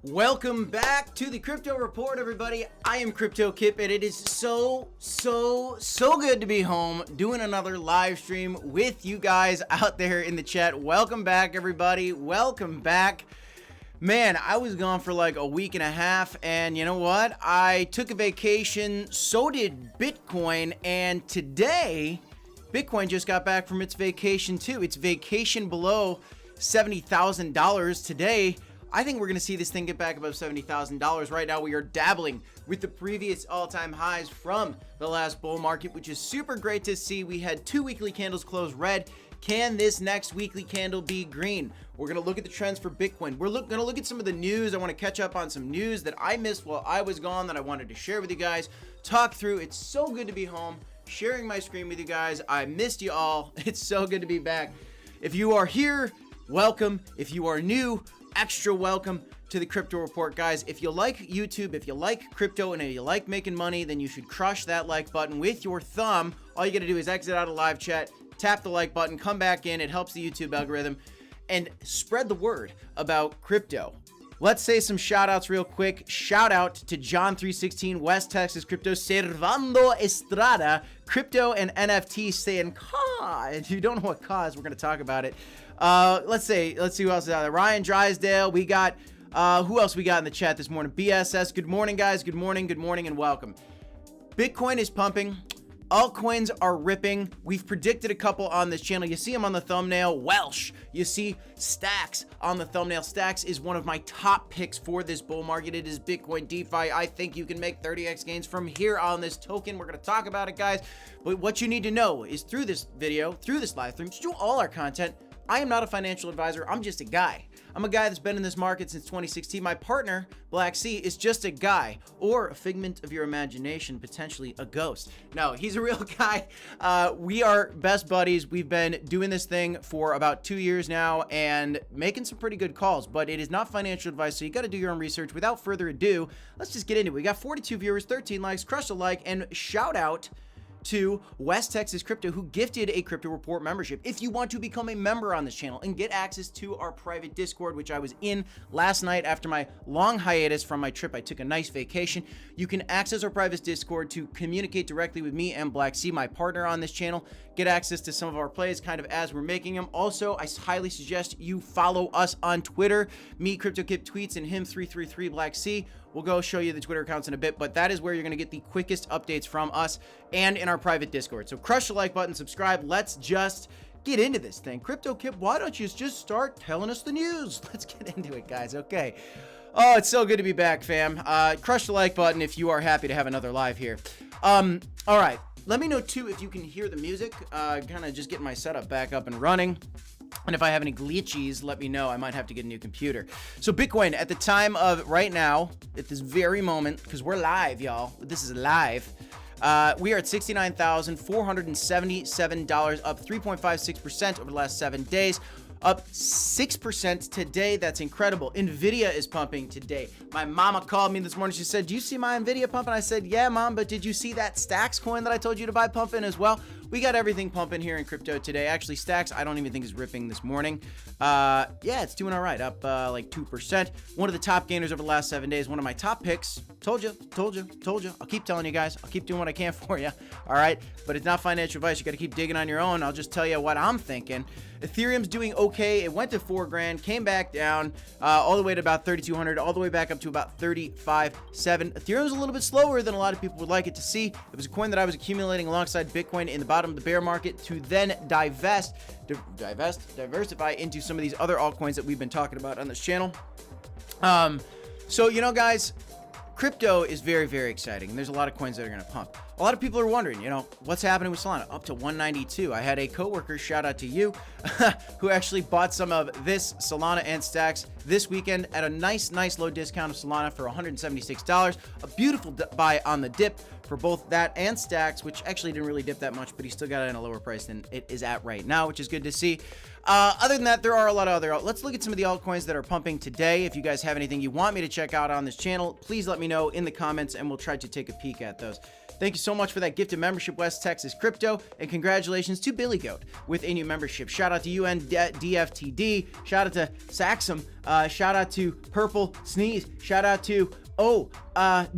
Welcome back to the Crypto Report, everybody. I am Crypto Kip, and it is so good to be home doing another live stream with you guys out there in the chat. Welcome back, everybody. Welcome back. Man, I was gone for like a week and a half, and you know what? I took a vacation, so did Bitcoin, and today, Bitcoin just got back from its vacation too. It's vacation below $70,000 today. I think we're going to see this thing get back above $70,000. Right now, we are dabbling with the previous all-time highs from the last bull market, which is super great to see. We had two weekly candles close red. Can this next weekly candle be green? We're going to look at the trends for Bitcoin. We're going to look at some of the news. I want to catch up on some news that I missed while I was gone that I wanted to share with you guys, talk through. It's so good to be home, sharing my screen with you guys. I missed you all. It's so good to be back. If you are here, welcome. If you are new, extra welcome to the Crypto Report, guys. If you like YouTube, if you like crypto, and if you like making money, then you should crush that like button with your thumb. All you gotta do is exit out of live chat, tap the like button, come back in. It helps the YouTube algorithm, and spread the word about crypto. Let's say some shout outs real quick. Shout out to John316, West Texas Crypto, Servando Estrada, Crypto and NFT saying Ka. If you don't know what Ka is, we're gonna talk about it. Let's see who else is out there. Ryan Drysdale. We got, who else we got in the chat this morning? BSS. Good morning, guys. Good morning, and welcome. Bitcoin is pumping. Altcoins are ripping. We've predicted a couple on this channel. You see them on the thumbnail. WELSH. You see Stacks on the thumbnail. Stacks is one of my top picks for this bull market. It is Bitcoin DeFi. I think you can make 30x gains from here on this token. We're going to talk about it, guys. But what you need to know is through this video, through this live stream, through all our content, I am not a financial advisor. I'm just a guy. I'm a guy that's been in this market since 2016. My partner, Black Sea, is just a guy, or a figment of your imagination, potentially a ghost. No, he's a real guy. We are best buddies. We've been doing this thing for about 2 years now and making some pretty good calls, but it is not financial advice, so you got to do your own research. Without further ado, let's just get into it. We got 42 viewers, 13 likes, crush a like, and shout out to West Texas Crypto, who gifted a Crypto Report membership. If you want to become a member on this channel and get access to our private Discord, which I was in last night after my long hiatus from my trip, I took a nice vacation. You can access our private Discord to communicate directly with me and Black Sea, my partner on this channel, get access to some of our plays kind of as we're making them. Also, I highly suggest you follow us on Twitter. Me, CryptoKip tweets, and him 333 Black Sea. We'll go show you the Twitter accounts in a bit, but that is where you're going to get the quickest updates from us and in our private Discord. So crush the like button, subscribe. Let's just get into this thing. Crypto Kip, why don't you just start telling us the news? Let's get into it, guys. Okay. Oh, it's so good to be back, fam. Crush the like button if you are happy to have another live here. All right. Let me know, too, if you can hear the music. Kind of just getting my setup back up and running. And if I have any glitches, let me know. I might have to get a new computer. So Bitcoin, at the time of right now, at this very moment, because we're live, y'all. This is live. We are at $69,477, up 3.56% over the last 7 days. up 6% today. That's incredible. Nvidia is pumping today. My mama called me this morning. She said, do you see my Nvidia pumping? I said, yeah, mom, but did you see that Stacks coin that I told you to buy pumping as well? We got everything pumping here in crypto today. Actually, Stacks, I don't even think is ripping this morning. Yeah, it's doing all right, up like 2%. One of the top gainers over the last 7 days. One of my top picks. Told you. I'll keep telling you guys. I'll keep doing what I can for you. All right, but it's not financial advice. You got to keep digging on your own. I'll just tell you what I'm thinking. Ethereum's doing okay. It went to 4 grand, came back down all the way to about 3,200, all the way back up to about 35.7. Ethereum's a little bit slower than a lot of people would like it to see. It was a coin that I was accumulating alongside Bitcoin in the bottom of the bear market to then diversify into some of these other altcoins that we've been talking about on this channel. So, you know, guys, crypto is very, very exciting, and there's a lot of coins that are going to pump. A lot of people are wondering, you know, what's happening with Solana? Up to 192. I had a coworker, shout out to you, who actually bought some of this Solana and Stacks this weekend at a nice low discount of Solana for $176. A beautiful buy on the dip for both that and Stacks, which actually didn't really dip that much, but he still got it at a lower price than it is at right now, which is good to see. Other than that, there are a lot of other. Let's look at some of the altcoins that are pumping today. If you guys have anything you want me to check out on this channel, please let me know in the comments, and we'll try to take a peek at those. Thank you so much for that gifted membership, West Texas Crypto, and congratulations to Billy Goat with a new membership. Shout out to UNDFTD. Shout out to Saxum. Shout out to Purple Sneeze. Shout out to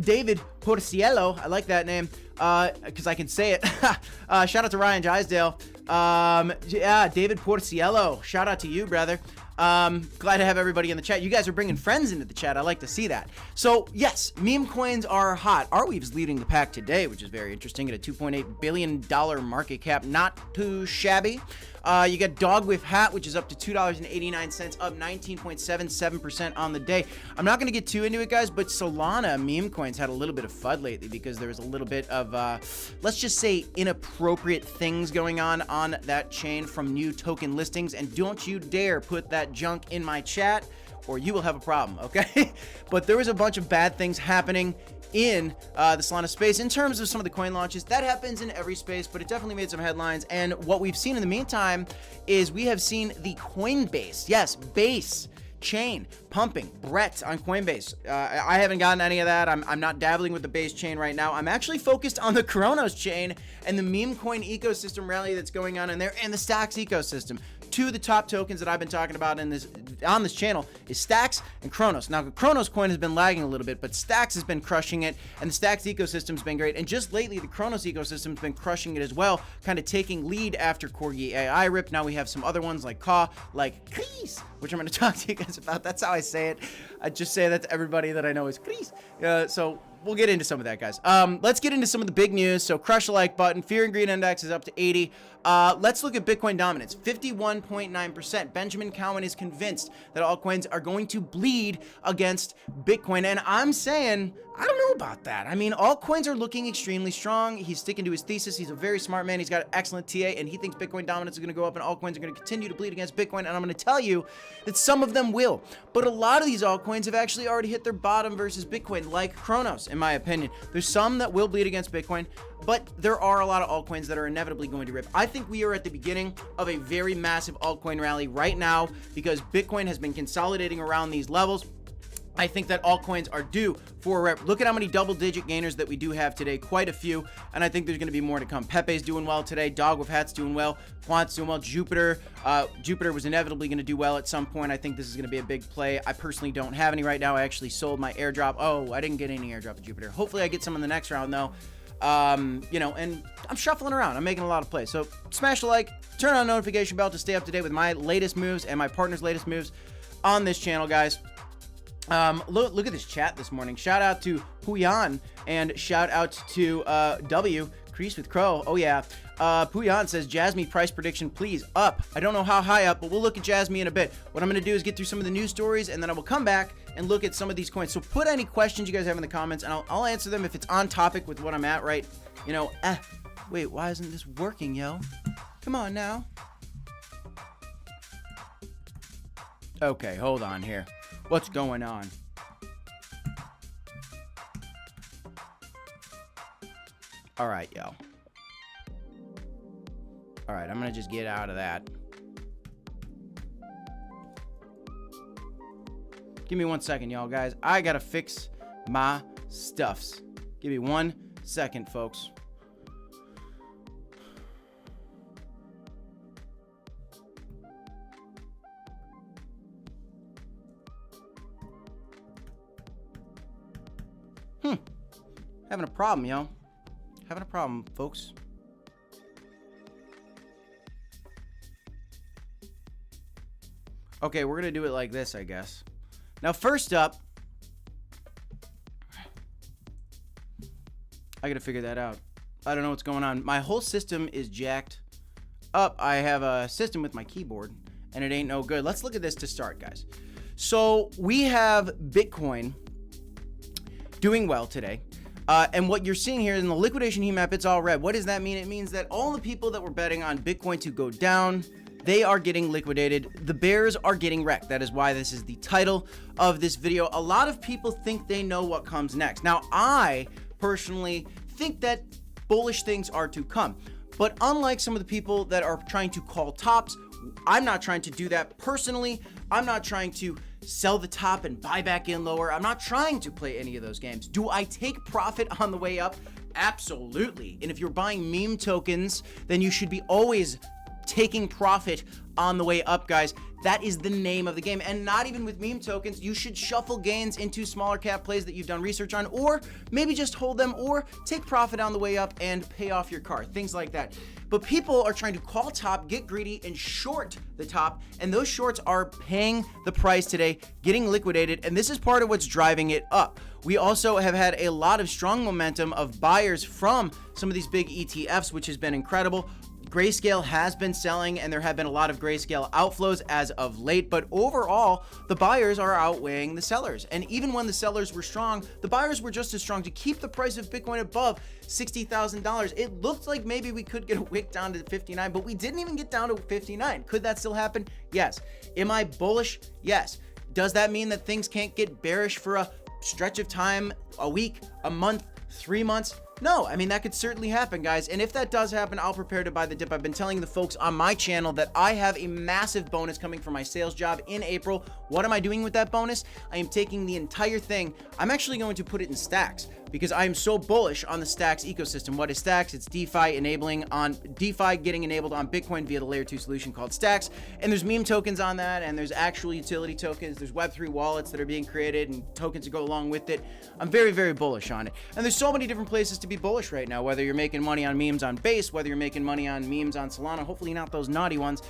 David Porciello. I like that name because I can say it. Shout out to Ryan Drysdale. Yeah, David Porciello. Shout out to you, brother. Glad to have everybody in the chat. You guys are bringing friends into the chat. I like to see that. So yes, meme coins are hot. Arweave's leading the pack today, which is very interesting at a $2.8 billion market cap. Not too shabby. You got Dog with Hat, which is up to $2.89, up 19.77% on the day. I'm not going to get too into it, guys, but Solana meme coins had a little bit of FUD lately because there was a little bit of, let's just say, inappropriate things going on that chain from new token listings. And don't you dare put that junk in my chat or you will have a problem, okay? But there was a bunch of bad things happening in the Solana space in terms of some of the coin launches. That happens in every space, but it definitely made some headlines. And what we've seen in the meantime is we have seen the Coinbase, yes, base chain pumping. Brett on Coinbase. I haven't gotten any of that. I'm not dabbling with the base chain right now. I'm actually focused on the Cronos chain and the meme coin ecosystem rally that's going on in there and the Stacks ecosystem. Two of the top tokens that I've been talking about on this channel is Stacks and Cronos. Now, the Cronos coin has been lagging a little bit, but Stacks has been crushing it, and the Stacks ecosystem's been great. And just lately, the Cronos ecosystem's been crushing it as well, kind of taking lead after Corgi AI rip. Now we have some other ones like Ka, like Chris, which I'm going to talk to you guys about. That's how I say it. I just say that to everybody that I know is Chris. So we'll get into some of that, guys. Let's get into some of the big news. So crush the like button. Fear and Greed Index is up to 80. Let's look at Bitcoin dominance. 51.9%. Benjamin Cowan is convinced that altcoins are going to bleed against Bitcoin. And I'm saying, I don't know about that. I mean, altcoins are looking extremely strong. He's sticking to his thesis. He's a very smart man. He's got an excellent TA, and he thinks Bitcoin dominance is going to go up and altcoins are going to continue to bleed against Bitcoin. And I'm going to tell you that some of them will. But a lot of these altcoins have actually already hit their bottom versus Bitcoin, like Cronos, in my opinion. There's some that will bleed against Bitcoin, but there are a lot of altcoins that are inevitably going to rip. I think we are at the beginning of a very massive altcoin rally right now because Bitcoin has been consolidating around these levels. I think that altcoins are due for a rep. Look at how many double-digit gainers that we do have today. Quite a few, and I think there's going to be more to come. Pepe's doing well today. Dog with Hat's doing well. Quant's doing well. Jupiter was inevitably going to do well at some point. I think this is going to be a big play. I personally don't have any right now. I actually sold my airdrop. Oh, I didn't get any airdrop of Jupiter. Hopefully I get some in the next round, though. You know, and I'm shuffling around. I'm making a lot of plays. So smash the like, turn on the notification bell to stay up to date with my latest moves and my partner's latest moves on this channel, guys. Look at this chat this morning. Shout out to Puyan and shout out to W Crease with Crow. Oh yeah. Puyan says Jasmine price prediction, please up. I don't know how high up, but we'll look at Jasmine in a bit. What I'm going to do is get through some of the news stories, and then I will come back and look at some of these coins. So put any questions you guys have in the comments, and I'll answer them if it's on topic with what I'm at, right? You know, wait, why isn't this working, yo? Come on now. Okay, hold on here. What's going on? All right, yo. All right, I'm gonna just get out of that. Give me 1 second, y'all, guys. I gotta fix my stuffs. Give me 1 second, folks. Having a problem, yo. Having a problem, folks. Okay, we're gonna do it like this, I guess. Now, first up, I gotta figure that out. I don't know what's going on. My whole system is jacked up. I have a system with my keyboard, and it ain't no good. Let's look at this to start, guys. So we have Bitcoin doing well today. And what you're seeing here in the liquidation heat map, it's all red. What does that mean? It means that all the people that were betting on Bitcoin to go down, they are getting liquidated. The bears are getting wrecked. That is why this is the title of this video. A lot of people think they know what comes next. Now, I personally think that bullish things are to come. But unlike some of the people that are trying to call tops, I'm not trying to do that personally. I'm not trying to sell the top and buy back in lower. I'm not trying to play any of those games. Do I take profit on the way up? Absolutely. And if you're buying meme tokens, then you should be always taking profit on the way up, guys. That is the name of the game. And not even with meme tokens, you should shuffle gains into smaller cap plays that you've done research on, or maybe just hold them, or take profit on the way up and pay off your car, things like that. But people are trying to call top, get greedy, and short the top, and those shorts are paying the price today, getting liquidated, and this is part of what's driving it up. We also have had a lot of strong momentum of buyers from some of these big ETFs, which has been incredible. Grayscale has been selling, and there have been a lot of Grayscale outflows as of late, but overall, the buyers are outweighing the sellers. And even when the sellers were strong, the buyers were just as strong to keep the price of Bitcoin above $60,000. It looked like maybe we could get a wick down to 59, but we didn't even get down to 59. Could that still happen? Yes. Am I bullish? Yes. Does that mean that things can't get bearish for a stretch of time, a week, a month, 3 months? No, I mean, that could certainly happen, guys. And if that does happen, I'll prepare to buy the dip. I've been telling the folks on my channel that I have a massive bonus coming from my sales job in April. What am I doing with that bonus? I am taking the entire thing. I'm actually going to put it in stacks because I am so bullish on the stacks ecosystem. What is stacks? It's DeFi getting enabled on Bitcoin via the layer 2 solution called stacks. And there's meme tokens on that, and there's actual utility tokens. There's Web3 wallets that are being created and tokens to go along with it. I'm very, very bullish on it. And there's so many different places to be bullish right now, whether you're making money on memes on Base, whether you're making money on memes on Solana, hopefully not those naughty ones,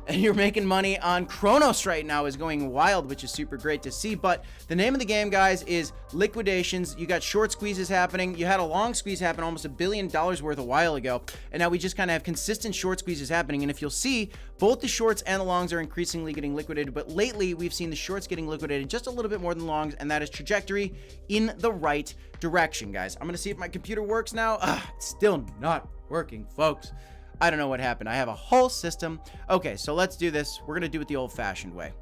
and you're making money on Cronos right now is going wild, which is super great to see. But the name of the game, guys, is liquidations. You got short squeezes happening. You had a long squeeze happen almost $1 billion worth a while ago, and now we just kind of have consistent short squeezes happening. And if you'll see, both the shorts and the longs are increasingly getting liquidated, but lately we've seen the shorts getting liquidated just a little bit more than longs, and that is trajectory in the right direction, guys. I'm gonna see if my computer works now. It's still not working, folks. I don't know what happened. I have a whole system. Okay, so let's do this. We're gonna do it the old-fashioned way.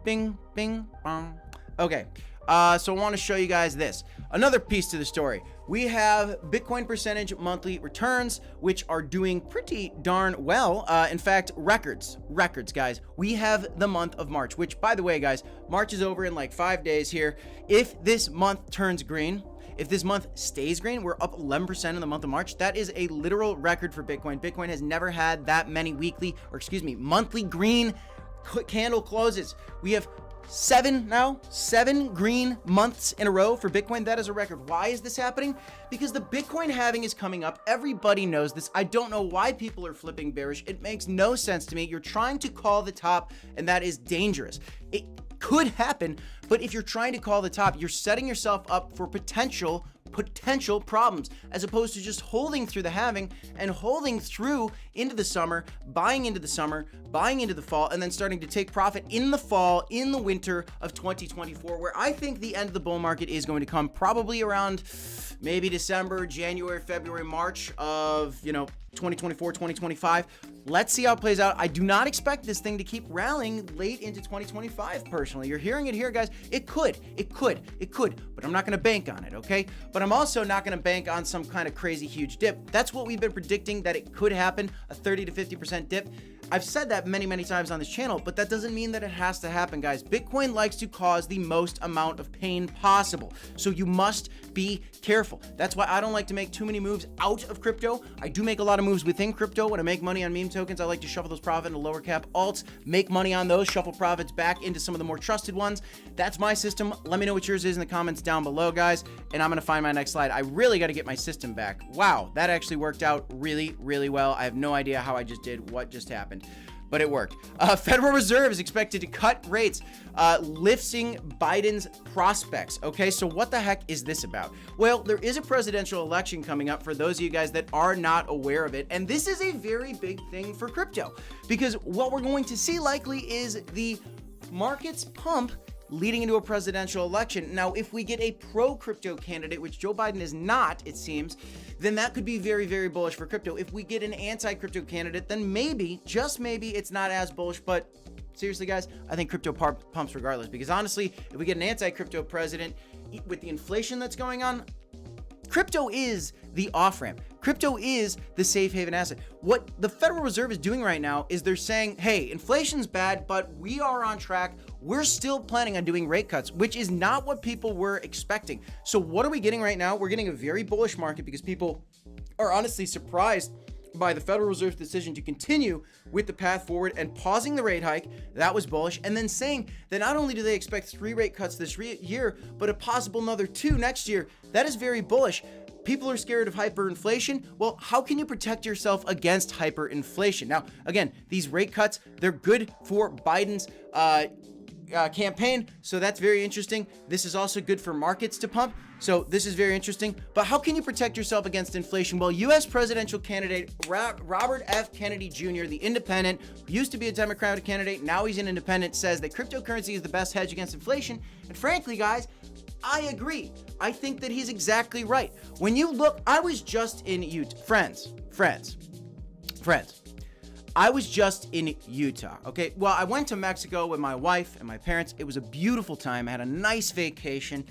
Bing, bing, bong. Okay, so I want to show you guys this. Another piece to the story. We have Bitcoin percentage monthly returns, which are doing pretty darn well. In fact, records, guys. We have the month of March, which, by the way, guys, March is over in like 5 days here. If this month turns green, if this month stays green, we're up 11% in the month of March. That is a literal record for Bitcoin. Bitcoin has never had that many monthly green candle closes. We have 7 green months in a row for Bitcoin. That is a record. Why is this happening? Because the Bitcoin halving is coming up. Everybody knows this. I don't know why people are flipping bearish. It makes no sense to me. You're trying to call the top, and that is dangerous. It could happen, but if you're trying to call the top, you're setting yourself up for potential problems, as opposed to just holding through the halving and holding through into the summer, buying into the fall, and then starting to take profit in the fall, in the winter of 2024, where I think the end of the bull market is going to come probably around maybe December, January, February, March of, 2024, 2025. Let's see how it plays out. I do not expect this thing to keep rallying late into 2025, personally. You're hearing it here, guys. It could, but I'm not going to bank on it, okay? But I'm also not going to bank on some kind of crazy huge dip. That's what we've been predicting, that it could happen, a 30 to 50% dip. I've said that many, many times on this channel, but that doesn't mean that it has to happen, guys. Bitcoin likes to cause the most amount of pain possible. So you must be careful. That's why I don't like to make too many moves out of crypto. I do make a lot of moves within crypto. When I make money on meme tokens, I like to shuffle those profit into lower cap alts, make money on those, shuffle profits back into some of the more trusted ones. That's my system. Let me know what yours is in the comments down below, guys. And I'm going to find my next slide. I really got to get my system back. Wow, that actually worked out really, really well. I have no idea how I just did what just happened, but it worked. Federal Reserve is expected to cut rates, lifting Biden's prospects. Okay, so what the heck is this about? Well, there is a presidential election coming up for those of you guys that are not aware of it. And this is a very big thing for crypto, because what we're going to see likely is the markets pump leading into a presidential election. Now, if we get a pro-crypto candidate, which Joe Biden is not, it seems, then that could be very, very bullish for crypto. If we get an anti-crypto candidate, then maybe, just maybe, it's not as bullish. But seriously, guys, I think crypto pumps regardless, because honestly, if we get an anti-crypto president with the inflation that's going on, crypto is the off-ramp. Crypto is the safe haven asset. What the Federal Reserve is doing right now is they're saying, hey, inflation's bad, but we are on track. We're still planning on doing rate cuts, which is not what people were expecting. So what are we getting right now? We're getting a very bullish market because people are honestly surprised by the Federal Reserve's decision to continue with the path forward and pausing the rate hike. That was bullish. And then saying that not only do they expect 3 rate cuts this year, but a possible another 2 next year. That is very bullish. People are scared of hyperinflation. Well, how can you protect yourself against hyperinflation? Now, again, these rate cuts, they're good for Biden's campaign. So that's very interesting. This is also good for markets to pump. So this is very interesting. But how can you protect yourself against inflation? Well, U.S. presidential candidate Robert F. Kennedy Jr., the independent, used to be a Democratic candidate, now he's an independent, says that cryptocurrency is the best hedge against inflation. And frankly, guys, I agree. I think that he's exactly right. When you look, I was just in Utah. Friends. I was just in Utah, okay? Well, I went to Mexico with my wife and my parents. It was a beautiful time. I had a nice vacation.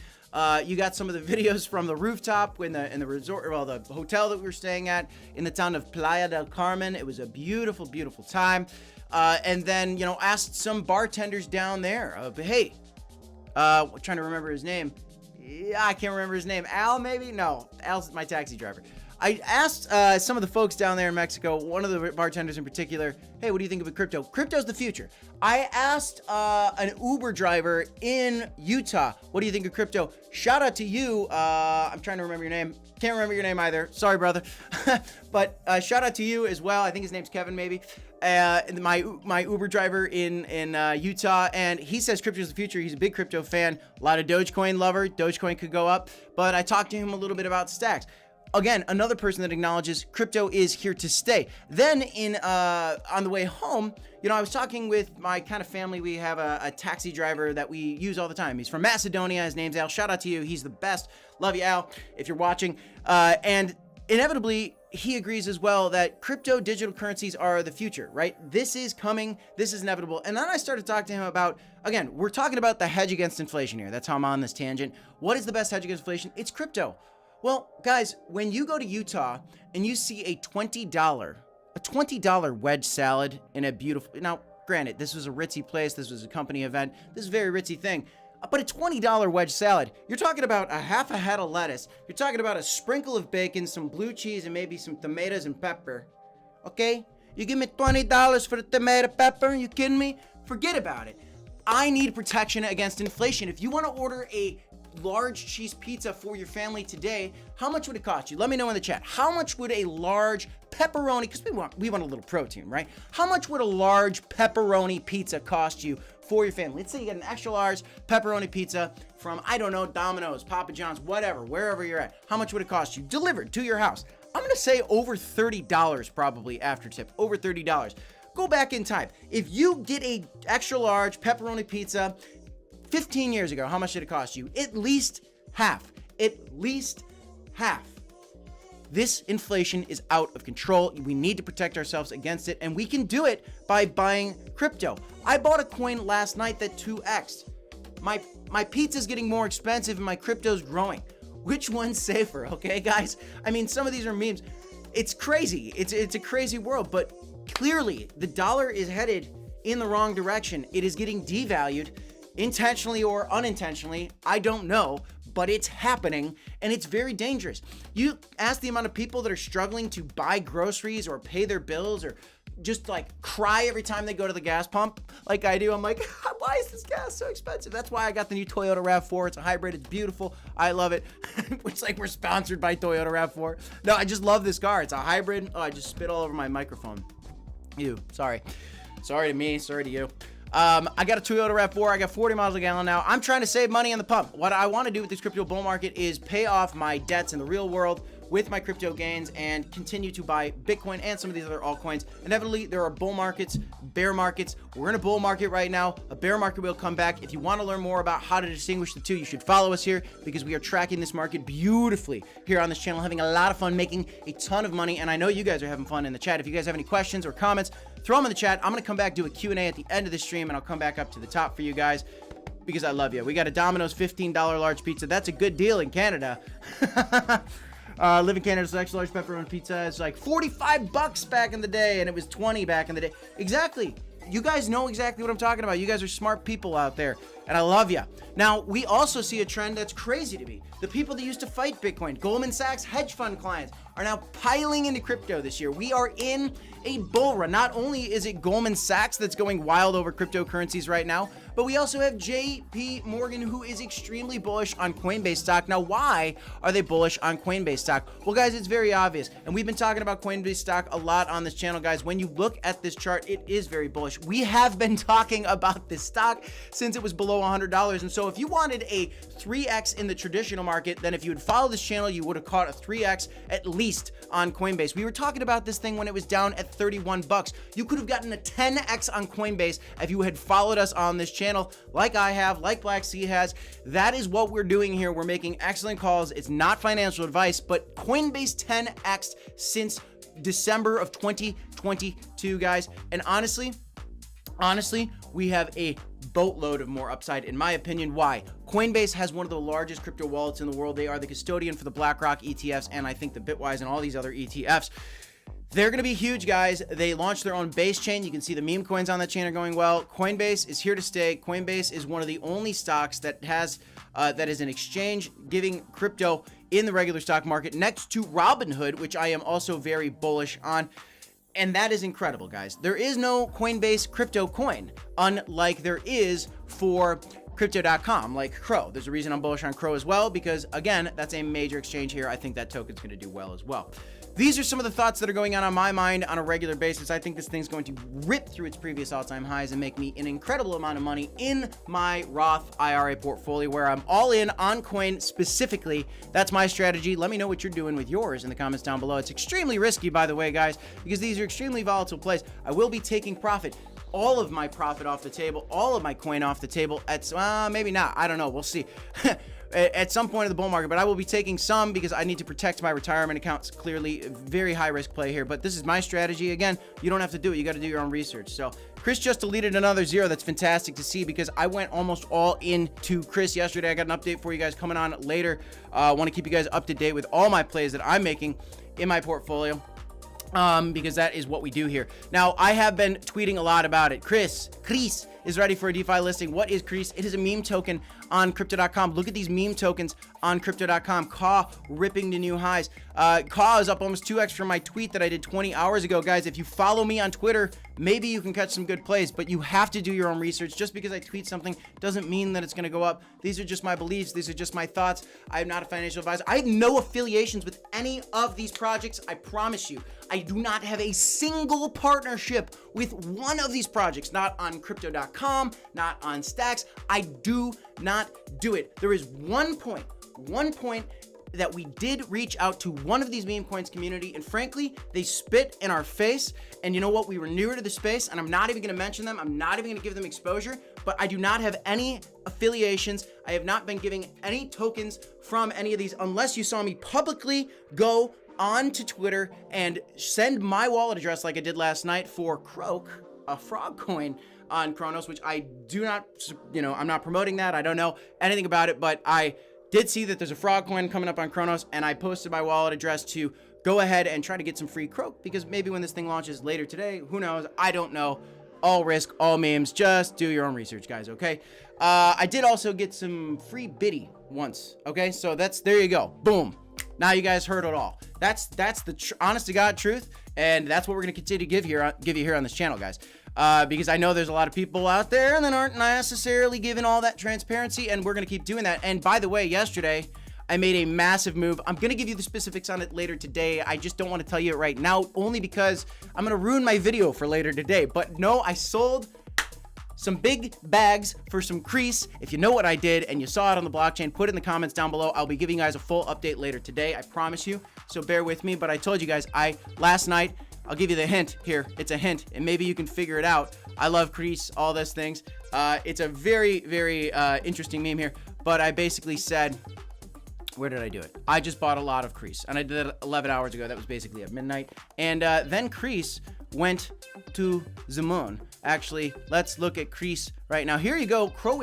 You got some of the videos from the rooftop in the resort, well, the hotel that we were staying at in the town of Playa del Carmen. It was a beautiful, beautiful time. And then, you know, asked some bartenders down there, hey, trying to remember his name. Yeah, I can't remember his name. Al, maybe? No, Al's my taxi driver. I asked some of the folks down there in Mexico, one of the bartenders in particular, hey, what do you think of crypto? Crypto's the future. I asked an Uber driver in Utah, what do you think of crypto? Shout out to you. I'm trying to remember your name. Can't remember your name either. Sorry, brother. But shout out to you as well. I think his name's Kevin, maybe. My Uber driver in Utah, and he says crypto is the future. He's a big crypto fan, a lot of Dogecoin lover. Dogecoin could go up, but I talked to him a little bit about stacks. Again, another person that acknowledges crypto is here to stay. Then on the way home, you know, I was talking with my kind of family. We have a taxi driver that we use all the time. He's from Macedonia. His name's Al. Shout out to you. He's the best. Love you, Al, if you're watching. And inevitably, he agrees as well that crypto digital currencies are the future, right? This is coming. This is inevitable. And then I started talking to him about, again, we're talking about the hedge against inflation here. That's how I'm on this tangent. What is the best hedge against inflation? It's crypto. Well, guys, when you go to Utah and you see a $20 wedge salad in a beautiful, now, granted, this was a ritzy place. This was a company event. This is a very ritzy thing. But a $20 wedge salad, you're talking about a half a head of lettuce. You're talking about a sprinkle of bacon, some blue cheese, and maybe some tomatoes and pepper. Okay? You give me $20 for the tomato pepper? You kidding me? Forget about it. I need protection against inflation. If you want to order a large cheese pizza for your family today, how much would it cost you? Let me know in the chat. How much would a large pepperoni, because we want a little protein, right? How much would a large pepperoni pizza cost you for your family? Let's say you get an extra large pepperoni pizza from, I don't know, Domino's, Papa John's, whatever, wherever you're at. How much would it cost you delivered to your house? I'm gonna say over $30 probably after tip, over $30. Go back in time. If you get a extra large pepperoni pizza 15 years ago, how much did it cost you? At least half. At least half. This inflation is out of control. We need to protect ourselves against it, and we can do it by buying crypto. I bought a coin last night that 2x'd. My pizza's getting more expensive and my crypto's growing. Which one's safer, okay, guys? I mean, some of these are memes. It's crazy. It's a crazy world, but clearly the dollar is headed in the wrong direction. It is getting devalued, intentionally or unintentionally, I don't know, but it's happening, and it's very dangerous. You ask the amount of people that are struggling to buy groceries or pay their bills or just like cry every time they go to the gas pump like I do. I'm like, why is this gas so expensive? That's why I got the new Toyota RAV4. It's a hybrid. It's beautiful. I love it. It's like we're sponsored by Toyota RAV4. No, I just love this car. It's a hybrid. Oh, I just spit all over my microphone. Ew, sorry. Sorry to me. Sorry to you. I got a Toyota RAV4. I got 40 miles a gallon now. I'm trying to save money on the pump. What I want to do with this crypto bull market is pay off my debts in the real world with my crypto gains and continue to buy Bitcoin and some of these other altcoins. Inevitably, there are bull markets, bear markets. We're in a bull market right now. A bear market will come back. If you want to learn more about how to distinguish the two, you should follow us here because we are tracking this market beautifully here on this channel, having a lot of fun, making a ton of money. And I know you guys are having fun in the chat. If you guys have any questions or comments, throw them in the chat. I'm going to come back, do a Q&A at the end of the stream, and I'll come back up to the top for you guys because I love you. We got a Domino's $15 large pizza. That's a good deal in Canada. Live in Canada, so extra large pepperoni pizza is like 45 bucks back in the day, and it was 20 back in the day. Exactly. You guys know exactly what I'm talking about. You guys are smart people out there, and I love you. Now, we also see a trend that's crazy to me. The people that used to fight Bitcoin, Goldman Sachs hedge fund clients, are now piling into crypto this year. We are in a bull run. Not only is it Goldman Sachs that's going wild over cryptocurrencies right now, but we also have JP Morgan, who is extremely bullish on Coinbase stock. Now, why are they bullish on Coinbase stock? Well, guys, it's very obvious. And we've been talking about Coinbase stock a lot on this channel, guys. When you look at this chart, it is very bullish. We have been talking about this stock since it was below $100. And so if you wanted a 3x in the traditional market, then if you had followed this channel, you would have caught a 3x at least on Coinbase. We were talking about this thing when it was down at 31 bucks. You could have gotten a 10x on Coinbase if you had followed us on this channel like I have, like Black Sea has. That is what we're doing here. We're making excellent calls. It's not financial advice, but Coinbase 10x since December of 2022, guys. And honestly, we have a boatload of more upside, in my opinion. Why? Coinbase has one of the largest crypto wallets in the world. They are the custodian for the BlackRock ETFs, and I think the Bitwise and all these other ETFs. They're going to be huge, guys. They launched their own base chain. You can see the meme coins on that chain are going well. Coinbase is here to stay. Coinbase is one of the only stocks that has that is an exchange giving crypto in the regular stock market, next to Robinhood, which I am also very bullish on. And that is incredible, guys. There is no Coinbase crypto coin, unlike there is for crypto.com, like Crow. There's a reason I'm bullish on Crow as well, because again, that's a major exchange here. I think that token's going to do well as well. These are some of the thoughts that are going on my mind on a regular basis. I think this thing's going to rip through its previous all-time highs and make me an incredible amount of money in my Roth IRA portfolio, where I'm all in on coin specifically. That's my strategy. Let me know what you're doing with yours in the comments down below. It's extremely risky, by the way, guys, because these are extremely volatile plays. I will be taking profit. All of my profit off the table, all of my coin off the table at, maybe not, I don't know, we'll see. At some point of the bull market, but I will be taking some because I need to protect my retirement accounts. Clearly, very high risk play here, but this is my strategy. Again, you don't have to do it. You got to do your own research. So Chris just deleted another zero. That's fantastic to see because I went almost all into Chris yesterday. I got an update for you guys coming on later. I want to keep you guys up to date with all my plays that I'm making in my portfolio. Because that is what we do here. Now, I have been tweeting a lot about it. Chris is ready for a DeFi listing. What is Chris? It is a meme token on crypto.com. Look at these meme tokens on crypto.com. Caw ripping to new highs. Caw is up almost 2x from my tweet that I did 20 hours ago. Guys, if you follow me on Twitter, maybe you can catch some good plays, but you have to do your own research. Just because I tweet something doesn't mean that it's going to go up. These are just my beliefs. These are just my thoughts. I am not a financial advisor. I have no affiliations with any of these projects. I promise you. I do not have a single partnership with one of these projects, not on crypto.com, not on Stacks. I do not do it. There is one point that we did reach out to one of these meme coins community, and frankly, they spit in our face. And you know what? We were newer to the space, and I'm not even going to mention them. I'm not even going to give them exposure, but I do not have any affiliations. I have not been giving any tokens from any of these unless you saw me publicly go onto Twitter and send my wallet address like I did last night for Croak, a frog coin on Cronos, which I do not, I'm not promoting that. I don't know anything about it, but I did see that there's a frog coin coming up on Cronos, and I posted my wallet address to go ahead and try to get some free croak, because maybe when this thing launches later today, who knows? I don't know. All risk, all memes. Just do your own research, guys, okay? I did also get some free biddy once, okay? So there you go. Boom. Now you guys heard it all. That's the honest to God truth, and that's what we're going to continue to give you here on this channel, guys. Because I know there's a lot of people out there that aren't necessarily giving all that transparency, and we're going to keep doing that. And by the way, yesterday, I made a massive move. I'm going to give you the specifics on it later today. I just don't want to tell you it right now, only because I'm going to ruin my video for later today. But no, I sold some big bags for some crease. If you know what I did and you saw it on the blockchain, put it in the comments down below. I'll be giving you guys a full update later today, I promise you. So bear with me. But I told you guys, last night, I'll give you the hint here. It's a hint, and maybe you can figure it out. I love crease, all those things. It's a very, very interesting meme here. But I basically said, where did I do it? I just bought a lot of crease, and I did it 11 hours ago. That was basically at midnight. And then crease went to the moon. Actually, let's look at crease right now. Here you go, Crow.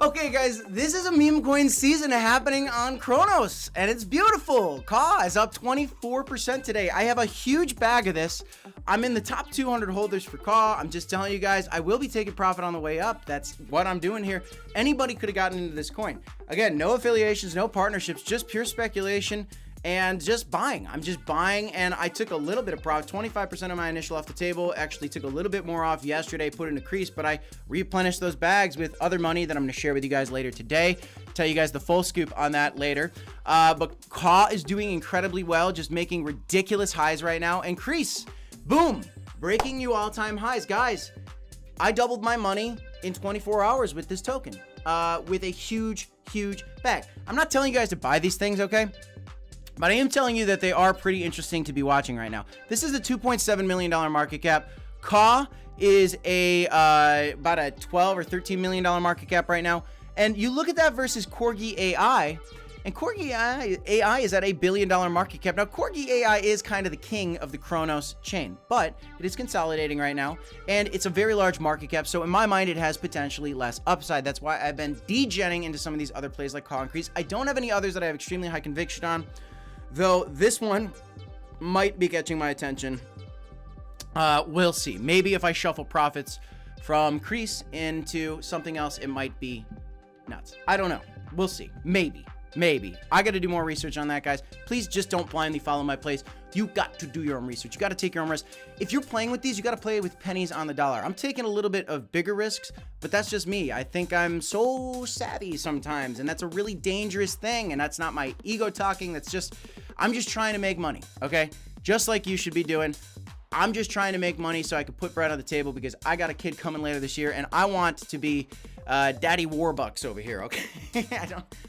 Okay, guys, this is a meme coin season happening on Cronos, and it's beautiful. Ka is up 24% today. I have a huge bag of this. I'm in the top 200 holders for Ka. I'm just telling you guys, I will be taking profit on the way up. That's what I'm doing here. Anybody could have gotten into this coin. Again, no affiliations, no partnerships, just pure speculation and just buying. I'm just buying, and I took a little bit of profit, 25% of my initial off the table. Actually took a little bit more off yesterday, put in a crease, but I replenished those bags with other money that I'm going to share with you guys later today. Tell you guys the full scoop on that later. But Ka is doing incredibly well, just making ridiculous highs right now. And crease, boom, breaking new all-time highs. Guys, I doubled my money in 24 hours with this token, with a huge, huge bag. I'm not telling you guys to buy these things, okay? But I am telling you that they are pretty interesting to be watching right now. This is a $2.7 million market cap. Ka is about a $12 or $13 million market cap right now. And you look at that versus Corgi AI, and Corgi AI is at $1 billion market cap. Now, Corgi AI is kind of the king of the Cronos chain, but it is consolidating right now, and it's a very large market cap. So in my mind, it has potentially less upside. That's why I've been degenning into some of these other plays like Ka and Crease. I don't have any others that I have extremely high conviction on, though this one might be catching my attention. We'll see. Maybe if I shuffle profits from Crease into something else, it might be nuts. I don't know. We'll see. Maybe. I got to do more research on that, guys. Please just don't blindly follow my plays. You got to do your own research. You got to take your own risks. If you're playing with these, you got to play with pennies on the dollar. I'm taking a little bit of bigger risks, but that's just me. I think I'm so savvy sometimes, and that's a really dangerous thing, and that's not my ego talking. I'm just trying to make money, okay? Just like you should be doing. I'm just trying to make money so I can put bread on the table, because I got a kid coming later this year, and I want to be Daddy Warbucks over here, okay?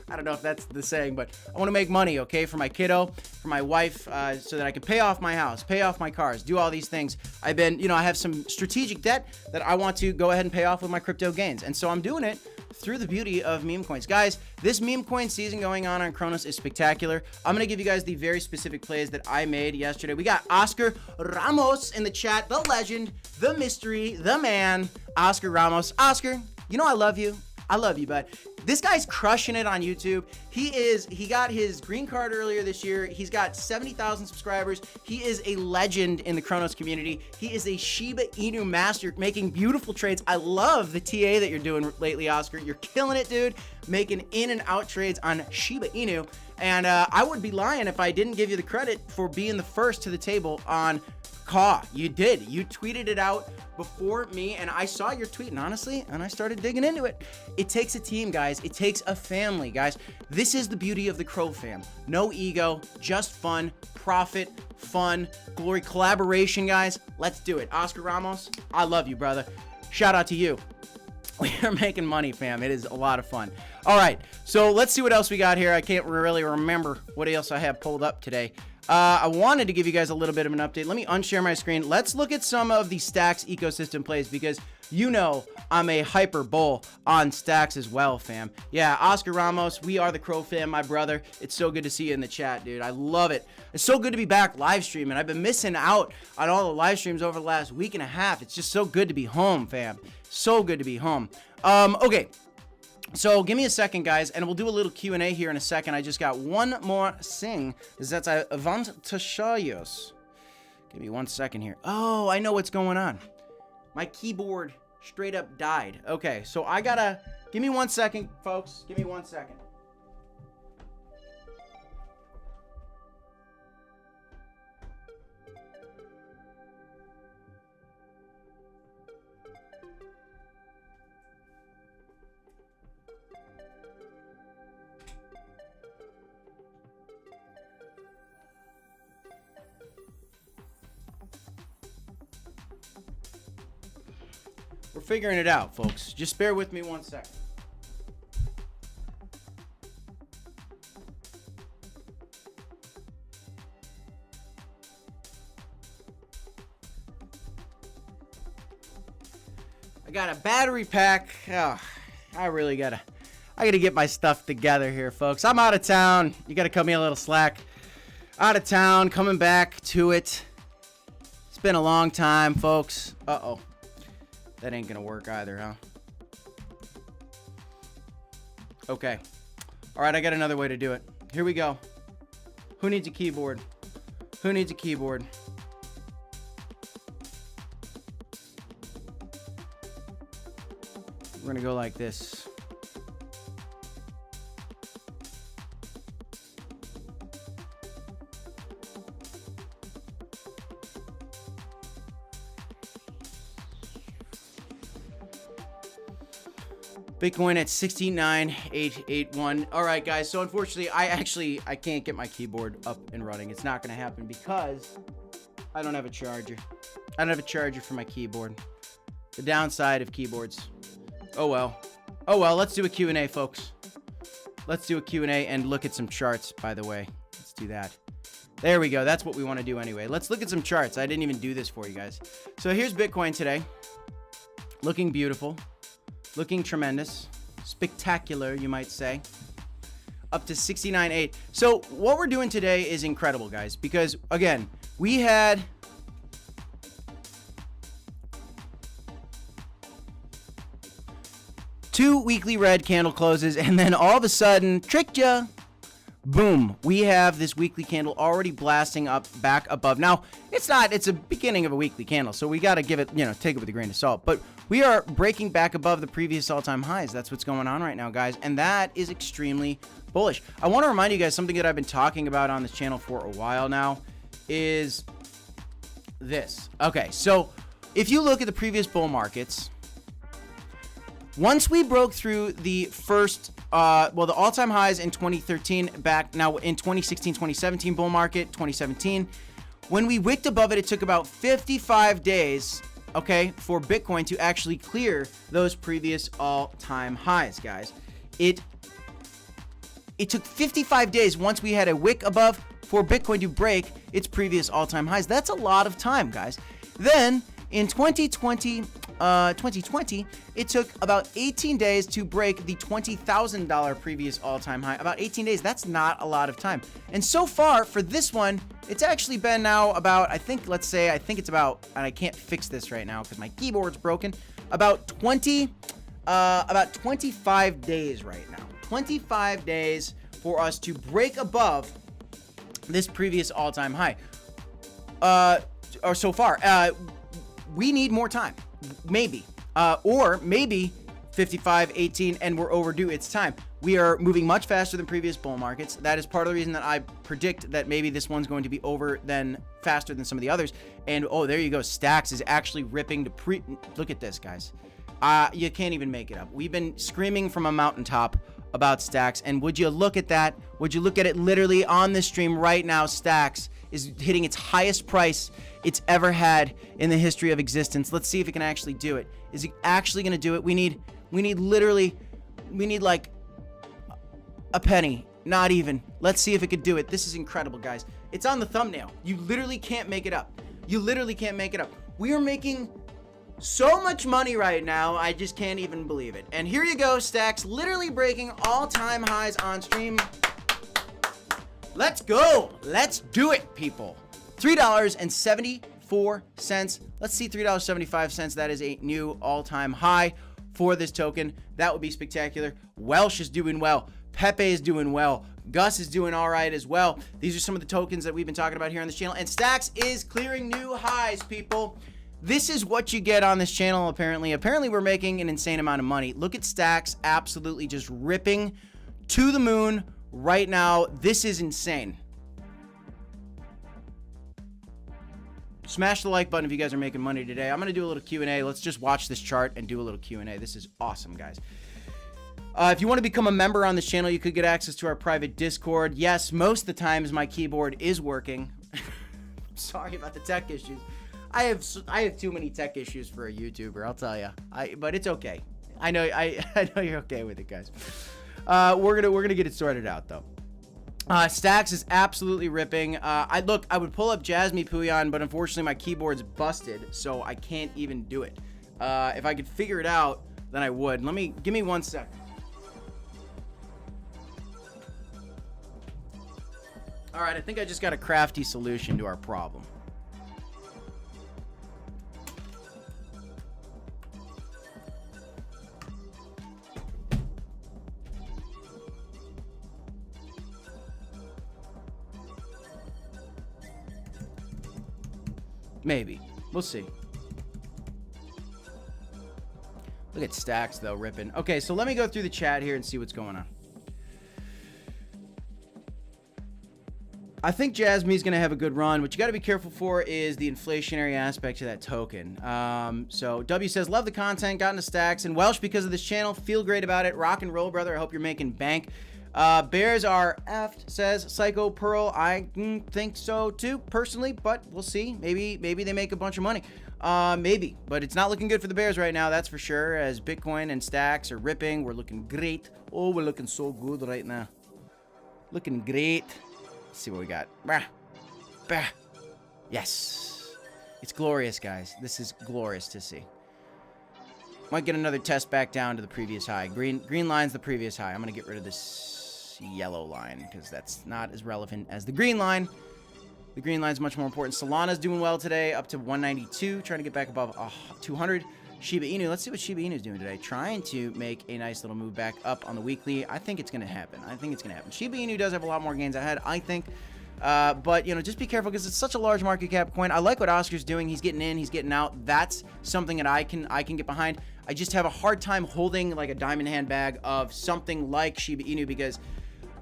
I don't know if that's the saying, but I want to make money, okay, for my kiddo, for my wife, so that I can pay off my house, pay off my cars, do all these things. I have some strategic debt that I want to go ahead and pay off with my crypto gains, and so I'm doing it through the beauty of meme coins. Guys, this meme coin season going on Cronos is spectacular. I'm going to give you guys the very specific plays that I made yesterday. We got Oscar Ramos in the chat, the legend, the mystery, the man, Oscar Ramos. Oscar, you know I love you. I love you, bud. This guy's crushing it on YouTube. He got his green card earlier this year. He's got 70,000 subscribers. He is a legend in the Cronos community. He is a Shiba Inu master, making beautiful trades. I love the TA that you're doing lately, Oscar. You're killing it, dude. Making in and out trades on Shiba Inu. And I would be lying if I didn't give you the credit for being the first to the table on Ka. You did. You tweeted it out before me, and I saw your tweet, and honestly, I started digging into it. It takes a team, guys. It takes a family, guys. This is the beauty of the Crow fam. No ego, just fun, profit, fun, glory, collaboration, guys. Let's do it. Oscar Ramos, I love you, brother. Shout out to you. We are making money, fam. It is a lot of fun. All right, so let's see what else we got here. I can't really remember what else I have pulled up today. I wanted to give you guys a little bit of an update. Let me unshare my screen. Let's look at some of the Stacks ecosystem plays, because you know I'm a hyper bull on Stacks as well, fam. Yeah, Oscar Ramos, we are the Crow fam, my brother. It's so good to see you in the chat, dude. I love it. It's so good to be back live streaming. I've been missing out on all the live streams over the last week and a half. It's just so good to be home, fam. So good to be home. Okay. So give me a second, guys, and we'll do a little Q&A here in a second. I just got one more thing that I want to show you. Give me 1 second here. Oh, I know what's going on. My keyboard straight up died. Okay, so I gotta... Give me 1 second, folks. Give me 1 second. We're figuring it out, folks. Just bear with me 1 second. I got a battery pack. Oh, I gotta get my stuff together here, folks. I'm out of town. You gotta cut me a little slack. Out of town, coming back to it. It's been a long time, folks. Uh-oh. That ain't gonna work either, huh? Okay. All right, I got another way to do it. Here we go. Who needs a keyboard? Who needs a keyboard? We're gonna go like this. Bitcoin at 69,881. All right, guys. So unfortunately, I can't get my keyboard up and running. It's not going to happen because I don't have a charger. I don't have a charger for my keyboard. The downside of keyboards. Oh well. Oh well. Let's do a Q&A, folks. Let's do a Q&A and look at some charts. By the way, let's do that. There we go. That's what we want to do anyway. Let's look at some charts. I didn't even do this for you guys. So here's Bitcoin today. Looking beautiful. Looking tremendous. Spectacular, you might say. Up to 69.8. So what we're doing today is incredible, guys, because again, we had two weekly red candle closes, and then all of a sudden, tricked ya. Boom, we have this weekly candle already blasting up back above. Now, it's a beginning of a weekly candle, so we got to give it, take it with a grain of salt. But we are breaking back above the previous all-time highs. That's what's going on right now, guys, and that is extremely bullish. I want to remind you guys something that I've been talking about on this channel for a while now is this. Okay, so if you look at the previous bull markets, once we broke through the first, the all-time highs in 2013, back now in 2016, 2017 bull market, 2017, when we wicked above it, it took about 55 days, okay, for Bitcoin to actually clear those previous all-time highs, guys. It took 55 days once we had a wick above for Bitcoin to break its previous all-time highs. That's a lot of time, guys. Then in 2020, it took about 18 days to break the $20,000 previous all-time high. About 18 days. That's not a lot of time. And so far for this one, it's actually been now about, I think it's about, and I can't fix this right now because my keyboard's broken, about 25 days right now. 25 days for us to break above this previous all-time high. Or so far. We need more time, maybe, or maybe 55, 18, and we're overdue. It's time. We are moving much faster than previous bull markets. That is part of the reason that I predict that maybe this one's going to be faster than some of the others. And oh, there you go. Stacks is actually ripping to look at this, guys. You can't even make it up. We've been screaming from a mountaintop about Stacks, and would you look at that? Would you look at it literally on this stream right now? Stacks is hitting its highest price it's ever had in the history of existence. Let's see if it can actually do it. Is it actually going to do it? We need like a penny, not even. Let's see if it could do it. This is incredible, guys. It's on the thumbnail. You literally can't make it up. You literally can't make it up. We are making so much money right now, I just can't even believe it. And here you go, Stacks, literally breaking all-time highs on stream. Let's go. Let's do it, people. $3.74. Let's see, $3.75. That is a new all-time high for this token, that would be spectacular. WELSH is doing well. Pepe is doing well. Gus is doing all right as well. These are some of the tokens that we've been talking about here on this channel. And Stacks is clearing new highs, people. This is what you get on this channel, apparently. Apparently, we're making an insane amount of money. Look at Stacks absolutely just ripping to the moon right now. This is insane. Smash the like button if you guys are making money today. I'm going to do a little Q&A. Let's just watch this chart and do a little Q&A. This is awesome, guys. If you want to become a member on this channel, you could get access to our private Discord. Yes, most of the times my keyboard is working. Sorry about the tech issues. I have too many tech issues for a YouTuber, I'll tell you. But it's okay. I know you're okay with it, guys. We're gonna get it sorted out though. Stacks is absolutely ripping. I would pull up Jasmine Puyan, but unfortunately my keyboard's busted, so I can't even do it. If I could figure it out, then I would. Give me 1 second. All right, I think I just got a crafty solution to our problem. Maybe. We'll see. Look at Stacks, though, ripping. Okay, so let me go through the chat here and see what's going on. I think Jasmine's going to have a good run. What you got to be careful for is the inflationary aspect to that token. So W says, love the content, got into Stacks, and WELSH because of this channel. Feel great about it. Rock and roll, brother. I hope you're making bank. Bears are effed, says Psycho Pearl. I think so too, personally, but we'll see. Maybe they make a bunch of money. Maybe, but it's not looking good for the Bears right now, that's for sure, as Bitcoin and Stacks are ripping. We're looking great. Oh, we're looking so good right now. Looking great. Let's see what we got. Bah. Bah. Yes. It's glorious, guys. This is glorious to see. Might get another test back down to the previous high. Green line's the previous high. I'm going to get rid of this yellow line because that's not as relevant as the green line. The green line's much more important. Solana's doing well today, up to 192, trying to get back above 200. Shiba Inu, let's see what Shiba Inu is doing today. Trying to make a nice little move back up on the weekly. I think it's going to happen. Shiba Inu does have a lot more gains ahead, I think. But, you know, just be careful because it's such a large market cap coin. I like what Oscar's doing. He's getting in, he's getting out. That's something that I can get behind. I just have a hard time holding like a diamond handbag of something like Shiba Inu because,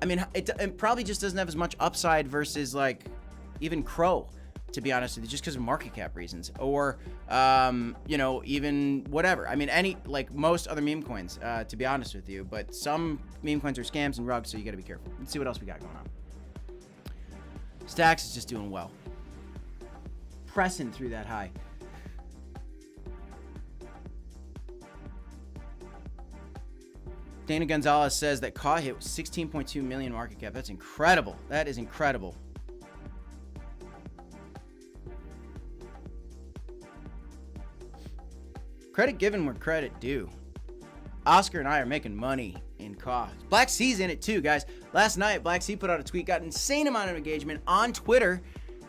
I mean, it probably just doesn't have as much upside versus like even Crow, to be honest with you, just because of market cap reasons, or you know, even whatever. I mean, like most other meme coins, to be honest with you. But some meme coins are scams and rugs, so you got to be careful. Let's see what else we got going on. Stacks is just doing well, pressing through that high. Dana Gonzalez says that Caw hit 16.2 million market cap. That's incredible. That is incredible. Credit given where credit due. Oscar and I are making money in Caw. Black C's in it too, guys. Last night, Black C put out a tweet, got an insane amount of engagement on Twitter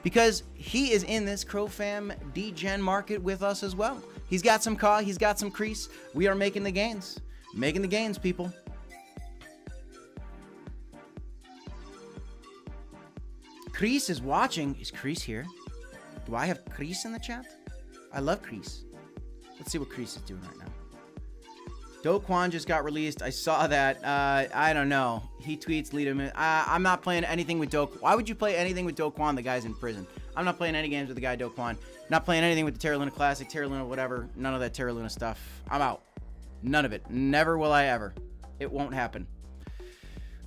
because he is in this CrowFam degen market with us as well. He's got some Caw, he's got some Crease. We are making the gains. Making the gains, people. Crease is watching. Is Crease here? Do I have Crease in the chat? I love Crease. Let's see what Crease is doing right now. dogecoin just got released. I saw that. I don't know. He tweets, lead him. I'm not playing anything with dogecoin. Why would you play anything with dogecoin? The guy's in prison. I'm not playing any games with the guy dogecoin. Not playing anything with the Terra Luna Classic, Terra Luna, whatever. None of that Terra Luna stuff. I'm out. None of it. Never will I ever. It won't happen.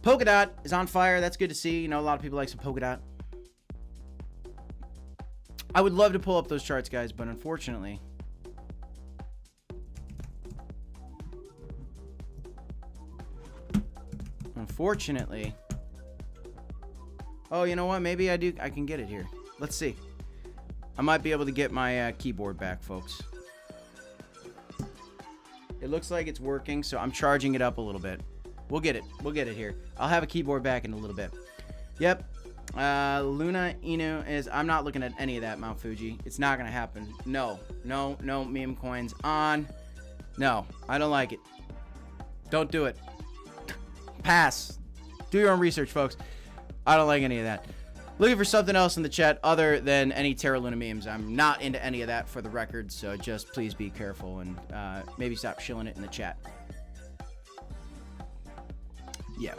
Polkadot is on fire. That's good to see. You know, a lot of people like some Polkadot. I would love to pull up those charts, guys, but unfortunately... Oh, you know what? Maybe I can get it here. Let's see. I might be able to get my keyboard back, folks. It looks like it's working, so I'm charging it up a little bit. We'll get it. We'll get it here. I'll have a keyboard back in a little bit. Yep. Luna Inu is... I'm not looking at any of that, Mount Fuji. It's not going to happen. No meme coins on. No, I don't like it. Don't do it. Pass. Do your own research, folks. I don't like any of that. Looking for something else in the chat other than any Terra Luna memes. I'm not into any of that for the record, so just please be careful and maybe stop shilling it in the chat. Yeah.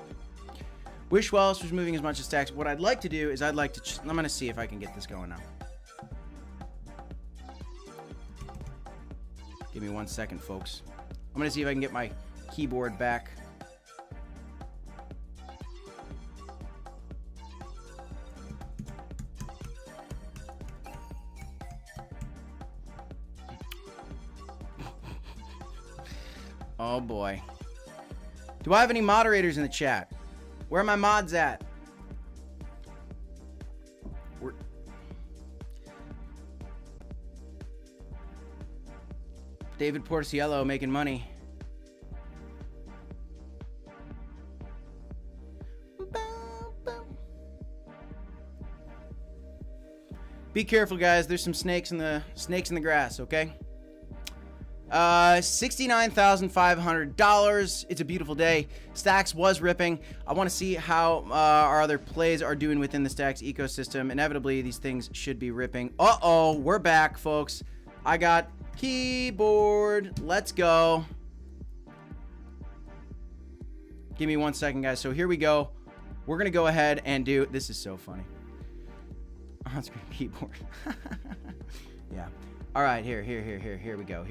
Wish WELSH was moving as much as stacks. What I'd like to do is I'm going to see if I can get this going now. Give me 1 second, folks. I'm going to see if I can get my keyboard back. Oh boy. Do I have any moderators in the chat? Where are my mods at? David Porciello making money. Be careful, guys. There's some snakes in the grass, okay? $69,500. It's a beautiful day. Stacks was ripping. I want to see how our other plays are doing within the Stacks ecosystem. Inevitably, these things should be ripping. Uh-oh, we're back, folks. I got keyboard. Let's go. Give me 1 second, guys. So here we go. We're going to go ahead and do... This is so funny. On-screen keyboard. Yeah. All right, here we go.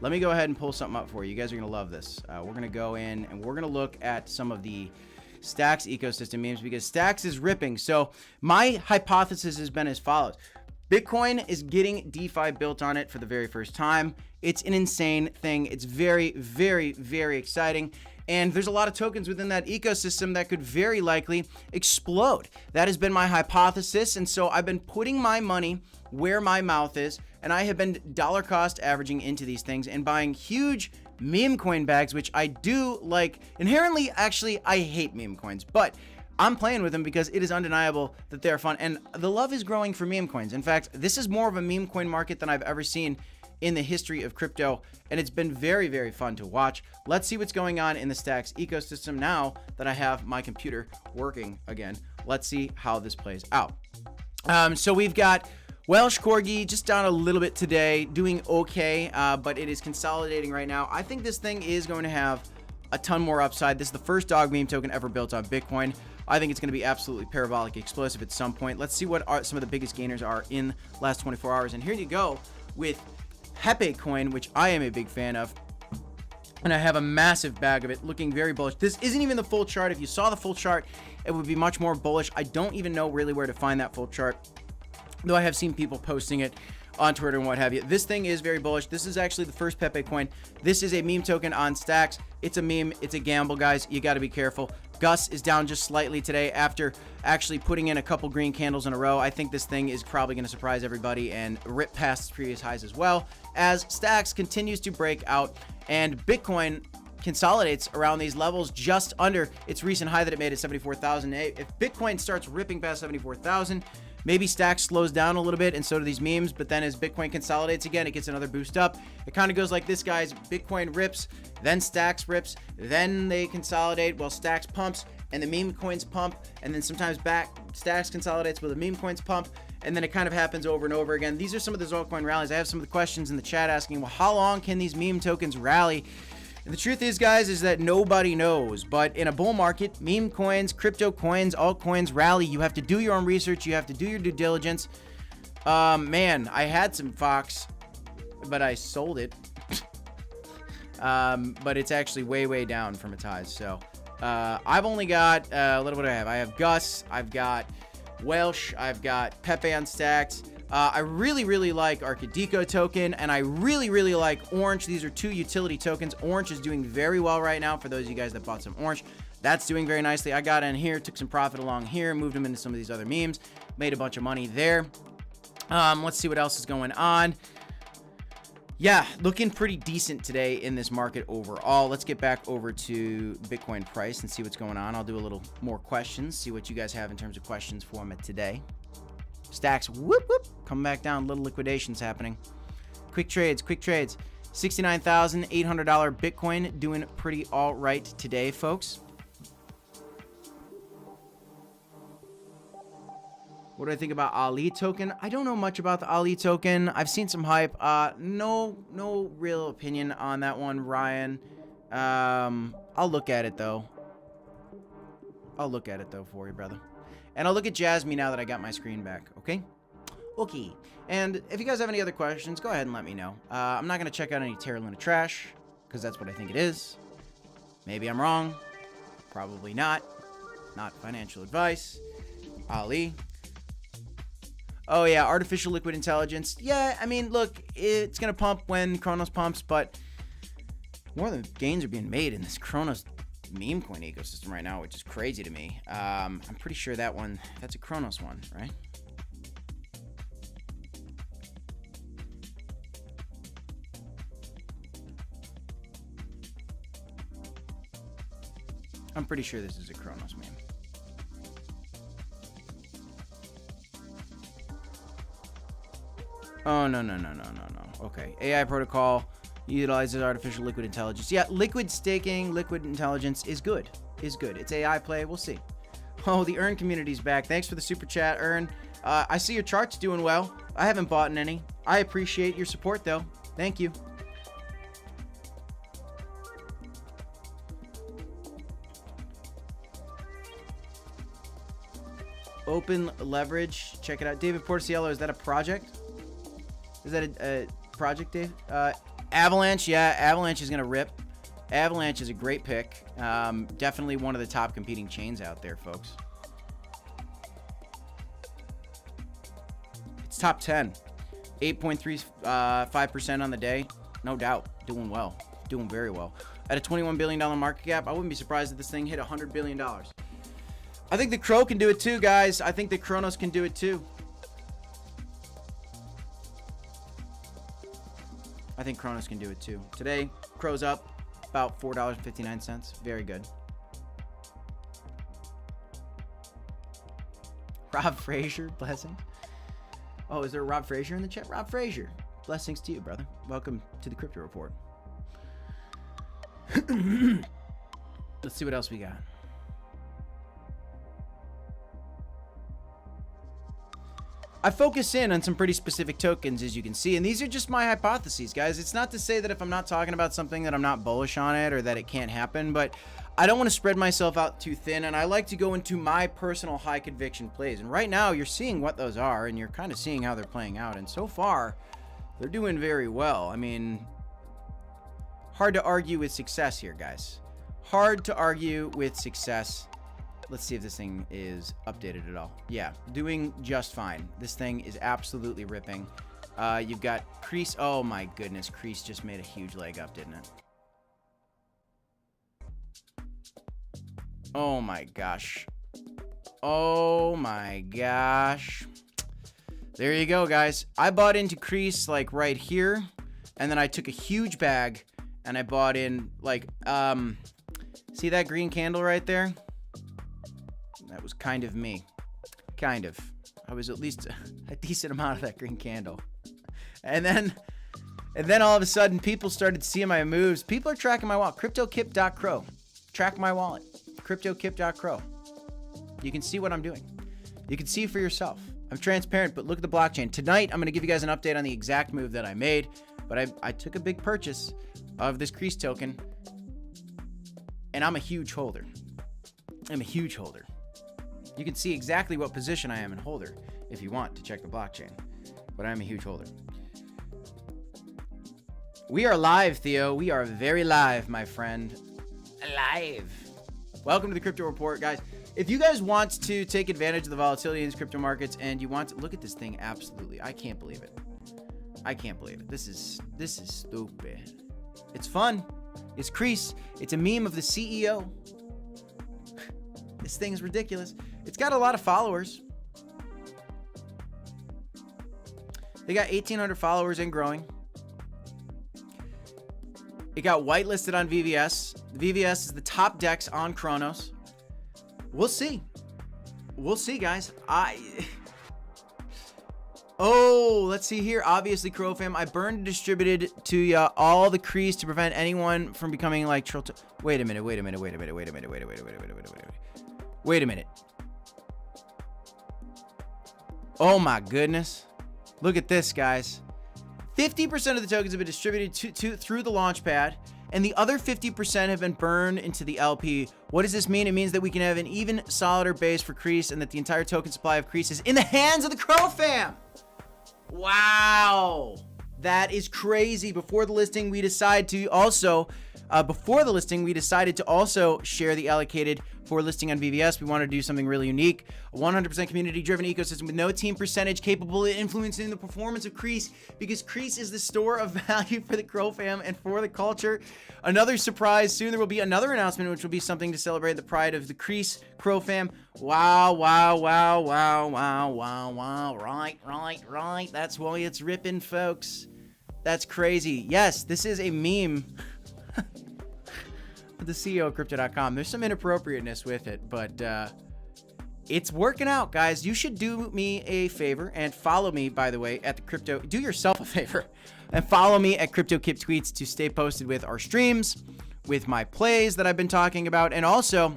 Let me go ahead and pull something up for you. You guys are going to love this. We're going to go in and we're going to look at some of the Stacks ecosystem memes because Stacks is ripping. So my hypothesis has been as follows. Bitcoin is getting DeFi built on it for the very first time. It's an insane thing. It's very, very, very exciting. And there's a lot of tokens within that ecosystem that could very likely explode. That has been my hypothesis. And so I've been putting my money where my mouth is. And I have been dollar cost averaging into these things and buying huge meme coin bags, which I do like. Inherently, actually, I hate meme coins. But I'm playing with them because it is undeniable that they're fun. And the love is growing for meme coins. In fact, this is more of a meme coin market than I've ever seen in the history of crypto, and it's been very, very fun to watch. Let's see what's going on in the Stacks ecosystem now that I have my computer working again. Let's see how this plays out. So we've got WELSH Corgi just down a little bit today, doing okay, but it is consolidating right now. I think this thing is going to have a ton more upside. This is the first dog meme token ever built on Bitcoin. I think it's going to be absolutely parabolic explosive at some point. Let's see what some of the biggest gainers are in the last 24 hours. And here you go with Pepe coin, which I am a big fan of, and I have a massive bag of it, looking very bullish. This isn't even the full chart. If you saw the full chart, it would be much more bullish. I don't even know really where to find that full chart, though I have seen people posting it on Twitter and what have you. This thing is very bullish. This is actually the first Pepe coin. This is a meme token on Stacks. It's a meme. It's a gamble, guys. You got to be careful. Gus is down just slightly today after actually putting in a couple green candles in a row. I think this thing is probably going to surprise everybody and rip past its previous highs as well, as Stacks continues to break out and Bitcoin consolidates around these levels just under its recent high that it made at 74,000. If Bitcoin starts ripping past 74,000, maybe Stacks slows down a little bit, and so do these memes, but then as Bitcoin consolidates again, it gets another boost up. It kind of goes like this, guys. Bitcoin rips, then Stacks rips, then they consolidate while Stacks pumps, and the meme coins pump, and then sometimes back Stacks consolidates while the meme coins pump, and then it kind of happens over and over again. These are some of those altcoin rallies. I have some of the questions in the chat asking, well, how long can these meme tokens rally? And the truth is, guys, is that nobody knows. But in a bull market, meme coins, crypto coins, altcoins rally. You have to do your own research. You have to do your due diligence. Man, I had some Fox, but I sold it. But it's actually way, way down from its highs. So I've only got, what do I have? I have Gus. I've got WELSH. I've got Pepe on Stacks. I really, really like Arcadico token, and I really, really like Orange. These are two utility tokens. Orange is doing very well right now for those of you guys that bought some Orange. That's doing very nicely. I got in here, took some profit along here, moved them into some of these other memes, made a bunch of money there. Let's see what else is going on. Yeah, looking pretty decent today in this market overall. Let's get back over to Bitcoin price and see what's going on. I'll do a little more questions, see what you guys have in terms of questions for me today. Stacks, whoop, whoop, come back down. Little liquidations happening. Quick trades, quick trades. $69,800 Bitcoin doing pretty all right today, folks. What do I think about Ali token? I don't know much about the Ali token. I've seen some hype. No real opinion on that one, Ryan. I'll look at it though. I'll look at it though for you, brother. And I'll look at Jasmine now that I got my screen back, okay? Okay. And if you guys have any other questions, go ahead and let me know. I'm not going to check out any Terra Luna trash, because that's what I think it is. Maybe I'm wrong. Probably not. Not financial advice. Ali. Oh, yeah, artificial liquid intelligence. Yeah, I mean, look, it's going to pump when Cronos pumps, but more than gains are being made in this Cronos meme coin ecosystem right now, which is crazy to me. I'm pretty sure that's a Cronos one, right? I'm pretty sure this is a Cronos meme. Oh, no. Okay. AI protocol utilizes artificial liquid intelligence. Yeah, liquid staking, liquid intelligence is good. It's AI play. We'll see. Oh, the Earn community's back. Thanks for the super chat, Earn. I see your chart's doing well. I haven't bought in any. I appreciate your support, though. Thank you. Open leverage. Check it out. David Porciello, is that a project? Is that a project, Dave? Avalanche, yeah. Avalanche is going to rip. Avalanche is a great pick. Definitely one of the top competing chains out there, folks. It's top 10. 8.35% on the day. No doubt. Doing well. Doing very well. At a $21 billion market cap, I wouldn't be surprised if this thing hit $100 billion. I think the Crow can do it too, guys. I think the Cronos can do it too. I think Cronos can do it too. Today, Crow's up about $4.59. Very good. Rob Frazier, blessing. Oh, is there a Rob Frazier in the chat? Rob Frazier, blessings to you, brother. Welcome to the Crypto Report. Let's see what else we got. I focus in on some pretty specific tokens, as you can see, and these are just my hypotheses, guys. It's not to say that if I'm not talking about something that I'm not bullish on it or that it can't happen, but I don't want to spread myself out too thin, and I like to go into my personal high conviction plays. And right now, you're seeing what those are, and you're kind of seeing how they're playing out, and so far, they're doing very well. I mean, hard to argue with success here, guys. Hard to argue with success. Let's see if this thing is updated at all. Yeah, doing just fine. This thing is absolutely ripping. You've got Crease. Oh my goodness, Crease just made a huge leg up, didn't it? Oh my gosh. Oh my gosh. There you go, guys. I bought into Crease like right here, and then I took a huge bag and I bought in like see that green candle right there? That was kind of me. Kind of. I was at least a decent amount of that green candle. And then all of a sudden, people started seeing my moves. People are tracking my wallet. CryptoKip.crow. Track my wallet. CryptoKip.crow. You can see what I'm doing. You can see for yourself. I'm transparent, but look at the blockchain. Tonight, I'm going to give you guys an update on the exact move that I made. But I took a big purchase of this Crease token. And I'm a huge holder. I'm a huge holder. You can see exactly what position I am in holder if you want to check the blockchain. But I'm a huge holder. We are live, Theo. We are very live, my friend. Live. Welcome to the Crypto Report, guys. If you guys want to take advantage of the volatility in these crypto markets and you want to look at this thing, absolutely. I can't believe it. I can't believe it. This is stupid. It's fun. It's Crease. It's a meme of the CEO. This thing's ridiculous. It's got a lot of followers. They got 1,800 followers and growing. It got whitelisted on VVS. VVS is the top DEX on Cronos. We'll see. We'll see, guys. Oh, let's see here. Obviously, Crow fam, I burned and distributed to all the crease to prevent anyone from becoming like troll. Wait a minute. Wait a minute. Oh my goodness. Look at this, guys. 50% of the tokens have been distributed through the launch pad, and the other 50% have been burned into the LP. What does this mean? It means that we can have an even solider base for crease, and that the entire token supply of crease is in the hands of the Crow fam. Wow. That is crazy. Before the listing, we decided to also share the allocated for listing on VVS. We wanted to do something really unique. A 100% community-driven ecosystem with no team percentage capable of influencing the performance of Crease, because Crease is the store of value for the Crow fam and for the culture. Another surprise, soon there will be another announcement, which will be something to celebrate the pride of the Crease Crow fam. Wow. Right. That's why it's ripping, folks. That's crazy. Yes, this is a meme. The CEO of crypto.com. There's some inappropriateness with it, but it's working out, guys. You should do me a favor and follow me, by the way, at the crypto. Do yourself a favor and follow me at CryptoKip Tweets to stay posted with our streams, with my plays that I've been talking about, and also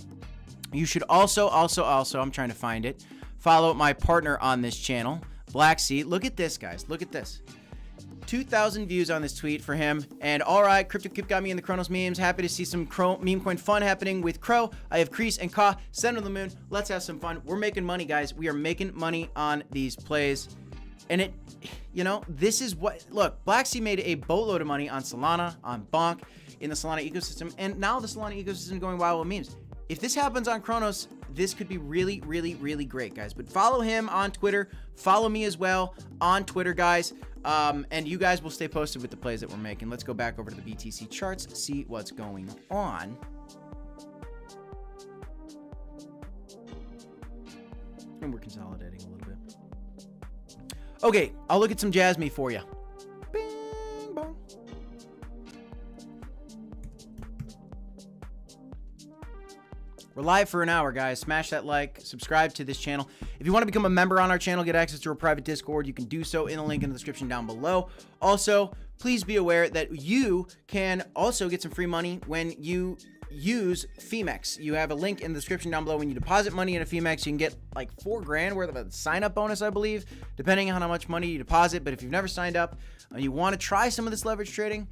you should also I'm trying to find it. Follow my partner on this channel, Black Sea. Look at this, guys. Look at this. 2,000 views on this tweet for him. And all right, CryptoKip got me in the Cronos memes. Happy to see some meme coin fun happening with Crow. I have Crease and Ka. Send to the moon. Let's have some fun. We're making money, guys. We are making money on these plays. And it, you know, this is what, look, Black Sea made a boatload of money on Solana, on Bonk, in the Solana ecosystem. And now the Solana ecosystem going wild with memes. If this happens on Cronos, this could be really great, guys. But follow him on Twitter. Follow me as well on Twitter, guys. And you guys will stay posted with the plays that we're making. Let's go back over to the BTC charts, see what's going on. And we're consolidating a little bit. Okay, I'll look at some Jasmine for you. Bing, bong. We're live for an hour, guys. Smash that like, subscribe to this channel. If you want to become a member on our channel, get access to our private Discord, you can do so in the link in the description down below. Also, please be aware that you can also get some free money when you use Femex. You have a link in the description down below. When you deposit money in a Femex, you can get like $4 grand worth of a sign-up bonus, I believe, depending on how much money you deposit. But if you've never signed up and you want to try some of this leverage trading,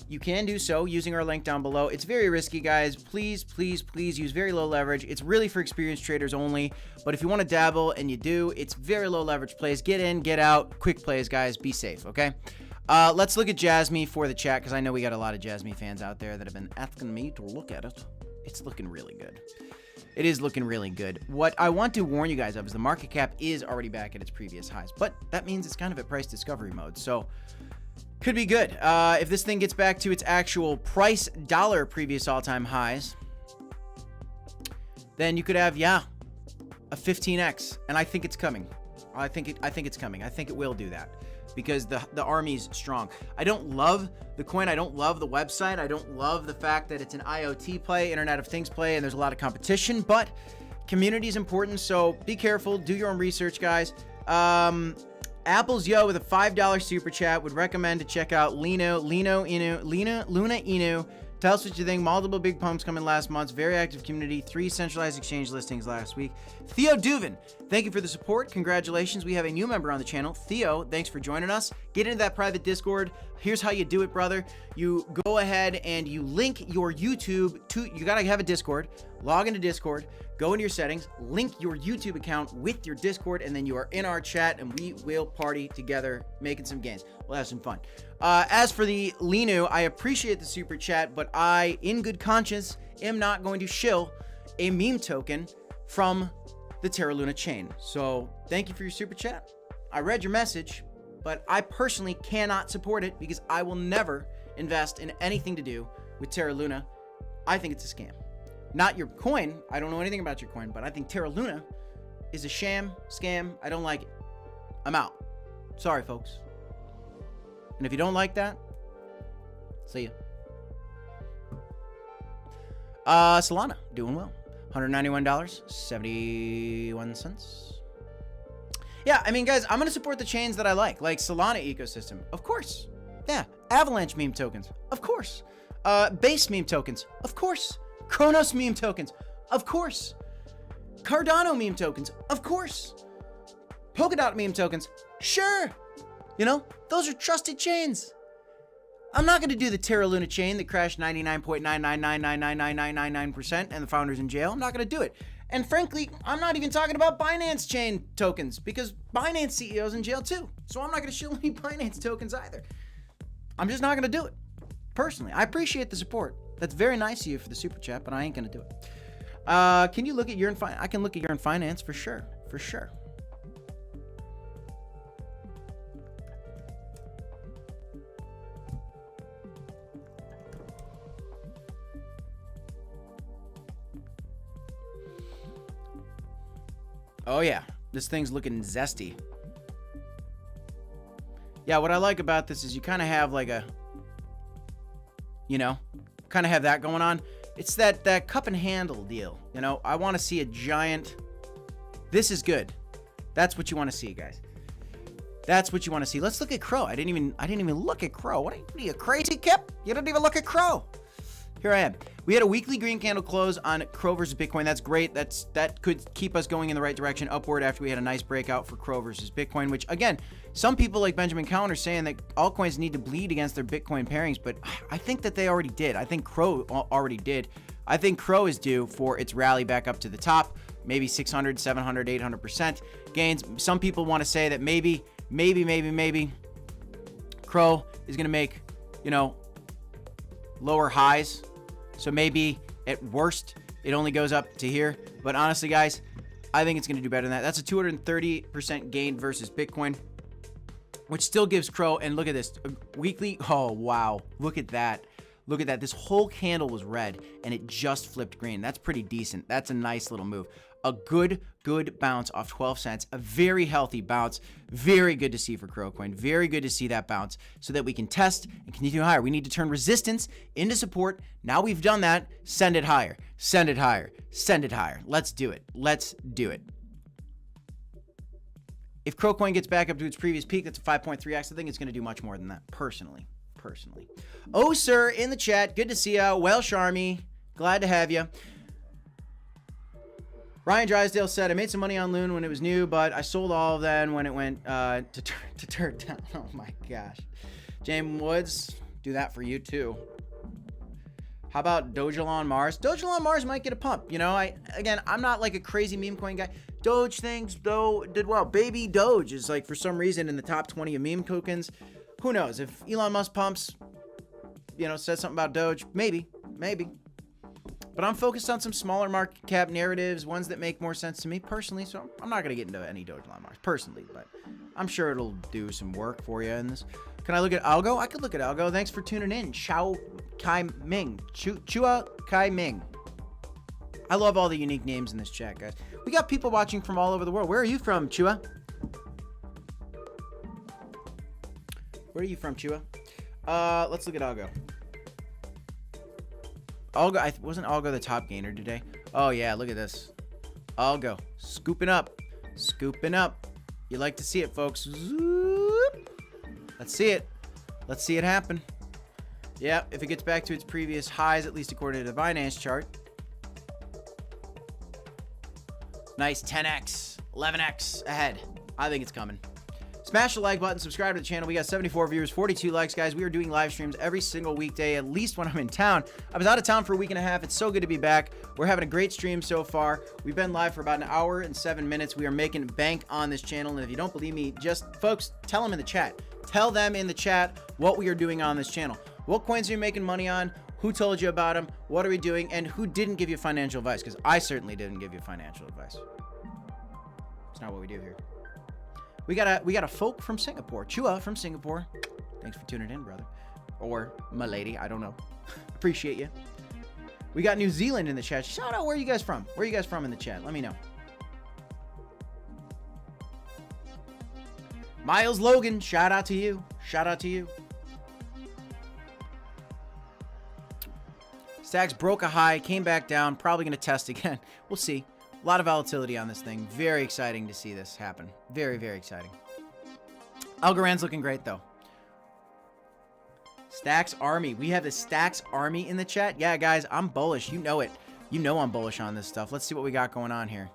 you can do so using our link down below. It's very risky, guys. Please use very low leverage. It's really for experienced traders only. But if you want to dabble, and you do, it's very low leverage plays. Get in, get out, quick plays, guys. Be safe, okay? Let's look at Jasmine for the chat, because I know we got a lot of Jasmine fans out there that have been asking me to look at it. It's looking really good. It is looking really good. What I want to warn you guys of is the market cap is already back at its previous highs, but that means it's kind of at price discovery mode. So could be good. If this thing gets back to its actual price dollar previous all-time highs, then you could have, yeah, a 15x. And I think it's coming. I think it's coming. I think it will do that because the army's strong. I don't love the coin. I don't love the website. I don't love the fact that it's an IoT play, Internet of Things play, and there's a lot of competition, but community is important. So be careful. Do your own research, guys. Apple's Yo with a $5 super chat would recommend to check out Luna Inu. Tell us what you think. Multiple big pumps coming last month. Very active community. 3 centralized exchange listings last week. Theo Duvin, thank you for the support. Congratulations. We have a new member on the channel. Theo, thanks for joining us. Get into that private Discord. Here's how you do it, brother. You go ahead and you link your YouTube to, you got to have a Discord. Log into Discord. Go into your settings, link your YouTube account with your Discord, and then you are in our chat, and we will party together, making some gains. We'll have some fun. As for the Linu, I appreciate the super chat, but I, in good conscience, am not going to shill a meme token from the Terra Luna chain. So thank you for your super chat. I read your message, but I personally cannot support it because I will never invest in anything to do with Terra Luna. I think it's a scam. Not your coin. I don't know anything about your coin, but I think Terra Luna is a sham, scam. I don't like it. I'm out. Sorry, folks. And if you don't like that, see ya. Solana, doing well. $191.71. Yeah, I mean, guys, I'm going to support the chains that I like Solana ecosystem. Of course. Yeah. Avalanche meme tokens. Of course. Base meme tokens. Of course. Cronos meme tokens. Of course. Cardano meme tokens. Of course. Polkadot meme tokens. Sure. You know, those are trusted chains. I'm not going to do the Terra Luna chain that crashed 99.999999999% and the founder's in jail. I'm not going to do it. And frankly, I'm not even talking about Binance chain tokens because Binance CEO's in jail too. So I'm not going to shill any Binance tokens either. I'm just not going to do it. Personally, I appreciate the support. That's very nice of you for the super chat, but I ain't going to do it. Can you look at Yearn Finance? I can look at Yearn Finance for sure. For sure. Oh yeah, this thing's looking zesty. Yeah, what I like about this is you kind of have like a, you know, kind of have that going on. It's that cup and handle deal. You know, I want to see a giant. This is good. That's what you want to see, guys. That's what you want to see. Let's look at Crow. I didn't even look at Crow. What are you crazy, Kip? You didn't even look at Crow. Here I am. We had a weekly green candle close on Crow versus Bitcoin. That's great. That could keep us going in the right direction upward after we had a nice breakout for Crow versus Bitcoin, which again, some people like Benjamin Cowan are saying that altcoins need to bleed against their Bitcoin pairings, but I think that they already did. I think Crow already did. I think Crow is due for its rally back up to the top, maybe 600, 700, 800% gains. Some people want to say that maybe Crow is going to make, you know, lower highs. So maybe at worst, it only goes up to here. But honestly, guys, I think it's going to do better than that. That's a 230% gain versus Bitcoin, which still gives Crow, and look at this, weekly, oh, wow. Look at that. Look at that. This whole candle was red, and it just flipped green. That's pretty decent. That's a nice little move. A good bounce off 12 cents. A very healthy bounce. Very good to see for Crowcoin. Very good to see that bounce so that we can test and continue higher. We need to turn resistance into support. Now we've done that. Send it higher. Send it higher. Send it higher. Let's do it. Let's do it. If Crowcoin gets back up to its previous peak, that's a 5.3x. I think it's going to do much more than that, personally. Oh, sir, in the chat. Good to see you. Welsh Army. Glad to have you. Ryan Drysdale said, I made some money on Loon when it was new, but I sold all of them when it went to turn down. Oh my gosh. James Woods, do that for you too. How about Dogelon Mars? Dogelon Mars might get a pump. You know, I'm not like a crazy meme coin guy. Doge things, though, did well. Baby Doge is like, for some reason, in the top 20 of meme tokens. Who knows? If Elon Musk pumps, you know, says something about Doge, maybe. But I'm focused on some smaller market cap narratives, ones that make more sense to me personally. So I'm not going to get into any Dogecoin Mars personally, but I'm sure it'll do some work for you in this. Can I look at Algo? I could look at Algo. Thanks for tuning in. Chua Kai Ming. I love all the unique names in this chat, guys. We got people watching from all over the world. Where are you from, Chua? Where are you from, Chua? Let's look at Algo. Algo, wasn't Algo the top gainer today? Oh yeah, look at this. Algo, scooping up. You like to see it, folks. Zoop. Let's see it. Let's see it happen. Yeah, if it gets back to its previous highs, at least according to the Binance chart. Nice 10x, 11x ahead. I think it's coming. Smash the like button, subscribe to the channel. We got 74 viewers, 42 likes, guys. We are doing live streams every single weekday, at least when I'm in town. I was out of town for a week and a half. It's so good to be back. We're having a great stream so far. We've been live for about an hour and 7 minutes. We are making bank on this channel. And if you don't believe me, just, folks, tell them in the chat. Tell them in the chat what we are doing on this channel. What coins are you making money on? Who told you about them? What are we doing? And who didn't give you financial advice? Because I certainly didn't give you financial advice. It's not what we do here. We got a folk from Singapore. Chua from Singapore. Thanks for tuning in, brother. Or my lady. I don't know. Appreciate you. We got New Zealand in the chat. Shout out, where are you guys from? Where are you guys from in the chat? Let me know. Miles Logan. Shout out to you. Shout out to you. Stacks broke a high. Came back down. Probably going to test again. We'll see. A lot of volatility on this thing. Very exciting to see this happen. Very, very exciting. Algorand's looking great, though. Stacks Army. We have the Stacks Army in the chat. Yeah, guys, I'm bullish. You know it. You know I'm bullish on this stuff. Let's see what we got going on here.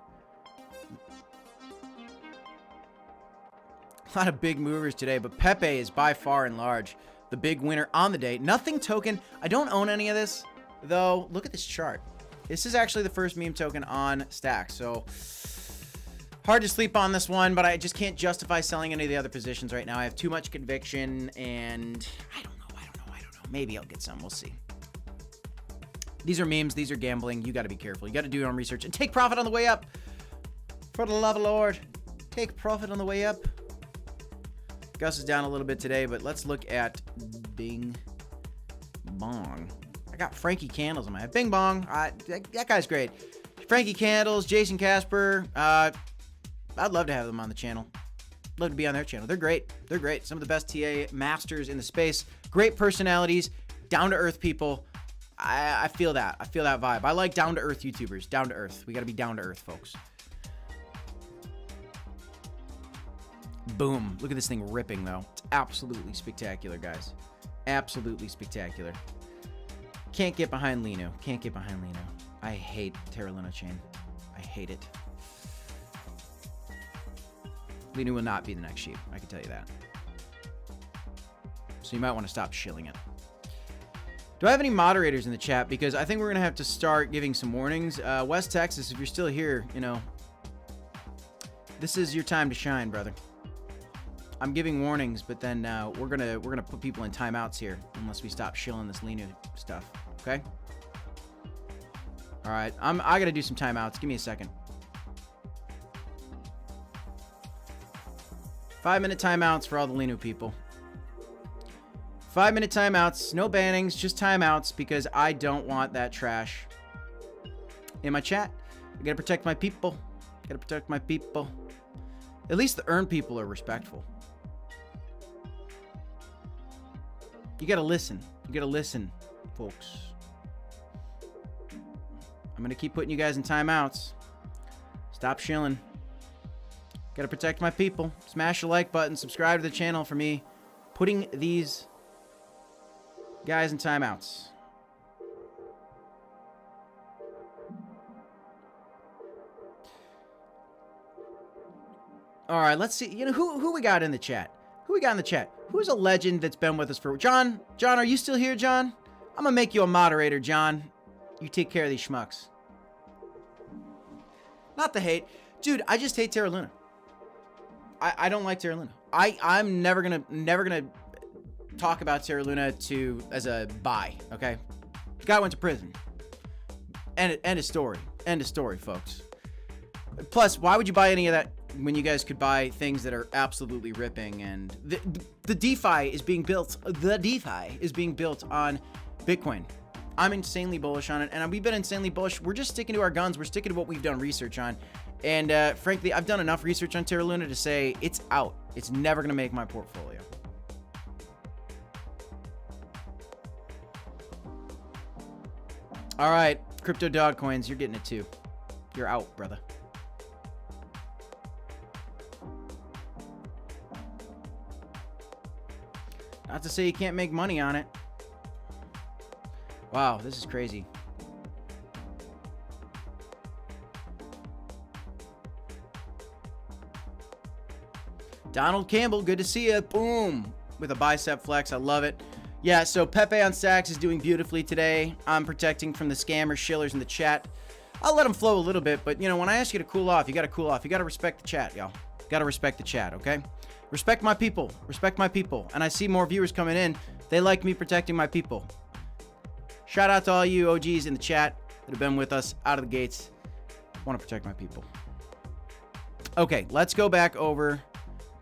A lot of big movers today, but Pepe is by far and large the big winner on the day. Nothing token. I don't own any of this, though. Look at this chart. This is actually the first meme token on Stacks, so hard to sleep on this one, but I just can't justify selling any of the other positions right now. I have too much conviction, and I don't know. Maybe I'll get some. We'll see. These are memes. These are gambling. You got to be careful. You got to do your own research and take profit on the way up. For the love of the Lord, take profit on the way up. Gus is down a little bit today, but let's look at Bing Bong. I got Frankie Candles on my head. Bing Bong. That guy's great. Frankie Candles, Jason Casper. I'd love to have them on the channel. Love to be on their channel. They're great. They're great. Some of the best TA masters in the space. Great personalities. Down-to-earth people. I feel that. I feel that vibe. I like down-to-earth YouTubers. Down-to-earth. We got to be down-to-earth, folks. Boom. Look at this thing ripping, though. It's absolutely spectacular, guys. Absolutely spectacular. Can't get behind Lino. Can't get behind Lino. I hate Terra Luna Chain. I hate it. Lino will not be the next sheep. I can tell you that. So you might want to stop shilling it. Do I have any moderators in the chat? Because I think we're going to have to start giving some warnings. West Texas, if you're still here, you know, this is your time to shine, brother. I'm giving warnings, but then we're gonna put people in timeouts here unless we stop shilling this Lino stuff. Okay. All right. I gotta do some timeouts. Give me a second. 5-minute timeouts for all the Lino people. 5-minute timeouts. No bannings, just timeouts because I don't want that trash in my chat. I gotta protect my people. Gotta protect my people. At least the earned people are respectful. You gotta listen. You gotta listen, folks. I'm gonna keep putting you guys in timeouts. Stop shilling. Gotta protect my people. Smash the like button. Subscribe to the channel for me putting these guys in timeouts. All right, let's see. You know, who we got in the chat? Who we got in the chat? Who's a legend that's been with us for... John, are you still here, John? I'm gonna make you a moderator, John. You take care of these schmucks. Not the hate. Dude, I just hate Terra Luna. I don't like Terra Luna. I'm never gonna talk about Terra Luna as a buy, okay? The guy went to prison. End of story. End of story, folks. Plus, why would you buy any of that when you guys could buy things that are absolutely ripping? And the DeFi is being built. The DeFi is being built on Bitcoin. I'm insanely bullish on it, and we've been insanely bullish. We're just sticking to our guns. We're sticking to what we've done research on. And frankly, I've done enough research on Terra Luna to say it's out. It's never going to make my portfolio. All right, crypto dog coins, you're getting it too. You're out, brother. Not to say you can't make money on it. Wow, this is crazy. Donald Campbell, good to see you. Boom. With a bicep flex. I love it. Yeah, so Pepe on Stacks is doing beautifully today. I'm protecting from the scammers, shillers in the chat. I'll let them flow a little bit, but, you know, when I ask you to cool off, you got to cool off. You got to respect the chat, y'all. Got to respect the chat, okay? Respect my people. Respect my people. And I see more viewers coming in. They like me protecting my people. Shout out to all you OGs in the chat that have been with us out of the gates. Want to protect my people. Okay, let's go back over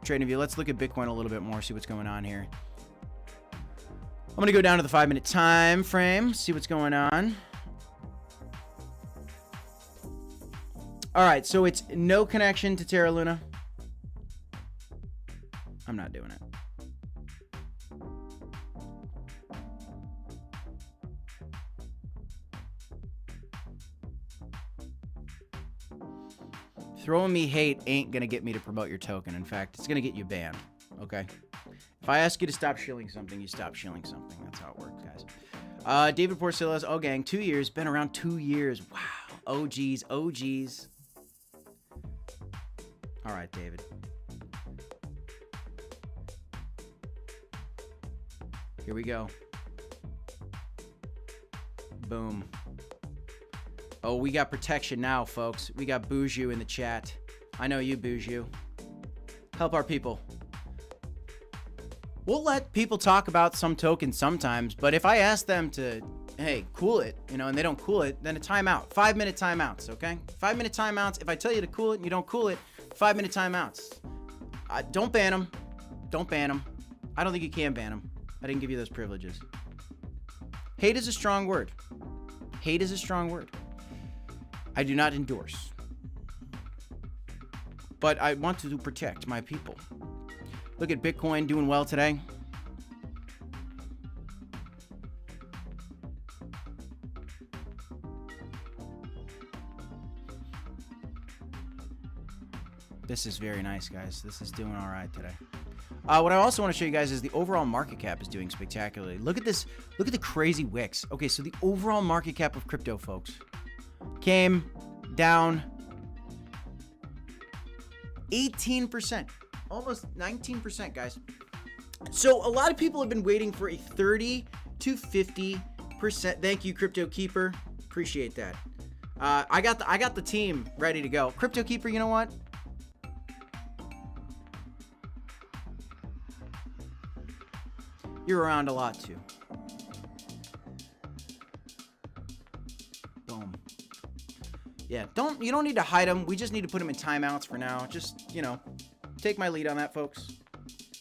trading view. Let's look at Bitcoin a little bit more, see what's going on here. I'm going to go down to the 5-minute time frame, see what's going on. All right, so it's no connection to Terra Luna. I'm not doing it. Throwing me hate ain't gonna get me to promote your token. In fact, it's gonna get you banned. Okay. If I ask you to stop shilling something, you stop shilling something. That's how it works, guys. David Porcillas, oh gang, 2 years. Been around 2 years. Wow. OGs, OGs. All right, David. Here we go. Boom. Oh, we got protection now, folks. We got Boujou in the chat. I know you, Boujou. Help our people. We'll let people talk about some tokens sometimes, but if I ask them to, hey, cool it, you know, and they don't cool it, then a timeout. 5-minute timeouts, okay? 5-minute timeouts. If I tell you to cool it and you don't cool it, 5-minute timeouts. Don't ban them. Don't ban them. I don't think you can ban them. I didn't give you those privileges. Hate is a strong word. Hate is a strong word. I do not endorse. But I want to protect my people. Look at Bitcoin doing well today. This is very nice, guys. This is doing all right today. What I also want to show you guys is the overall market cap is doing spectacularly. Look at this. Look at the crazy wicks. Okay, so the overall market cap of crypto, folks, came down 18%, almost 19%, guys. So a lot of people have been waiting for a 30 to 50%. Thank you, Crypto Keeper. Appreciate that. I got the team ready to go. Crypto Keeper, you know what? You're around a lot too. Boom. Yeah, you don't need to hide them. We just need to put them in timeouts for now. Just, you know, take my lead on that, folks.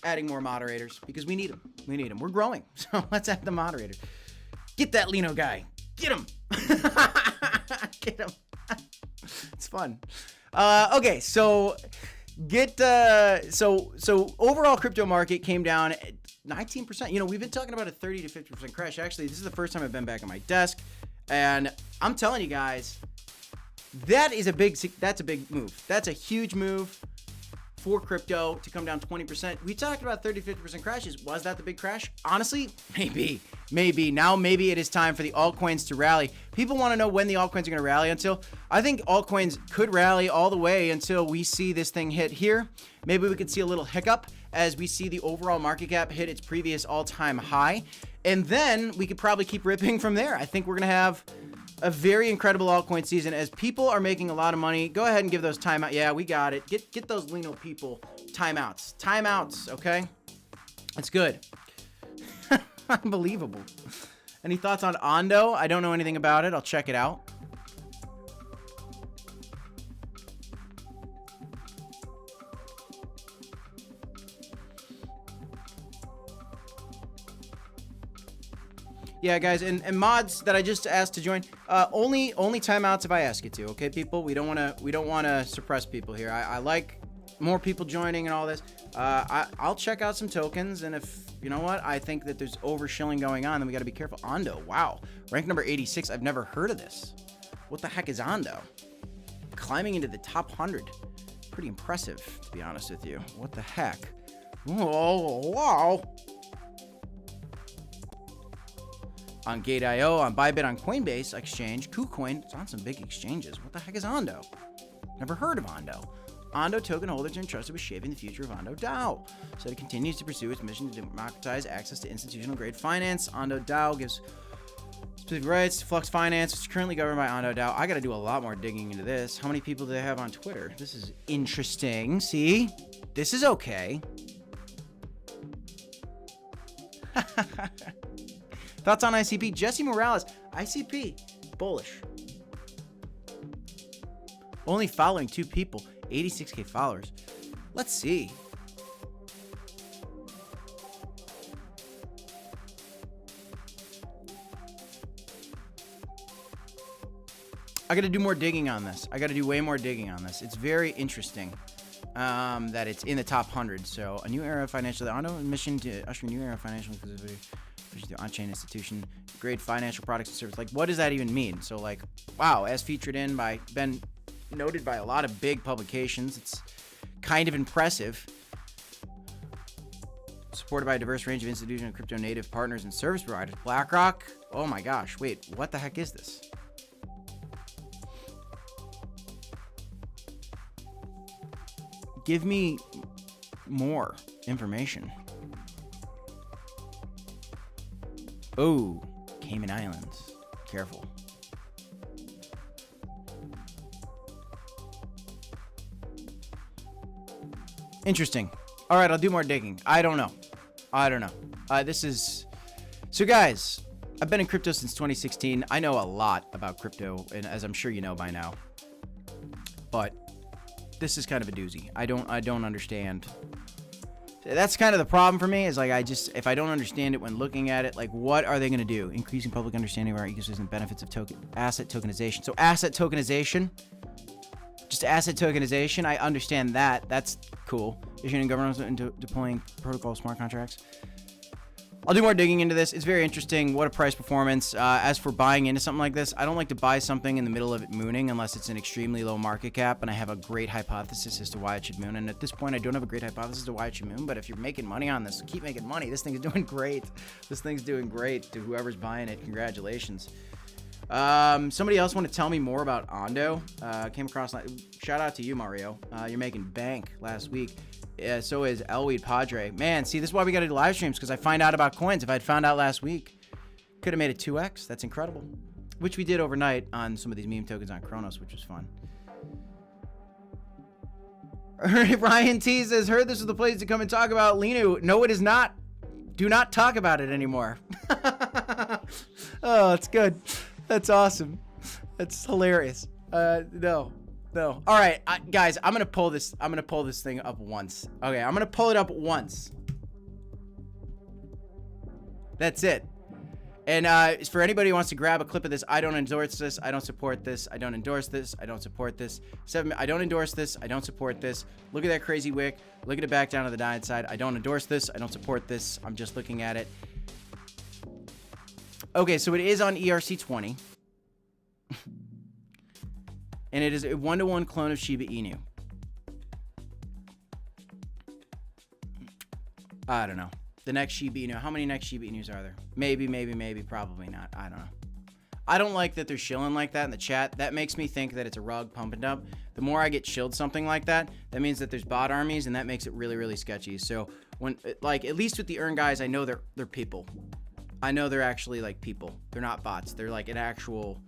Adding more moderators because we need them. We need them. We're growing. So let's add the moderator. Get that Lino guy. Get him. Get him. It's fun. Okay, so so overall crypto market came down 19%. You know, we've been talking about a 30 to 50% crash. Actually, this is the first time I've been back at my desk, and I'm telling you guys, that's a big move. That's a huge move for crypto to come down 20%. We talked about 30, 50% crashes. Was that the big crash? Honestly, maybe. Now maybe it is time for the altcoins to rally. People want to know when the altcoins are going to rally until. I think altcoins could rally all the way until we see this thing hit here. Maybe we could see a little hiccup as we see the overall market cap hit its previous all-time high. And then we could probably keep ripping from there. I think we're going to have a very incredible altcoin season as people are making a lot of money. Go ahead and give those timeouts. Yeah, we got it. Get those Lino people timeouts. Timeouts, okay? That's good. Unbelievable. Any thoughts on Ondo? I don't know anything about it. I'll check it out. Yeah, guys, and mods that I just asked to join, only timeouts if I ask you to, okay, people? We don't want to suppress people here. I like more people joining and all this. I'll check out some tokens, and if you know what, I think that there's overshilling going on, then we got to be careful. Ondo, wow, rank number 86. I've never heard of this. What the heck is Ondo? Climbing into the top 100. Pretty impressive, to be honest with you. What the heck? Oh, wow. On Gate.io, on Bybit, on Coinbase Exchange, KuCoin. It's on some big exchanges. What the heck is Ondo? Never heard of Ondo. Ondo token holders are entrusted with shaping the future of Ondo DAO. So it continues to pursue its mission to democratize access to institutional grade finance. Ondo DAO gives specific rights to Flux Finance, which is currently governed by Ondo DAO. I got to do a lot more digging into this. How many people do they have on Twitter? This is interesting. See? This is okay. Thoughts on ICP? Jesse Morales, ICP, bullish. Only following 2 people, 86K followers. Let's see. I got to do more digging on this. I got to do way more digging on this. It's very interesting that it's in the top 100. So a new era of financial, Ondo mission to usher a new era of financial inclusivity. On-chain institution grade financial products and services. Like, what does that even mean? So, like, wow, as featured in by Ben noted by a lot of big publications. It's kind of impressive. Supported by a diverse range of institutional crypto native partners and service providers. BlackRock. Oh my gosh. Wait, what the heck is this? Give me more information. Oh, Cayman Islands. Careful. Interesting. All right, I'll do more digging. I don't know. This is... So guys, I've been in crypto since 2016. I know a lot about crypto, and as I'm sure you know by now. But this is kind of a doozy. I don't understand. That's kind of the problem for me, is like, if I don't understand it when looking at it, like, what are they going to do? Increasing public understanding of our ecosystem benefits of asset tokenization. So asset tokenization, just asset tokenization, I understand that. That's cool. Issuing governments into deploying protocol smart contracts. I'll do more digging into this. It's very interesting. What a price performance. As for buying into something like this, I don't like to buy something in the middle of it mooning unless it's an extremely low market cap and I have a great hypothesis as to why it should moon. And at this point, I don't have a great hypothesis to why it should moon, but if you're making money on this, keep making money. This thing's doing great. This thing's doing great. To whoever's buying it, congratulations. Somebody else want to tell me more about Ondo? Came across, shout out to you, Mario. You're making bank last week. Yeah, so is Elweed Padre. Man, see, this is why we got to do live streams, because I find out about coins. If I'd found out last week, could have made it 2x. That's incredible. Which we did overnight on some of these meme tokens on Cronos, which was fun. Ryan T says, heard this was the place to come and talk about Linu. No, it is not. Do not talk about it anymore. Oh, it's good. That's awesome. That's hilarious. No. All right, guys, I'm gonna pull this thing up once. Okay, I'm gonna pull it up once. That's it. And for anybody who wants to grab a clip of this, I don't endorse this. I don't support this. I don't endorse this. I don't support this. I don't endorse this. I don't support this. Look at that crazy wick. Look at it back down to the diet side. I don't endorse this. I don't support this. I'm just looking at it. Okay, so it is on ERC20. And it is a 1-to-1 clone of Shiba Inu. I don't know. The next Shiba Inu. How many next Shiba Inus are there? Maybe, probably not. I don't know. I don't like that they're shilling like that in the chat. That makes me think that it's a rug pumping up. The more I get shilled something like that, that means that there's bot armies, and that makes it really, really sketchy. So when, like, at least with the earn guys, I know they're people. I know they're actually like people. They're not bots. They're like an actual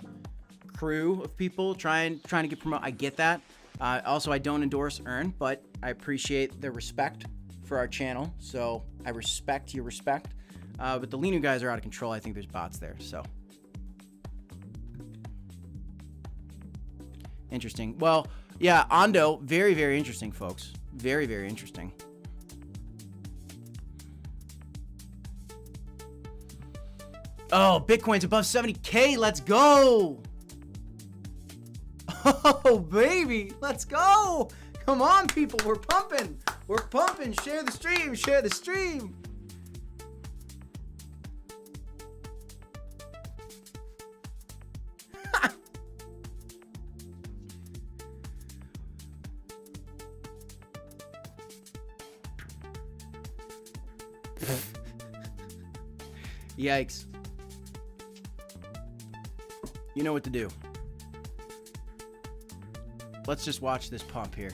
crew of people trying to get promoted. I get that. Also, I don't endorse earn, but I appreciate the respect for our channel. So I respect your respect. But the Linu guys are out of control. I think there's bots there. So interesting. Well, yeah, Ondo, very, very interesting, folks. Very, very interesting. Oh, Bitcoin's above 70K. Let's go. Oh, baby. Let's go. Come on, people. We're pumping. We're pumping. Share the stream. Share the stream. Yikes. You know what to do. Let's just watch this pump here.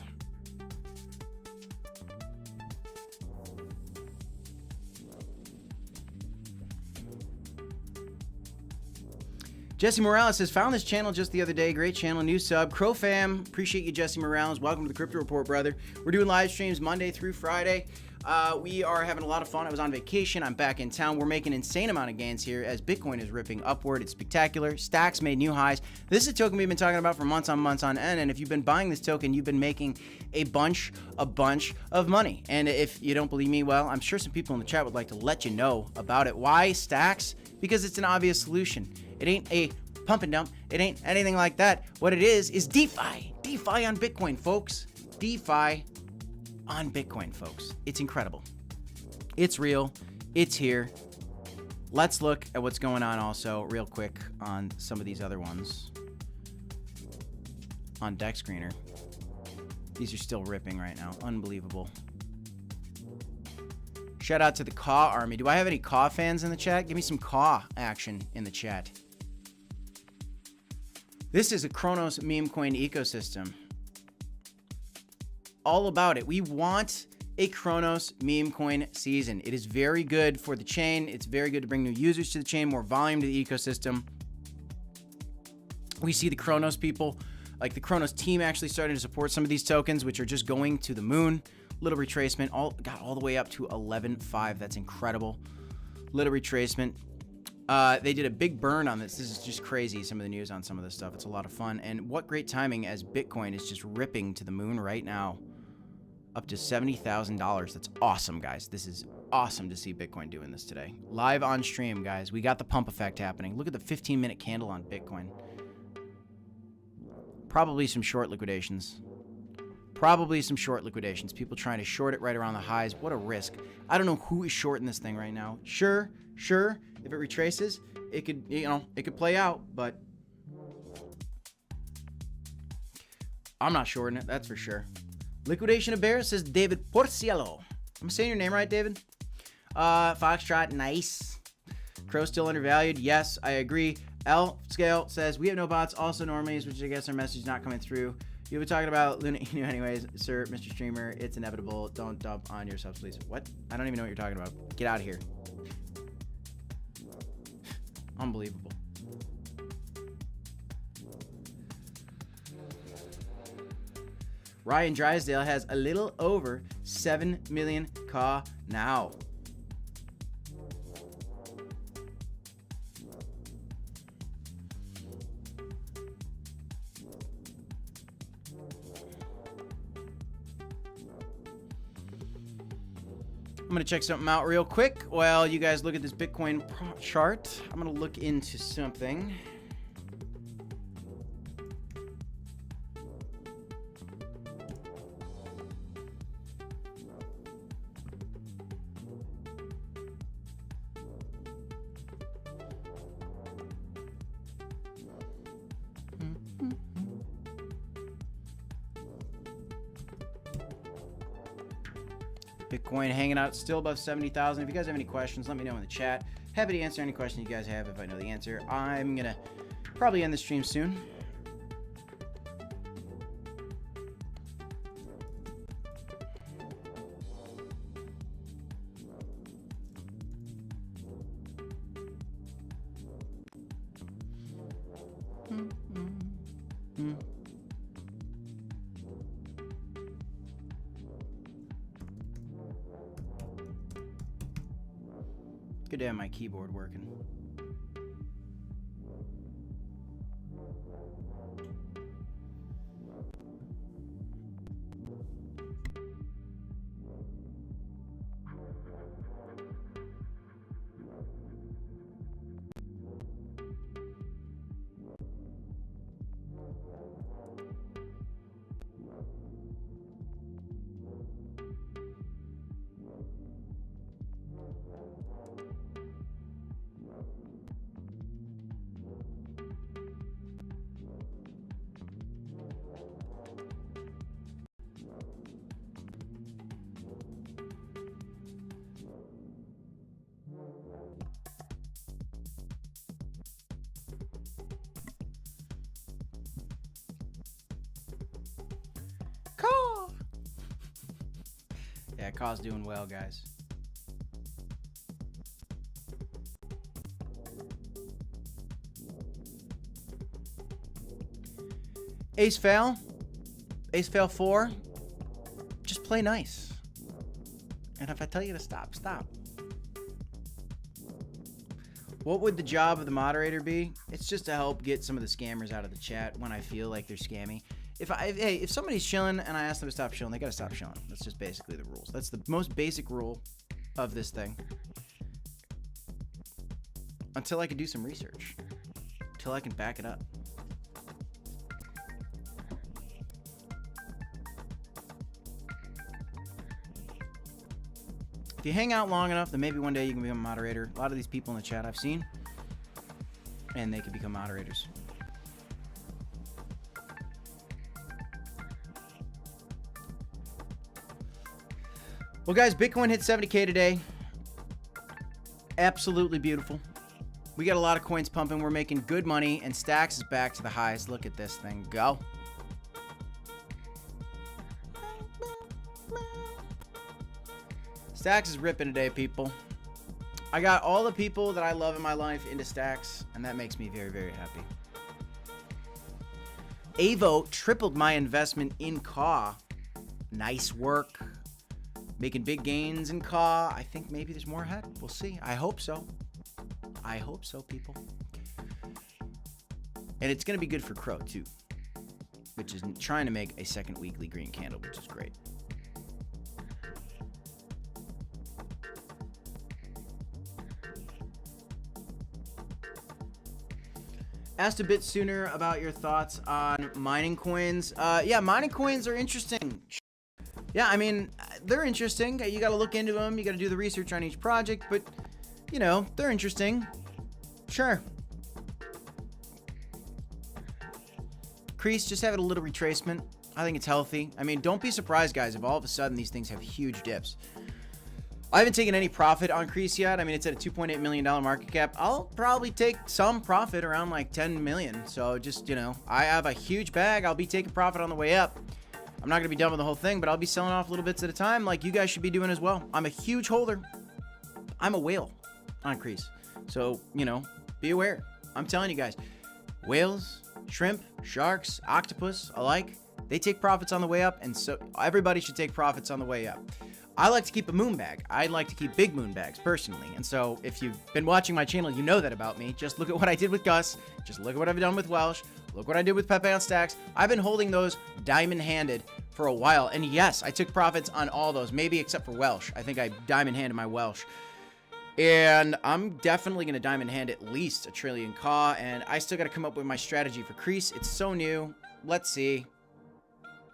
Jesse Morales says, found this channel just the other day. Great channel, new sub. Crow fam, appreciate you, Jesse Morales. Welcome to the Crypto Report, brother. We're doing live streams Monday through Friday. We are having a lot of fun. I was on vacation. I'm back in town. We're making an insane amount of gains here as Bitcoin is ripping upward. It's spectacular. Stacks made new highs. This is a token we've been talking about for months on end. And if you've been buying this token, you've been making a bunch of money. And if you don't believe me, well, I'm sure some people in the chat would like to let you know about it. Why Stacks? Because it's an obvious solution. It ain't a pump and dump. It ain't anything like that. What it is DeFi. DeFi on Bitcoin, folks. DeFi on Bitcoin, folks. It's incredible. It's real. It's here. Let's look at what's going on also real quick on some of these other ones. on deck screener. These are still ripping right now. Unbelievable. Shout out to the Caw army. Do I have any Caw fans in the chat? Give me some Caw action in the chat. This is a Cronos meme coin ecosystem. All about it. We want a Cronos meme coin season. It is very good for the chain. It's very good to bring new users to the chain, more volume to the ecosystem. We see the Cronos people, like the Cronos team, actually starting to support some of these tokens, which are just going to the moon. Little retracement, got all the way up to 11.5. That's incredible. Little retracement. They did a big burn on this. This is just crazy, some of the news on some of this stuff. It's a lot of fun. And what great timing as Bitcoin is just ripping to the moon right now. Up to $70,000. That's awesome, guys. This is awesome to see Bitcoin doing this today. Live on stream, guys. We got the pump effect happening. Look at the 15-minute candle on Bitcoin. Probably some short liquidations. Probably some short liquidations. People trying to short it right around the highs. What a risk. I don't know who is shorting this thing right now. Sure. If it retraces, it could, it could play out, but I'm not shorting it. That's for sure. Liquidation of bears, says David Porciello. I'm saying your name right, David. Foxtrot, nice. Crow still undervalued. Yes, I agree. L Scale says we have no bots, also normies, which I guess our message is not coming through. You've been talking about Luna anyways, sir, Mr. Streamer. It's inevitable. Don't dump on yourselves, please. What? I don't even know what you're talking about. Get out of here. Unbelievable. Ryan Drysdale has a little over 7 million Caw now. I'm going to check something out real quick while you guys look at this Bitcoin chart. I'm going to look into something. Bitcoin hanging out still above 70,000. If you guys have any questions, let me know in the chat. Happy to answer any question you guys have if I know the answer. I'm gonna probably end the stream soon. Good to have my keyboard working. Yeah, Caw's doing well, guys. Ace fail 4. Just play nice. And if I tell you to stop, stop. What would the job of the moderator be? It's just to help get some of the scammers out of the chat when I feel like they're scammy. If somebody's chilling and I ask them to stop chilling, they gotta stop chilling. That's just basically the rules. That's the most basic rule of this thing. Until I can do some research. Until I can back it up. If you hang out long enough, then maybe one day you can become a moderator. A lot of these people in the chat I've seen, and they could become moderators. Well, guys, Bitcoin hit 70K today. Absolutely beautiful. We got a lot of coins pumping. We're making good money, and Stacks is back to the highs. Look at this thing go. Stacks is ripping today, people. I got all the people that I love in my life into Stacks, and that makes me very, very happy. Avo tripled my investment in CAW. Nice work. Making big gains in CAW. I think maybe there's more ahead. We'll see. I hope so. I hope so, people. And it's going to be good for Crow, too. Which is trying to make a second weekly green candle, which is great. Asked a bit sooner about your thoughts on mining coins. Yeah, mining coins are interesting. Yeah, I mean, they're interesting. You got to look into them. You got to do the research on each project, but, you know, they're interesting. Sure. Crease, just having a little retracement. I think it's healthy. I mean, don't be surprised, guys, if all of a sudden these things have huge dips. I haven't taken any profit on Crease yet. I mean, it's at a $2.8 million market cap. I'll probably take some profit around like 10 million. So just, you know, I have a huge bag. I'll be taking profit on the way up. I'm not going to be done with the whole thing, but I'll be selling off little bits at a time like you guys should be doing as well. I'm a huge holder. I'm a whale on Crease. So, you know, be aware. I'm telling you guys, whales, shrimp, sharks, octopus alike, they take profits on the way up, and so everybody should take profits on the way up. I like to keep a moon bag. I like to keep big moon bags personally. And so if you've been watching my channel, you know that about me. Just look at what I did with Gus. Just look at what I've done with Welsh. Look what I did with Pepe on Stacks. I've been holding those diamond-handed for a while. And yes, I took profits on all those, maybe except for Welsh. I think I diamond-handed my Welsh. And I'm definitely going to diamond-hand at least a trillion CAW. And I still got to come up with my strategy for Crease. It's so new. Let's see.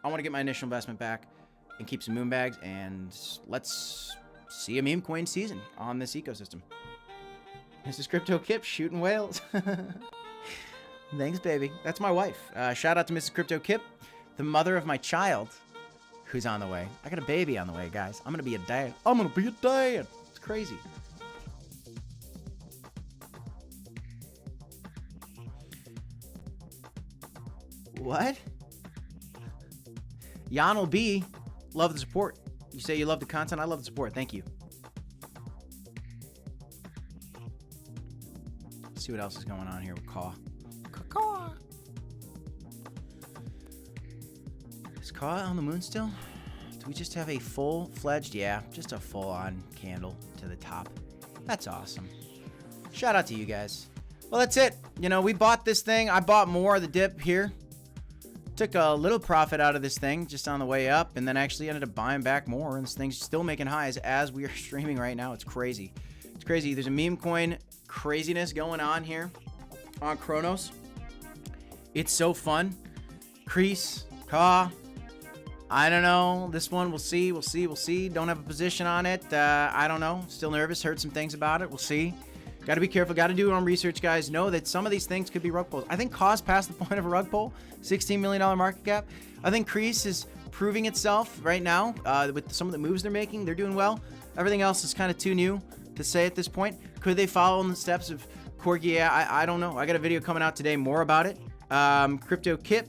I want to get my initial investment back and keep some moon bags. And let's see a meme coin season on this ecosystem. This is Crypto Kip shooting whales. Thanks, baby. That's my wife. Shout out to Mrs. Crypto Kip, the mother of my child, who's on the way. I got a baby on the way, guys. I'm going to be a dad. I'm going to be a dad. It's crazy. What? Yanel B, love the support. You say you love the content. I love the support. Thank you. Let's see what else is going on here with CAW. CAW. Is CAW on the moon still? Do we just have a full-fledged? Yeah, just a full-on candle to the top. That's awesome. Shout out to you guys. Well, that's it. You know, we bought this thing. I bought more of the dip here. Took a little profit out of this thing just on the way up, and then actually ended up buying back more, and this thing's still making highs as we are streaming right now. It's crazy. It's crazy. There's a meme coin craziness going on here on Cronos. It's so fun. Crease, CAW. I don't know. This one, we'll see. We'll see. We'll see. Don't have a position on it. I don't know. Still nervous. Heard some things about it. We'll see. Got to be careful. Got to do your own research, guys. Know that some of these things could be rug pulls. I think CAW's past the point of a rug pull. $16 million market cap. I think Crease is proving itself right now with some of the moves they're making. They're doing well. Everything else is kind of too new to say at this point. Could they follow in the steps of Corgi? Yeah, I don't know. I got a video coming out today more about it. Crypto Kip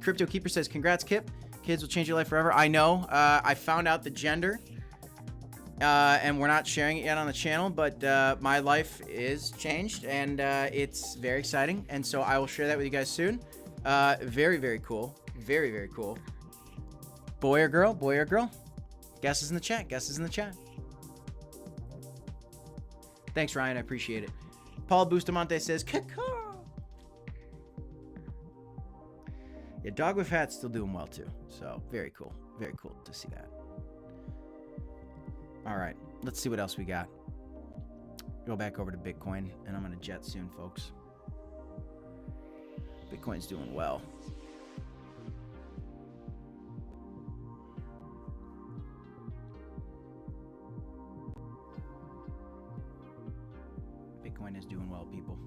Crypto Keeper says, congrats, Kip. Kids will change your life forever. I know. I found out the gender. And we're not sharing it yet on the channel, but my life is changed, and it's very exciting, and so I will share that with you guys soon. Very, very cool. Very, very cool. Boy or girl? Boy or girl? Guesses in the chat. Guesses in the chat. Thanks, Ryan. I appreciate it. Paul Bustamante says, Caca. Yeah, Dog with Hat's still doing well, too. So, very cool. Very cool to see that. All right, let's see what else we got. Go back over to Bitcoin, and I'm going to jet soon, folks. Bitcoin's doing well. Bitcoin is doing well, people.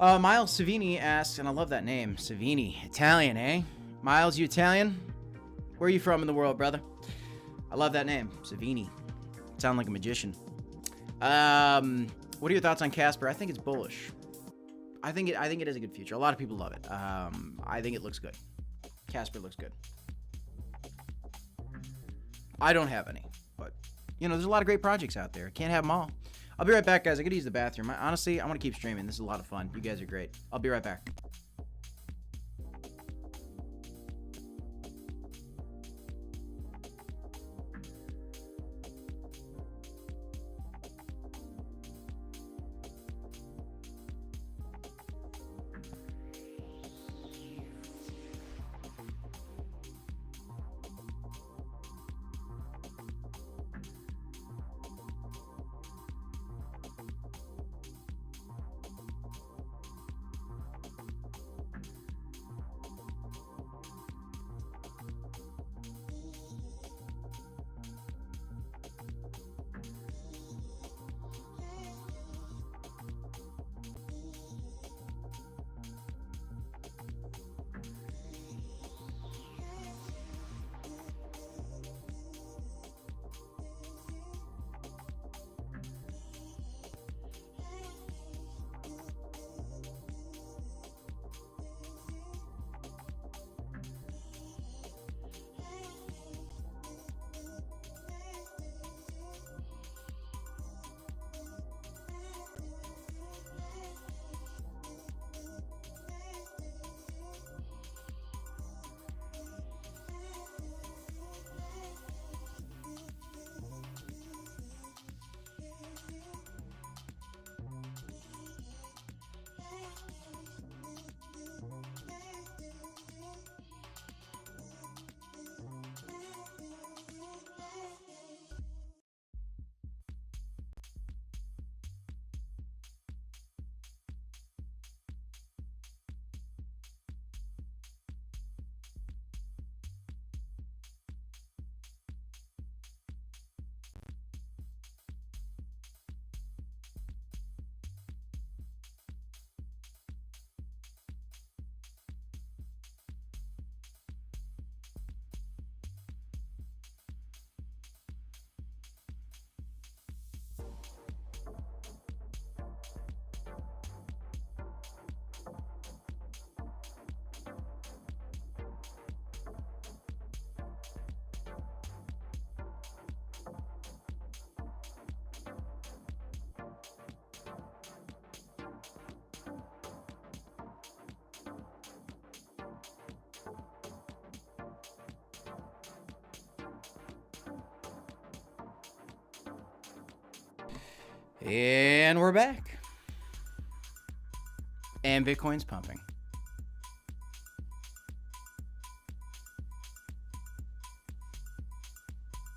Miles Savini asks, and I love that name, Savini. Italian, eh? Miles, you Italian? Where are you from in the world, brother? I love that name, Savini. Sound like a magician. What are your thoughts on Casper? I think it's bullish. I think it is a good future. A lot of people love it. I think it looks good. Casper looks good. I don't have any, but you know, there's a lot of great projects out there. Can't have them all. I'll be right back, guys. I could use the bathroom. Honestly, I want to keep streaming. This is a lot of fun. You guys are great. I'll be right back. And we're back. And Bitcoin's pumping.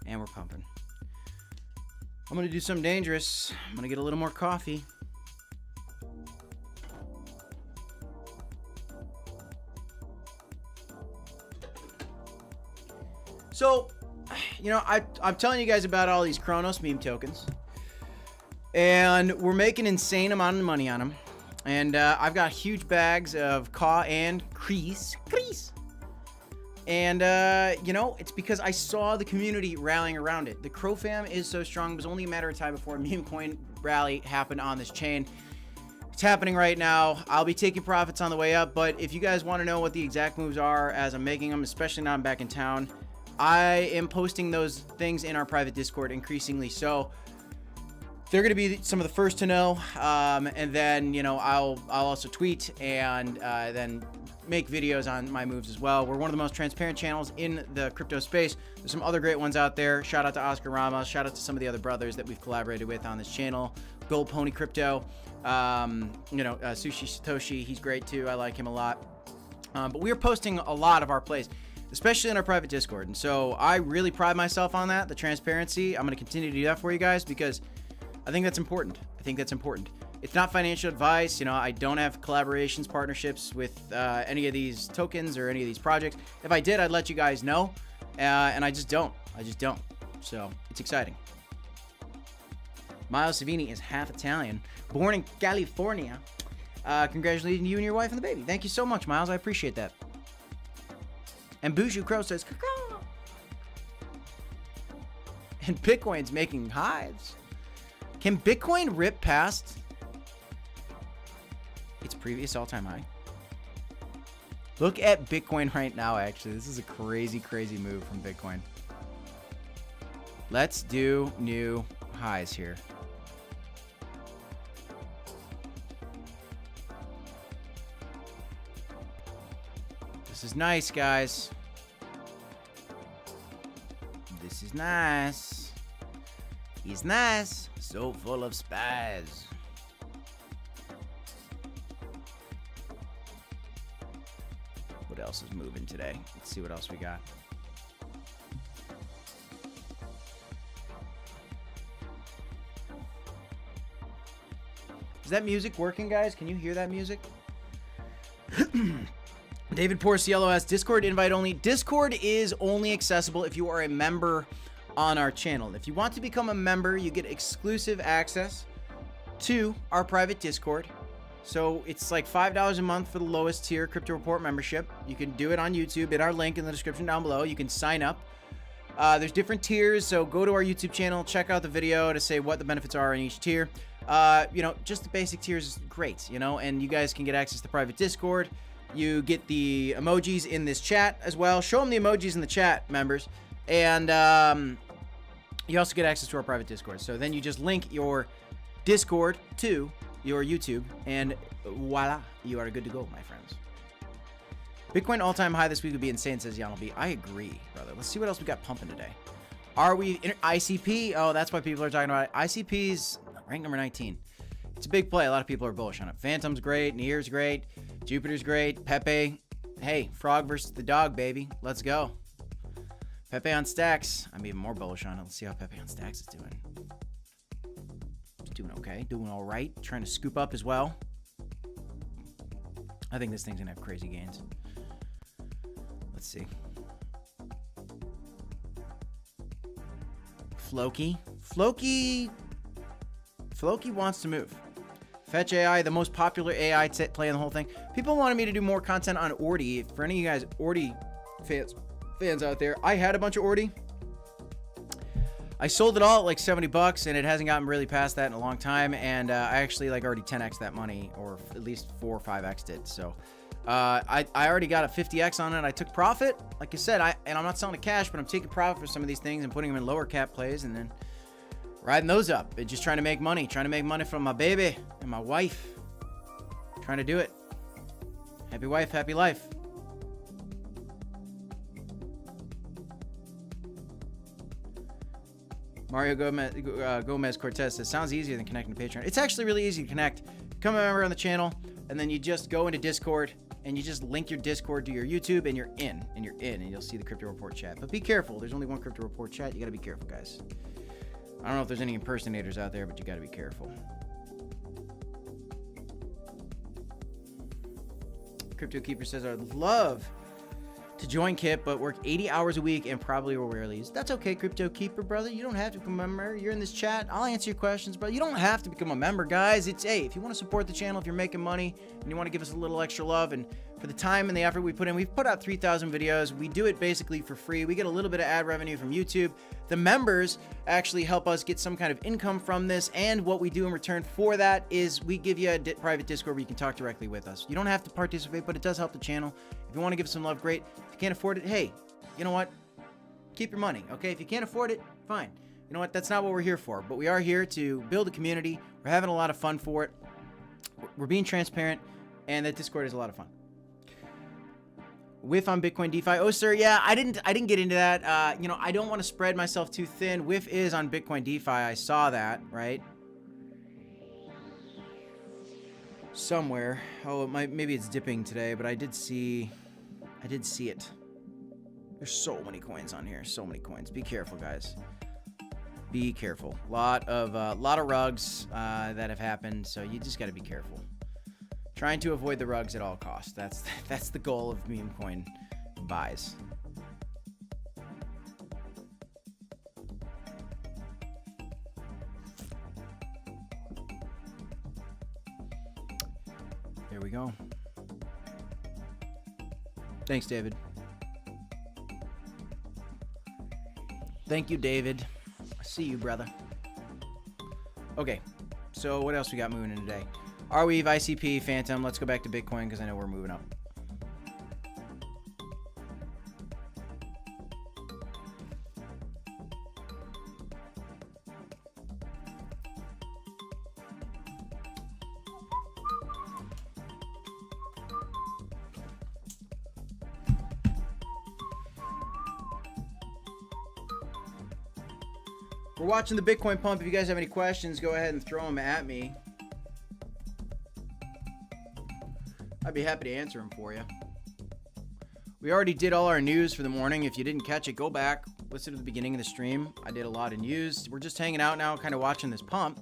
And we're pumping. I'm going to do something dangerous. I'm going to get a little more coffee. So, you know, I'm telling you guys about all these Cronos meme tokens. And we're making an insane amount of money on them. And I've got huge bags of Ka and Crease. And, you know, it's because I saw the community rallying around it. The Crow fam is so strong. It was only a matter of time before a meme coin rally happened on this chain. It's happening right now. I'll be taking profits on the way up. But if you guys want to know what the exact moves are as I'm making them, especially now I'm back in town, I am posting those things in our private Discord increasingly. So they're going to be some of the first to know, and then, you know, I'll also tweet and then make videos on my moves as well. We're one of the most transparent channels in the crypto space. There's some other great ones out there. Shout out to Oscar Ramos. Shout out to some of the other brothers that we've collaborated with on this channel. Gold Pony Crypto. You know, Sushi Satoshi. He's great too. I like him a lot. But we are posting a lot of our plays, especially in our private Discord. And so I really pride myself on that, the transparency. I'm going to continue to do that for you guys because I think that's important. It's not financial advice. You know, I don't have collaborations, partnerships with any of these tokens or any of these projects. If I did, I'd let you guys know. And I just don't. So it's exciting. Miles Savini is half Italian, born in California. Congratulating you and your wife and the baby. Thank you so much, Miles. I appreciate that. And Bushu Crow says, caw. And Bitcoin's making highs. Can Bitcoin rip past its previous all-time high? Look at Bitcoin right now, actually. This is a crazy, crazy move from Bitcoin. Let's do new highs here. This is nice, guys. This is nice. He's nice. So full of spaz. What else is moving today? Let's see what else we got. Is that music working, guys? Can you hear that music? David Porciello asks, Discord invite only. Discord is only accessible if you are a member on our channel. If you want to become a member, you get exclusive access to our private Discord. So it's like $5 a month for the lowest tier Crypto Report membership. You can do it on YouTube at our link in the description down below. You can sign up. There's different tiers, so go to our YouTube channel, check out the video to say what the benefits are in each tier. You know, just the basic tiers is great, you know, and you guys can get access to private Discord. You get the emojis in this chat as well. Show them the emojis in the chat, members. And you also get access to our private Discord. So then you just link your Discord to your YouTube, and voila, you are good to go, my friends. Bitcoin all-time high this week would be insane, says Yanel B. I agree, brother. Let's see what else we got pumping today. Are we ICP? Oh, that's why people are talking about it. ICP's rank number 19. It's a big play. A lot of people are bullish on it. Phantom's great. Near's great. Jupiter's great. Pepe. Hey, frog versus the dog, baby. Let's go. Pepe on stacks. I'm even more bullish on it. Let's see how Pepe on stacks is doing. It's doing okay. Doing all right. Trying to scoop up as well. I think this thing's going to have crazy gains. Let's see. Floki. Floki wants to move. Fetch AI, the most popular AI play in the whole thing. People wanted me to do more content on Ordi. For any of you guys Ordi fans out there, I had a bunch of Ordi. I sold it all at like 70 bucks, and it hasn't gotten really past that in a long time. And I actually like already 10x that money, or at least 4 or 5x'd it. So I already got a 50x on it. I took profit, like I said, and I'm not selling it cash, but I'm taking profit for some of these things and putting them in lower cap plays, and then riding those up and just trying to make money from my baby and my wife. Trying to do it. Happy wife, happy life. Mario Gomez Cortez says, sounds easier than connecting to Patreon. It's actually really easy to connect. Become a member on the channel, and then you just go into Discord, and you just link your Discord to your YouTube, and you're in, and you'll see the Crypto Report chat. But be careful. There's only one Crypto Report chat. You got to be careful, guys. I don't know if there's any impersonators out there, but you got to be careful. Crypto Keeper says, I'd love to join Kip, but work 80 hours a week and probably will rarely use. That's okay, Crypto Keeper, brother. You don't have to become a member. You're in this chat. I'll answer your questions, but you don't have to become a member, guys. It's, hey, if you want to support the channel, if you're making money and you want to give us a little extra love, and for the time and the effort we put in, we've put out 3,000 videos. We do it basically for free. We get a little bit of ad revenue from YouTube. The members actually help us get some kind of income from this, and what we do in return for that is we give you a private Discord where you can talk directly with us. You don't have to participate, but it does help the channel. If you want to give us some love, great. If you can't afford it, hey, you know what? Keep your money, okay? If you can't afford it, fine. You know what? That's not what we're here for, but we are here to build a community. We're having a lot of fun for it. We're being transparent, and that Discord is a lot of fun. Whiff on Bitcoin DeFi. Oh, sir, yeah, I didn't get into that. You know, I don't want to spread myself too thin. Whiff is on Bitcoin DeFi. I saw that, right? Somewhere. Oh, maybe it's dipping today, but I did see it. There's so many coins on here. So many coins. Be careful, guys. Be careful. Lot of rugs that have happened, so you just got to be careful. Trying to avoid the rugs at all costs. That's the goal of meme coin buys. There we go. Thanks, David. Thank you, David. I see you, brother. Okay, so what else we got moving in today? Arweave, ICP, Phantom. Let's go back to Bitcoin because I know we're moving up. We're watching the Bitcoin pump. If you guys have any questions, go ahead and throw them at me. I'd be happy to answer them for you. We already did all our news for the morning. If you didn't catch it, go back, listen to the beginning of the stream. I did a lot of news. We're just hanging out now, kind of watching this pump.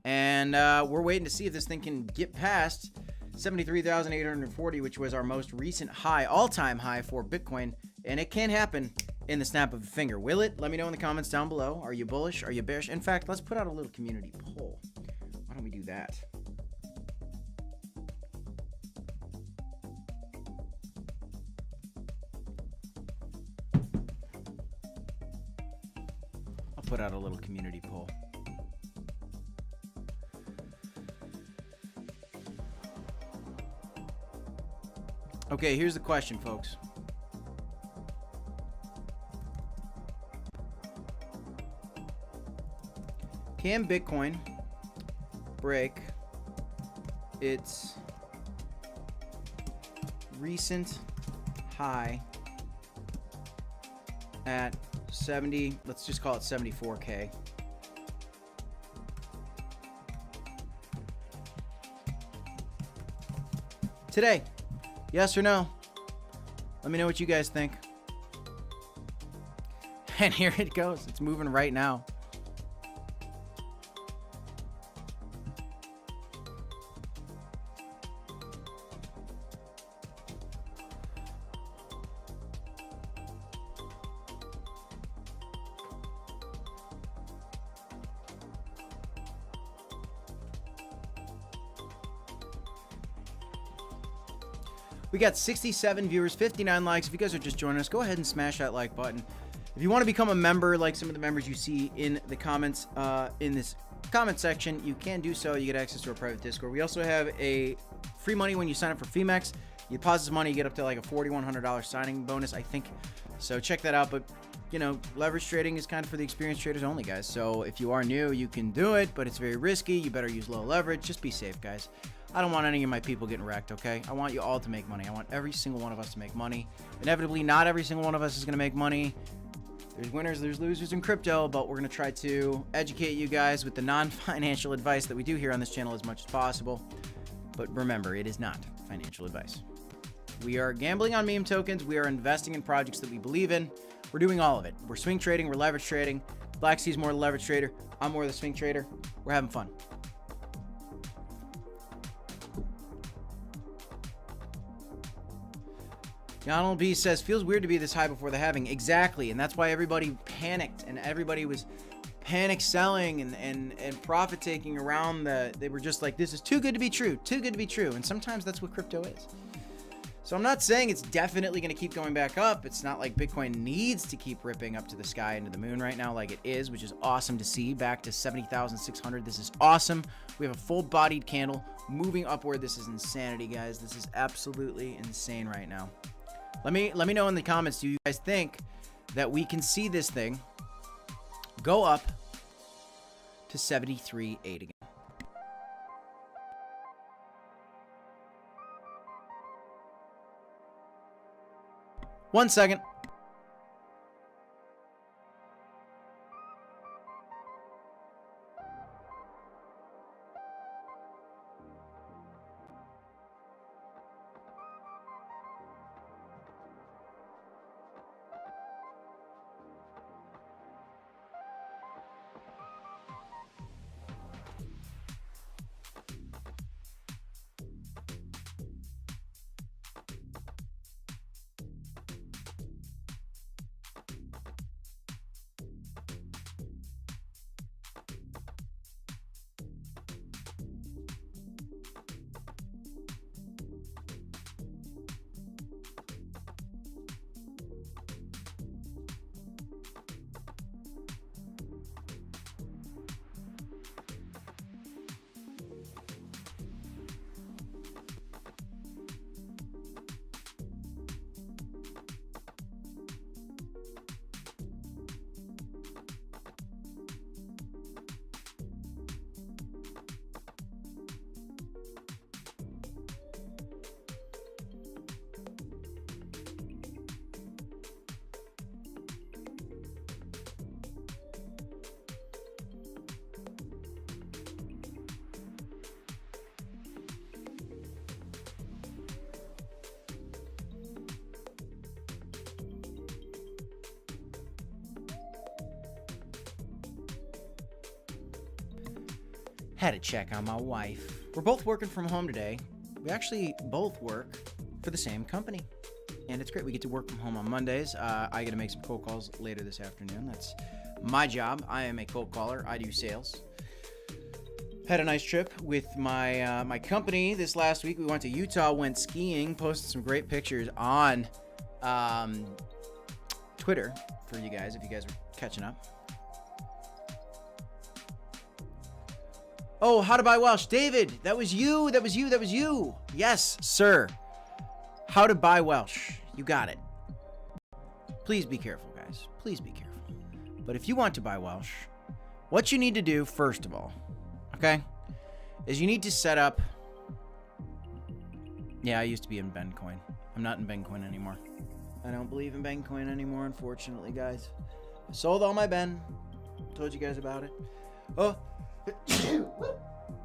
And we're waiting to see if this thing can get past 73,840, which was our most recent high, all-time high for Bitcoin. And it can happen in the snap of a finger. Will it? Let me know in the comments down below. Are you bullish? Are you bearish? In fact, let's put out a little community poll. Why don't we do that? I'll put out a little community poll. Okay, here's the question, folks. Can Bitcoin break its recent high at 70, let's just call it 74K? Today, yes or no? Let me know what you guys think. And here it goes. It's moving right now. We got 67 viewers, 59 likes. If you guys are just joining us, go ahead and smash that like button. If you want to become a member, like some of the members you see in the comments, in this comment section, you can do so. You get access to our private Discord. We also have a free money when you sign up for Femex. You deposit money, you get up to like a $4,100 signing bonus, I think. So check that out. But, you know, leverage trading is kind of for the experienced traders only, guys. So if you are new, you can do it, but it's very risky. You better use low leverage. Just be safe, guys. I don't want any of my people getting wrecked, okay? I want you all to make money. I want every single one of us to make money. Inevitably, not every single one of us is going to make money. There's winners, there's losers in crypto, but we're going to try to educate you guys with the non-financial advice that we do here on this channel as much as possible. But remember, it is not financial advice. We are gambling on meme tokens. We are investing in projects that we believe in. We're doing all of it. We're swing trading. We're leverage trading. Black C's more the leverage trader. I'm more the swing trader. We're having fun. Donald B says, feels weird to be this high before the halving. Exactly, and that's why everybody panicked, and everybody was panic selling and profit taking around they were just like, this is too good to be true, too good to be true. And sometimes that's what crypto is. So I'm not saying it's definitely going to keep going back up. It's not like Bitcoin needs to keep ripping up to the sky into the moon right now like it is, which is awesome to see. Back to 70,600. This is awesome. We have a full-bodied candle moving upward. This is insanity, guys. This is absolutely insane right now. Let me know in the comments, do you guys think that we can see this thing go up to 73.8 again? 1 second. Had to check on my wife. We're both working from home today. We actually both work for the same company. And it's great. We get to work from home on Mondays. I get to make some cold calls later this afternoon. That's my job. I am a cold caller. I do sales. Had a nice trip with my my company this last week. We went to Utah, went skiing, posted some great pictures on Twitter for you guys if you guys were catching up. Oh, how to buy WELSH. David, that was you. That was you. That was you. Yes, sir. How to buy WELSH. You got it. Please be careful, guys. Please be careful. But if you want to buy WELSH, what you need to do, first of all, okay, is you need to set up... Yeah, I used to be in Bitcoin. I'm not in Bitcoin anymore. I don't believe in Bitcoin anymore, unfortunately, guys. I sold all my Ben. Told you guys about it. Oh.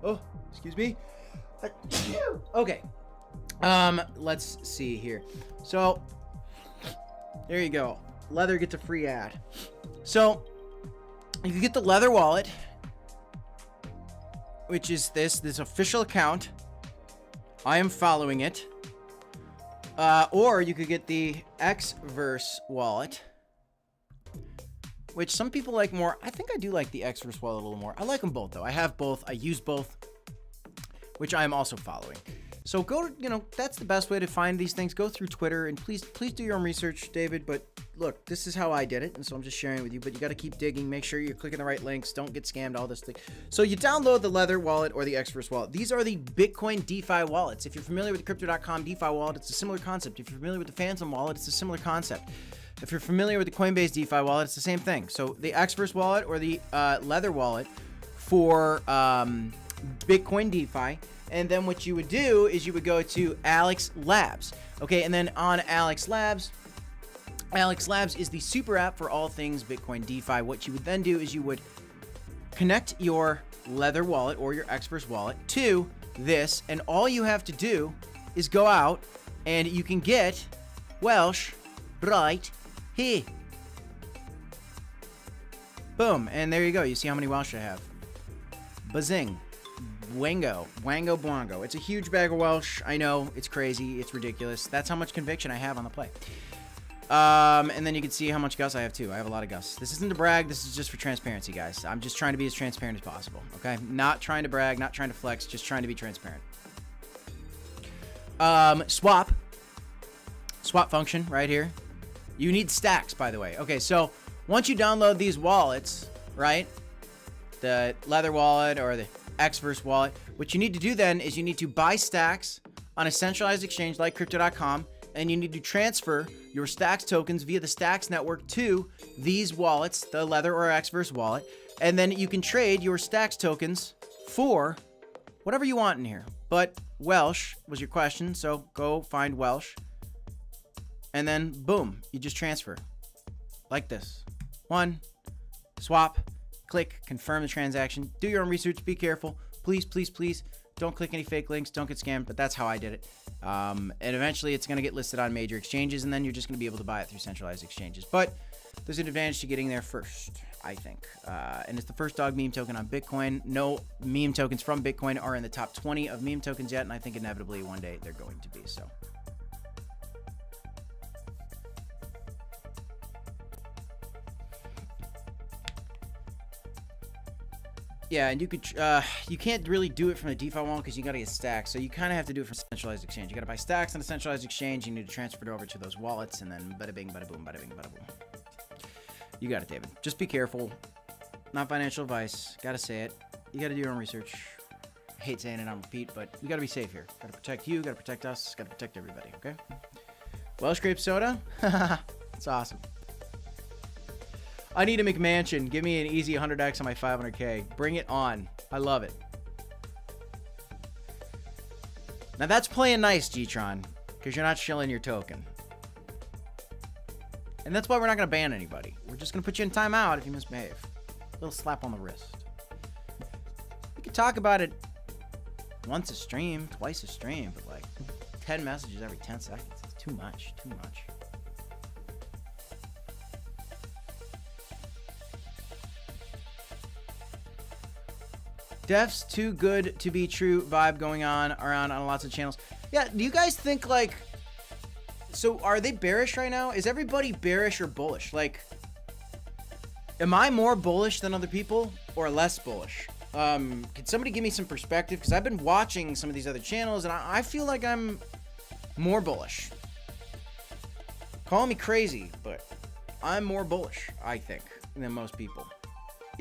Oh, excuse me. Okay. Let's see here. So, there you go. Leather gets a free ad. So, you can get the Leather wallet, which is this official account. I am following it. Or you could get the Xverse wallet, which some people like more. I think I do like the Xverse wallet a little more. I like them both, though. I have both. I use both, which I am also following. So go, that's the best way to find these things. Go through Twitter, and please do your own research, David. But look, this is how I did it, and so I'm just sharing it with you. But you got to keep digging. Make sure you're clicking the right links. Don't get scammed, all this thing. So you download the Leather wallet or the Xverse wallet. These are the Bitcoin DeFi wallets. If you're familiar with the crypto.com DeFi wallet, it's a similar concept. If you're familiar with the Phantom wallet, it's a similar concept. If you're familiar with the Coinbase DeFi wallet, it's the same thing. So the Xverse wallet or the Leather wallet for Bitcoin DeFi. And then what you would do is you would go to Alex Labs. Okay, and then on Alex Labs is the super app for all things Bitcoin DeFi. What you would then do is you would connect your Leather wallet or your Xverse wallet to this, and all you have to do is go out and you can get WELSH right here. Boom, and there you go. You see how many WELSH I have. Bazing. Wango Bwango. It's a huge bag of WELSH. I know, it's crazy, it's ridiculous. That's how much conviction I have on the play. And then you can see how much Gus I have too. I have a lot of Gus. This isn't to brag, this is just for transparency, guys. I'm just trying to be as transparent as possible, okay? Not trying to brag, not trying to flex, just trying to be transparent. Swap function right here. You need stacks, by the way. Okay, so once you download these wallets, right? The Leather wallet or the Xverse wallet, what you need to do then is you need to buy stacks on a centralized exchange like crypto.com, and you need to transfer your stacks tokens via the stacks network to these wallets, the Leather or Xverse wallet, and then you can trade your stacks tokens for whatever you want in here. But WELSH was your question, so go find WELSH, and then boom, you just transfer like this. One, swap, click, confirm the transaction. Do your own research. Be careful. Please, please, please don't click any fake links. Don't get scammed. But that's how I did it. And eventually it's going to get listed on major exchanges, and then you're just going to be able to buy it through centralized exchanges. But there's an advantage to getting there first, I think. And it's the first dog meme token on Bitcoin. No meme tokens from Bitcoin are in the top 20 of meme tokens yet, and I think inevitably one day they're going to be. So yeah, and you can't really do it from the DeFi wallet because you got to get stacks. So you kind of have to do it from centralized exchange. You got to buy stacks on a centralized exchange. You need to transfer it over to those wallets, and then bada bing, bada boom, bada bing, bada boom. You got it, David. Just be careful. Not financial advice. Got to say it. You got to do your own research. I hate saying it on repeat, but you got to be safe here. Got to protect you. Got to protect us. Got to protect everybody. Okay. WELSH grape soda. That's awesome. I need a McMansion. Give me an easy 100x on my 500k. Bring it on. I love it. Now that's playing nice, G-Tron, because you're not shilling your token. And that's why we're not going to ban anybody. We're just going to put you in timeout if you misbehave. A little slap on the wrist. We could talk about it once a stream, twice a stream, but like 10 messages every 10 seconds. It's too much. Too much. Def's too good to be true vibe going on around on lots of channels. Yeah, do you guys think, like, so are they bearish right now? Is everybody bearish or bullish? Like, am I more bullish than other people or less bullish? Can somebody give me some perspective? Because I've been watching some of these other channels and I feel like I'm more bullish. Call me crazy, but I'm more bullish, I think, than most people.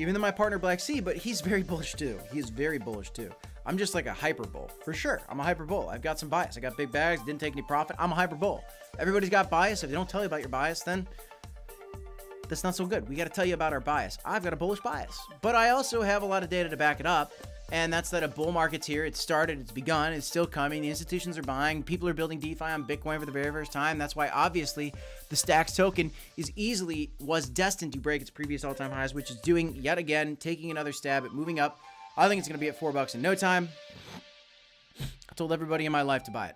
Even than my partner Black Sea, but he's very bullish too. He's very bullish too. I'm just like a hyper bull, for sure. I'm a hyper bull. I've got some bias. I got big bags, didn't take any profit. I'm a hyper bull. Everybody's got bias. If they don't tell you about your bias, then that's not so good. We got to tell you about our bias. I've got a bullish bias, but I also have a lot of data to back it up. And that's that a bull market's here. It started, it's begun, it's still coming. The institutions are buying. People are building DeFi on Bitcoin for the very first time. That's why obviously the Stacks token was destined to break its previous all-time highs, which is doing yet again, taking another stab at moving up. I think it's going to be at $4 in no time. I told everybody in my life to buy it.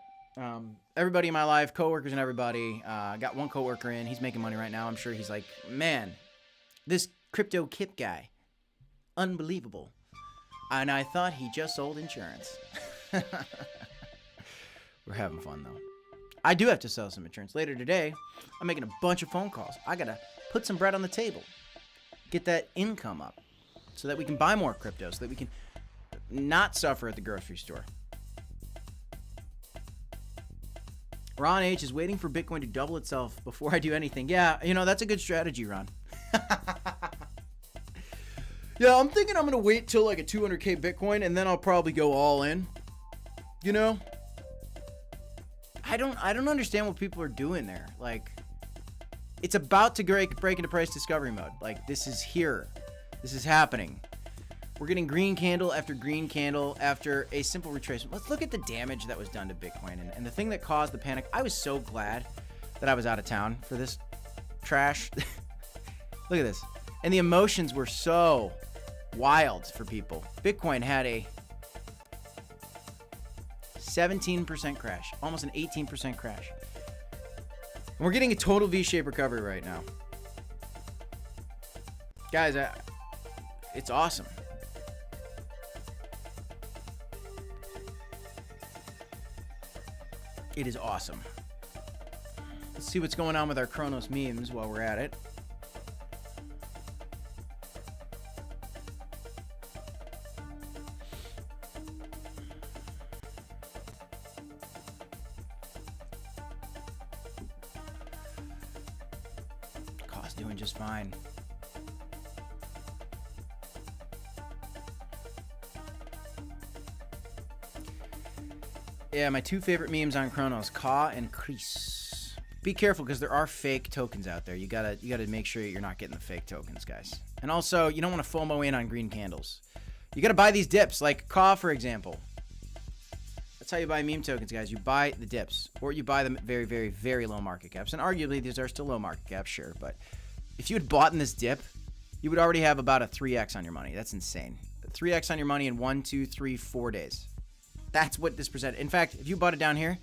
Everybody in my life, coworkers and everybody. Got one coworker in. He's making money right now. I'm sure he's like, man, this crypto Kip guy, unbelievable. And I thought he just sold insurance. We're having fun, though. I do have to sell some insurance. Later today, I'm making a bunch of phone calls. I got to put some bread on the table. Get that income up so that we can buy more crypto, so that we can not suffer at the grocery store. Ron H is waiting for Bitcoin to double itself before I do anything. Yeah, you know, that's a good strategy, Ron. Yeah, I'm thinking I'm going to wait till like a 200K Bitcoin and then I'll probably go all in. You know? I don't understand what people are doing there. Like, it's about to break into price discovery mode. Like, this is here. This is happening. We're getting green candle after a simple retracement. Let's look at the damage that was done to Bitcoin and the thing that caused the panic. I was so glad that I was out of town for this trash. Look at this. And the emotions were so wild for people. Bitcoin had a 17% crash, almost an 18% crash. And we're getting a total V-shaped recovery right now. Guys, it's awesome. It is awesome. Let's see what's going on with our Cronos memes while we're at it. Doing just fine. Yeah, my two favorite memes on Cronos, Ka and Kreese. Be careful because there are fake tokens out there. You gotta make sure you're not getting the fake tokens, guys. And also, you don't want to FOMO in on green candles. You gotta buy these dips, like Ka, for example. That's how you buy meme tokens, guys. You buy the dips, or you buy them at very, very, very low market caps. And arguably, these are still low market caps, sure, but if you had bought in this dip, you would already have about a 3x on your money. That's insane. 3x on your money in 1, 2, 3, 4 days. That's what this presented. In fact, if you bought it down here,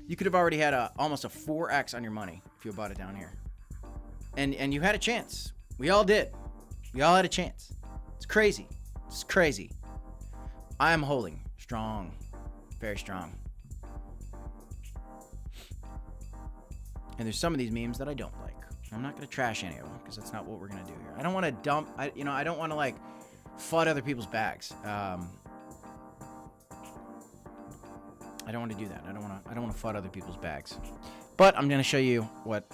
you could have already had almost a 4x on your money if you bought it down here. And you had a chance. We all did. We all had a chance. It's crazy. It's crazy. I am holding strong. Very strong. And there's some of these memes that I don't like. I'm not going to trash any of them because that's not what we're going to do here. I don't want to dump, I don't want to like FUD other people's bags. I don't want to do that. I don't want to FUD other people's bags. But I'm going to show you what,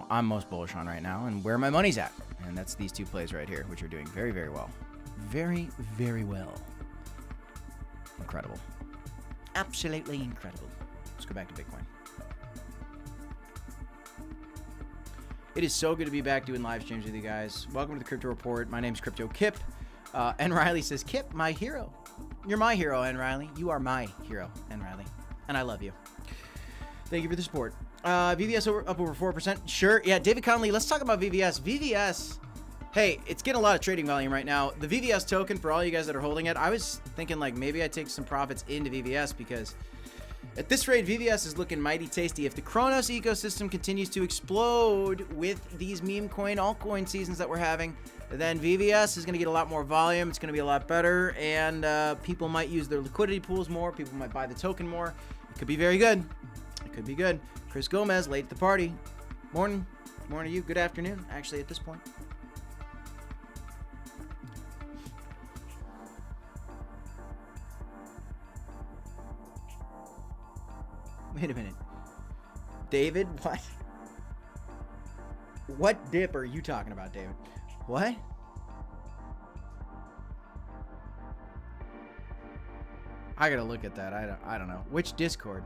I'm most bullish on right now and where my money's at. And that's these two plays right here, which are doing very, very well. Very, very well. Incredible. Absolutely incredible. Let's go back to Bitcoin. It is so good to be back doing live streams with you guys. Welcome to the Crypto Report. My name's Crypto Kip. N. Riley says, Kip, my hero. You're my hero, N. Riley. You are my hero, N. Riley. And I love you. Thank you for the support. VVS up over 4%. Sure. Yeah, David Conley, let's talk about VVS. VVS, hey, it's getting a lot of trading volume right now. The VVS token, for all you guys that are holding it, I was thinking like maybe I take some profits into VVS because At this rate, VVS is looking mighty tasty. If the Cronos ecosystem continues to explode with these meme coin, altcoin seasons that we're having, then VVS is going to get a lot more volume. It's going to be a lot better, and people might use their liquidity pools more. People might buy the token more. It could be very good. It could be good. Chris Gomez, late at the party. Morning. Morning to you. Good afternoon, actually, at this point. Wait a minute. David, what? What dip are you talking about, David? What? I gotta look at that. I don't know. Which Discord?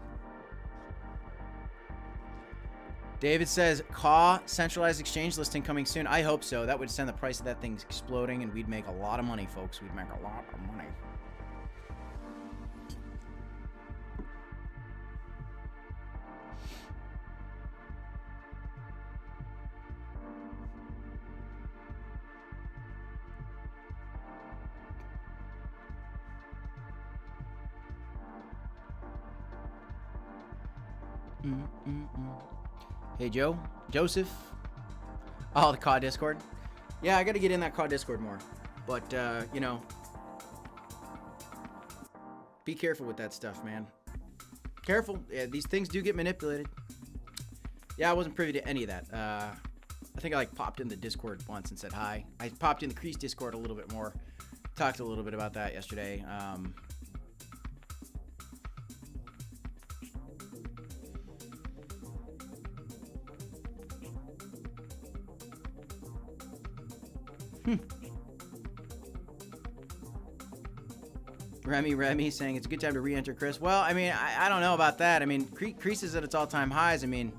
David says, CAW centralized exchange listing coming soon. I hope so. That would send the price of that thing exploding, and we'd make a lot of money, folks. We'd make a lot of money. Hey, Joseph. Oh, the CAW Discord. Yeah, I got to get in that CAW Discord more. But, you know, be careful with that stuff, man. Careful. Yeah, these things do get manipulated. Yeah, I wasn't privy to any of that. I think I, like, popped in the Discord once and said hi. I popped in the Crease Discord a little bit more. Talked a little bit about that yesterday. Remy saying it's a good time to re-enter Chris. Well, I mean, I don't know about that. I mean, Crease is at its all-time highs. I mean,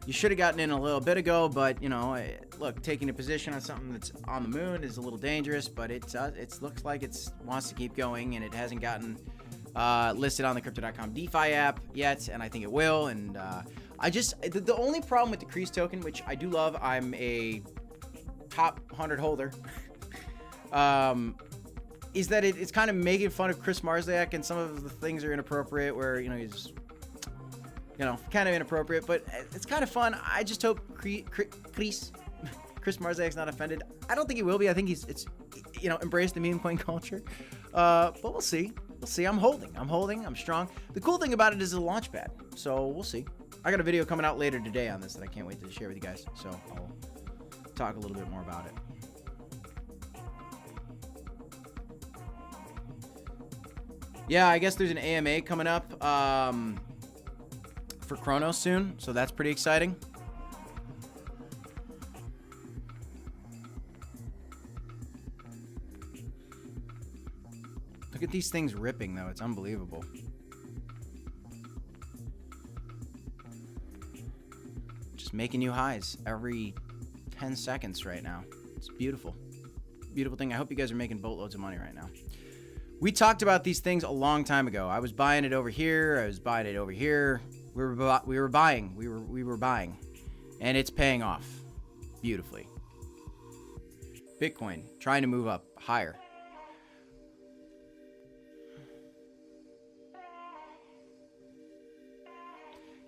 you should have gotten in a little bit ago, but, you know, look, taking a position on something that's on the moon is a little dangerous, but it looks like it wants to keep going, and it hasn't gotten listed on the crypto.com DeFi app yet, and I think it will. And the only problem with the Crease token, which I do love, I'm a top 100 holder, is that it's kind of making fun of Chris Marziak, and some of the things are inappropriate where, you know, he's, you know, kind of inappropriate, but it's kind of fun. I just hope Chris Marziak's not offended. I don't think he will be. I think it's you know, embraced the meme coin culture. But we'll see. We'll see. I'm holding. I'm strong. The cool thing about it is a launch pad. So we'll see. I got a video coming out later today on this that I can't wait to share with you guys. So I'll talk a little bit more about it. Yeah, I guess there's an AMA coming up for Cronos soon, so that's pretty exciting. Look at these things ripping, though. It's unbelievable. Just making new highs every 10 seconds right now. It's beautiful. Beautiful thing. I hope you guys are making boatloads of money right now. We talked about these things a long time ago. I was buying it over here. I was buying it over here. We were buying, and it's paying off beautifully. Bitcoin trying to move up higher.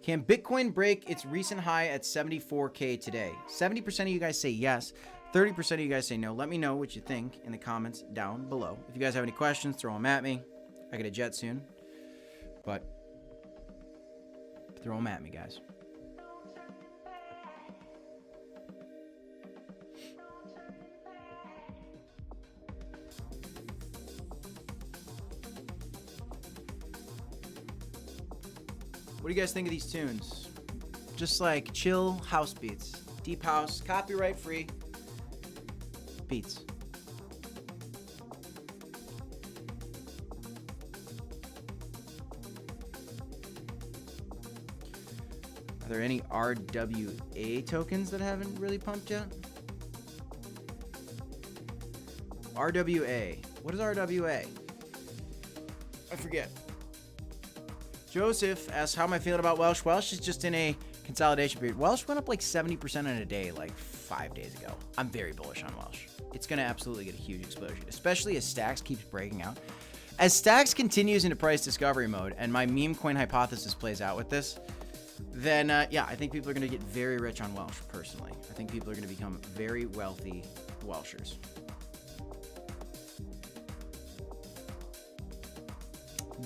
Can Bitcoin break its recent high at 74K today? 70% of you guys say yes. 30% of you guys say no. Let me know what you think in the comments down below. If you guys have any questions, throw them at me. I get a jet soon, but throw them at me, guys. What do you guys think of these tunes? Just like chill house beats. Deep house, copyright free beats. Are there any RWA tokens that haven't really pumped yet? RWA. What is RWA? I forget. Joseph asks, how am I feeling about WELSH? WELSH is just in a consolidation period. WELSH went up like 70% in a day, like 5 days ago. I'm very bullish on WELSH. It's going to absolutely get a huge explosion, especially as Stacks keeps breaking out. As Stacks continues into price discovery mode and my meme coin hypothesis plays out with this, then yeah, I think people are going to get very rich on Welsh, personally. I think people are going to become very wealthy Welshers.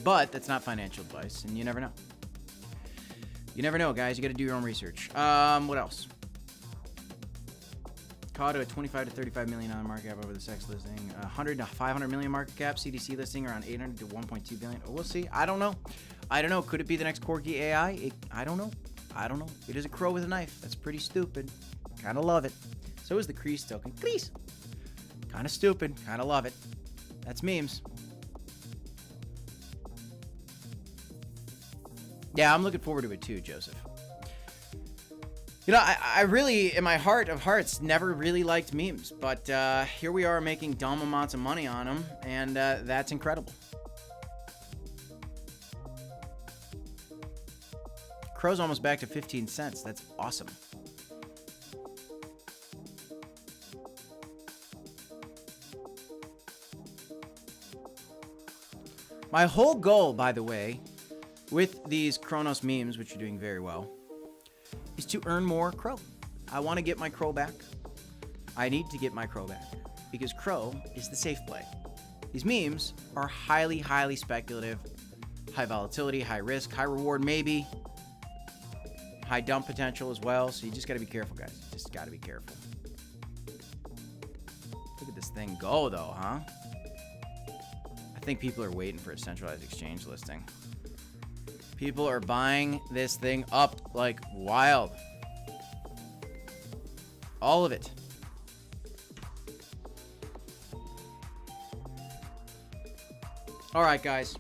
But that's not financial advice, and you never know. You never know, guys. You got to do your own research. What else? Caught to a 25 to 35 million market cap over the sex listing. 100 to 500 million market cap. CDC listing around 800 to 1.2 billion. We'll see. I don't know. I don't know. Could it be the next Corky AI? I don't know. I don't know. It is a crow with a knife. That's pretty stupid. Kind of love it. So is the Crease token. Crease. Kind of stupid. Kind of love it. That's memes. Yeah, I'm looking forward to it too, Joseph. You know, I really, in my heart of hearts, never really liked memes. But here we are making dumb amounts of money on them, and that's incredible. Crow's almost back to 15 cents. That's awesome. My whole goal, by the way, with these Cronos memes, which are doing very well, is to earn more Crow. I want to get my Crow back. I need to get my Crow back because Crow is the safe play. These memes are highly, highly speculative, high volatility, high risk, high reward, maybe high dump potential as well. So you just got to be careful, guys. Just got to be careful. Look at this thing go, though, huh? I think people are waiting for a centralized exchange listing. People are buying this thing up like wild. All of it. All right, guys.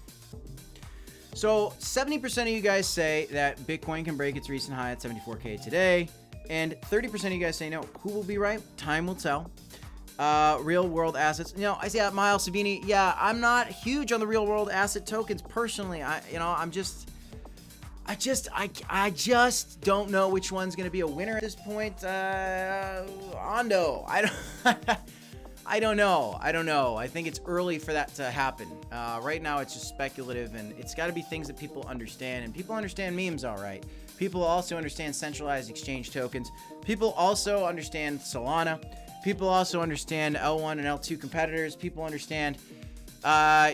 So 70% of you guys say that Bitcoin can break its recent high at 74K today. And 30% of you guys say no. Who will be right? Time will tell. Real world assets. You know, I see Miles Savini. Yeah, I'm not huge on the real world asset tokens personally. I just don't know which one's going to be a winner at this point. Ondo. I don't know. I think it's early for that to happen. Right now, it's just speculative, and it's got to be things that people understand. And people understand memes, all right. People also understand centralized exchange tokens. People also understand Solana. People also understand L1 and L2 competitors. People understand,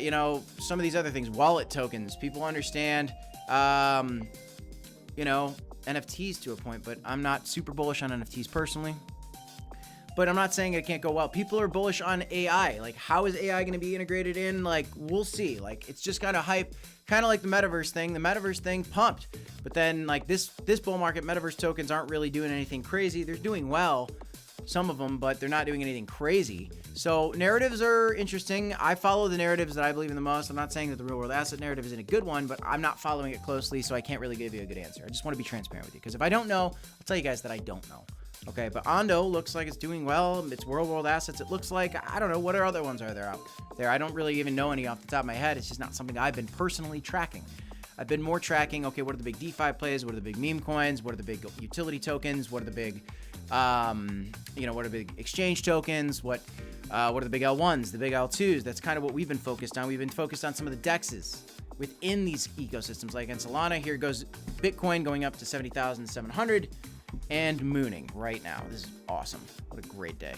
you know, some of these other things, wallet tokens. People understand, you know, NFTs to a point, but I'm not super bullish on NFTs personally. But I'm not saying it can't go well. People are bullish on AI. Like, how is AI going to be integrated in? Like, we'll see. Like, it's just kind of hype, kind of like the metaverse thing. The metaverse thing pumped. But then, like, this bull market, metaverse tokens aren't really doing anything crazy. They're doing well, some of them, but they're not doing anything crazy. So narratives are interesting. I follow the narratives that I believe in the most. I'm not saying that the real world asset narrative isn't a good one, but I'm not following it closely, so I can't really give you a good answer. I just want to be transparent with you, because if I don't know, I'll tell you guys that I don't know. Okay, but Ondo looks like it's doing well. It's real world assets. It looks like, I don't know, what other ones are there out there? I don't really even know any off the top of my head. It's just not something I've been personally tracking. I've been more tracking, okay, what are the big DeFi plays? What are the big meme coins? What are the big utility tokens? What are the big, you know, what are the big exchange tokens? What are the big L1s, the big L2s? That's kind of what we've been focused on. We've been focused on some of the DEXs within these ecosystems. Like in Solana, here goes Bitcoin going up to 70,700 and mooning right now. This is awesome. What a great day.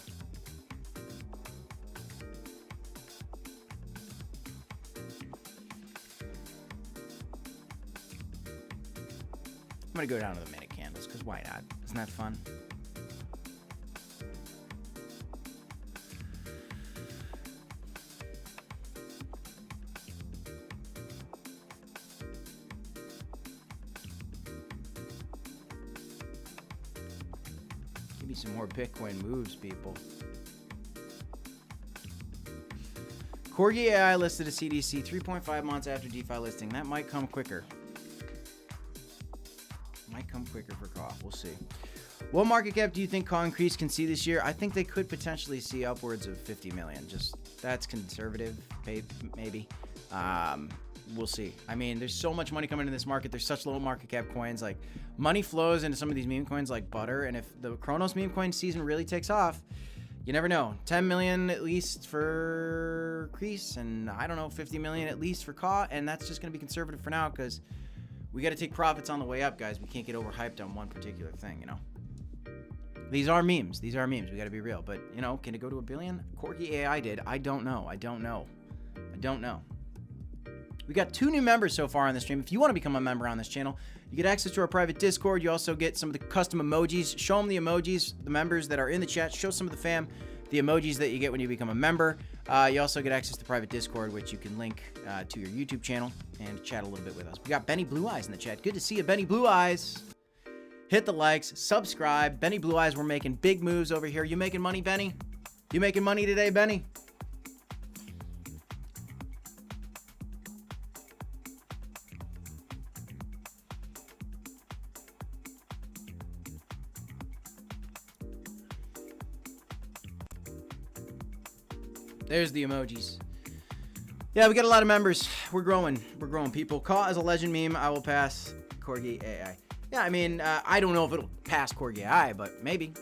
I'm going to go down to the minute candles, because why not? Isn't that fun? Give me some more Bitcoin moves, people. Corgi AI listed a CDC 3.5 months after DeFi listing. That might come quicker. Might come quicker for Cough. We'll see. What market cap do you think Concrete can see this year? I think they could potentially see upwards of 50 million. Just that's conservative, maybe. We'll see. I mean, there's so much money coming into this market. There's such low market cap coins. Like, money flows into some of these meme coins like butter. And if the Cronos meme coin season really takes off, You never know. 10 million at least for Crease, and I don't know, 50 million at least for Caw, and that's just going to be conservative for now because we got to take profits on the way up, guys. We can't get overhyped on one particular thing, you know. These are memes. These are memes. We got to be real. But, you know, can it go to 1 billion? Corky AI did. I don't know. I don't know. I don't know. We got 2 new members so far on the stream. If you want to become a member on this channel, you get access to our private Discord. You also get some of the custom emojis. Show them the emojis, the members that are in the chat. Show some of the fam the emojis that you get when you become a member. You also get access to private Discord, which you can link to your YouTube channel and chat a little bit with us. We got Benny Blue Eyes in the chat. Good to see you, Benny Blue Eyes. Hit the likes, subscribe. Benny Blue Eyes, we're making big moves over here. You making money, Benny? You making money today, Benny? There's the emojis. Yeah, we got a lot of members. We're growing. We're growing, people. Caw as a legend meme. I will pass Corgi AI. Yeah, I mean, I don't know if it'll pass Corgi AI, but maybe.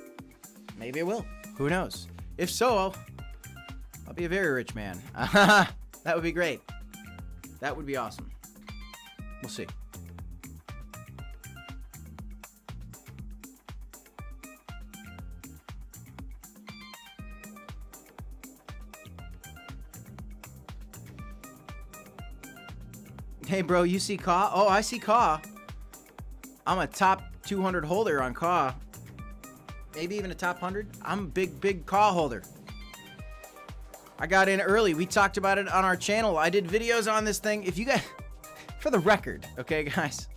Maybe it will. Who knows? If so, I'll be a very rich man. That would be great. That would be awesome. We'll see. Hey, bro, you see Caw? Oh, I see Caw. I'm a top 200 holder on Caw. Maybe even a top 100. I'm a big Caw holder. I got in early. We talked about it on our channel. I did videos on this thing. If you guys, for the record, okay, guys.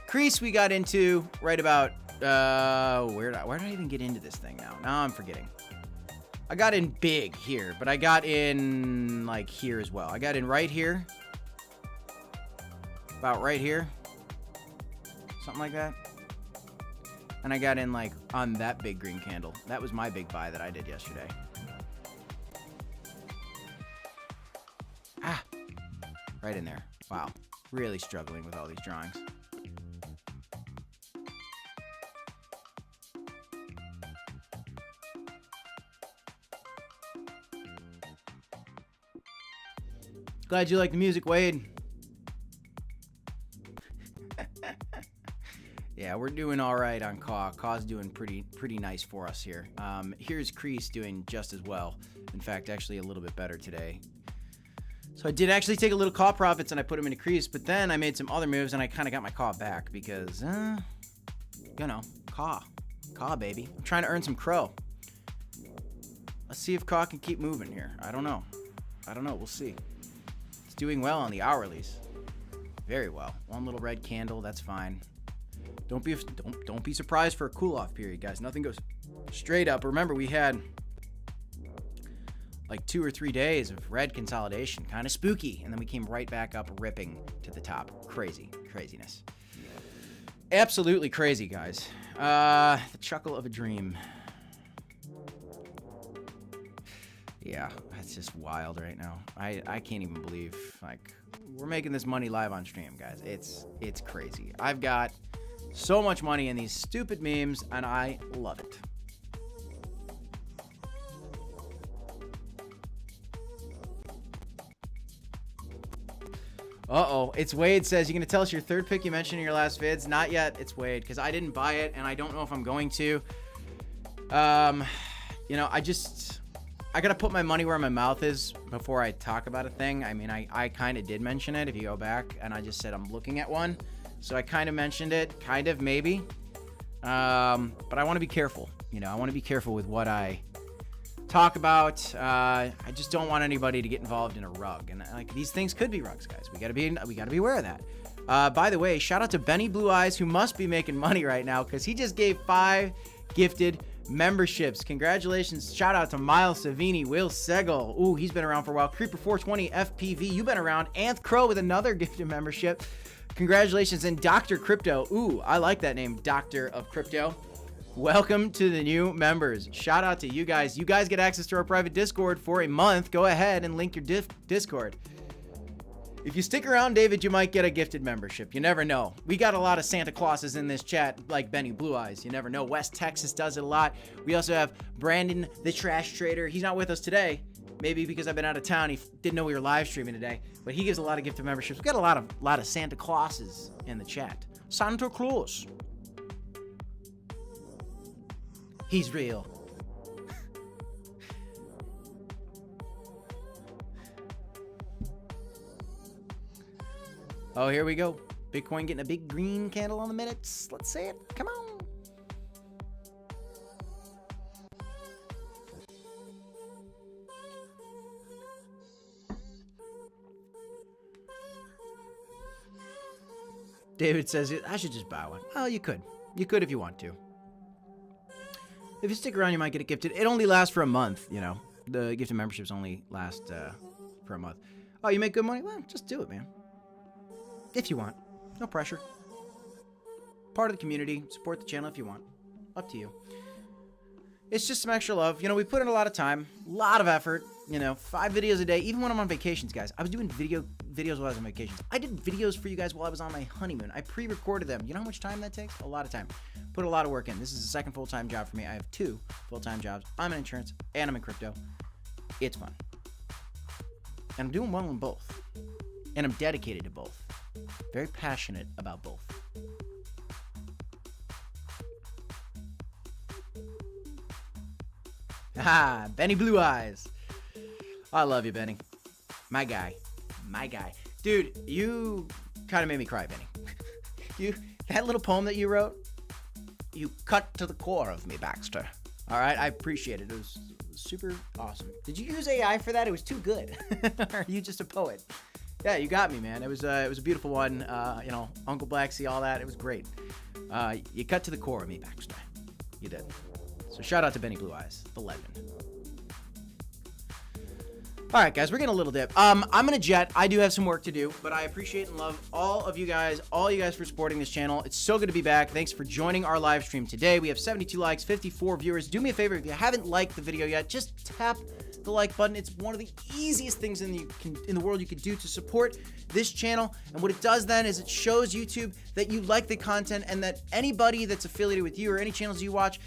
Crease we got into right about, where did I even get into this thing now? Now I'm forgetting. I got in big here, but I got in like here as well. I got in right here. About right here. Something like that. And I got in like on that big green candle. That was my big buy that I did yesterday. Ah. Right in there. Wow. Really struggling with all these drawings. Glad you like the music, Wade. Yeah, we're doing all right on Caw. Caw's doing pretty nice for us here. Here's Crease doing just as well. In fact, actually a little bit better today. So I did actually take a little Caw profits and I put them into Crease, but then I made some other moves and I kind of got my Caw back because, you know, Caw, baby. I'm trying to earn some crow. Let's see if Caw can keep moving here. I don't know. We'll see. It's doing well on the hourlies. Very well. One little red candle. That's fine. Don't be surprised for a cool-off period, guys. Nothing goes straight up. Remember, we had like 2 or 3 days of red consolidation. Kind of spooky. And then we came right back up, ripping to the top. Craziness. Absolutely crazy, guys. The chuckle of a dream. Yeah, that's just wild right now. I can't even believe, like, we're making this money live on stream, guys. It's crazy. I've got so much money in these stupid memes, and I love it. Uh-oh. It's Wade says, you going to tell us your third pick you mentioned in your last vids? Not yet. It's Wade, because I didn't buy it, and I don't know if I'm going to. You know, I got to put my money where my mouth is before I talk about a thing. I mean, I kind of did mention it if you go back, and I just said I'm looking at one. So I kind of mentioned it, kind of, maybe. But I want to be careful. You know, I want to be careful with what I talk about. I just don't want anybody to get involved in a rug. And like, these things could be rugs, guys. We gotta be aware of that. By the way, shout out to Benny Blue Eyes, who must be making money right now because he just gave 5 gifted memberships. Congratulations. Shout out to Miles Savini, Will Segal. Ooh, he's been around for a while. Creeper420 FPV, you've been around. Anth Crow with another gifted membership. Congratulations. And Dr. Crypto. Ooh, I like that name, Doctor of Crypto. Welcome to the new members. Shout out to you guys. You guys get access to our private Discord for a month. Go ahead and link your Discord. If you stick around, David, you might get a gifted membership. You never know. We got a lot of Santa Clauses in this chat, like Benny Blue Eyes. You never know. West Texas does it a lot. We also have Brandon, the trash trader. He's not with us today. Maybe because I've been out of town. He didn't know we were live streaming today. But he gives a lot of gifted memberships. We got a lot of Santa Clauses in the chat. Santa Claus. He's real. Oh, here we go. Bitcoin getting a big green candle on the minutes. Let's say it. Come on. David says, I should just buy one. Well, you could. You could if you want to. If you stick around, you might get it gifted. It only lasts for a month, you know. The gifted memberships only last for a month. Oh, you make good money? Well, just do it, man. If you want. No pressure. Part of the community. Support the channel if you want. Up to you. It's just some extra love. You know, we put in a lot of time, a lot of effort. You know, 5 videos a day, even when I'm on vacations, guys. I was doing videos while I was on vacations. I did videos for you guys while I was on my honeymoon. I pre-recorded them. You know how much time that takes? A lot of time. Put a lot of work in. This is the second full-time job for me. I have 2 full-time jobs. I'm in insurance and I'm in crypto. It's fun. And I'm doing well in both. And I'm dedicated to both. Very passionate about both. Ah, Benny Blue Eyes. I love you, Benny. My guy. My guy. Dude, you kind of made me cry, Benny. That little poem that you wrote, you cut to the core of me, Baxter. All right, I appreciate it. It was super awesome. Did you use AI for that? It was too good. Or are you just a poet? Yeah, you got me, man. It was a beautiful one. You know, Uncle Black Sea, all that. It was great. You cut to the core of me, Baxter. You did. So shout out to Benny Blue Eyes, the legend. All right, guys, we're getting a little dip. I'm gonna jet. I do have some work to do, but I appreciate and love all you guys for supporting this channel. It's so good to be back. Thanks for joining our live stream today. We have 72 likes, 54 viewers. Do me a favor, if you haven't liked the video yet, just tap the like button. It's one of the easiest things in the world you could do to support this channel. And what it does then is it shows YouTube that you like the content and that anybody that's affiliated with you or any channels you watch,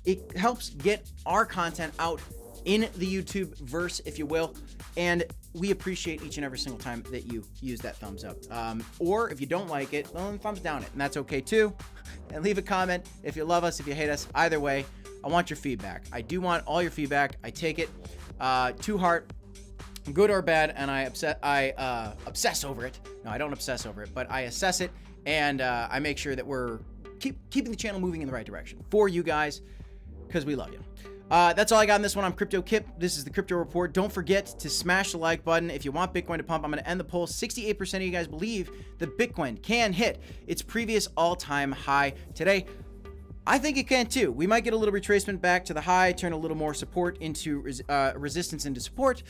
it helps get our content out in the YouTube verse, if you will, and we appreciate each and every single time that you use that thumbs up. Or if you don't like it, well, then thumbs down it, and that's okay too. And leave a comment if you love us, if you hate us. Either way, I want your feedback. I do want all your feedback. I take it to heart, good or bad, and I obsess over it. No, I don't obsess over it, but I assess it, and I make sure that we're keeping the channel moving in the right direction for you guys, because we love you. That's all I got in this one. I'm Crypto Kip. This is the Crypto Report. Don't forget to smash the like button if you want Bitcoin to pump. I'm going to end the poll. 68% of you guys believe that Bitcoin can hit its previous all-time high today. I think it can too. We might get a little retracement back to the high, turn a little more support into resistance into support.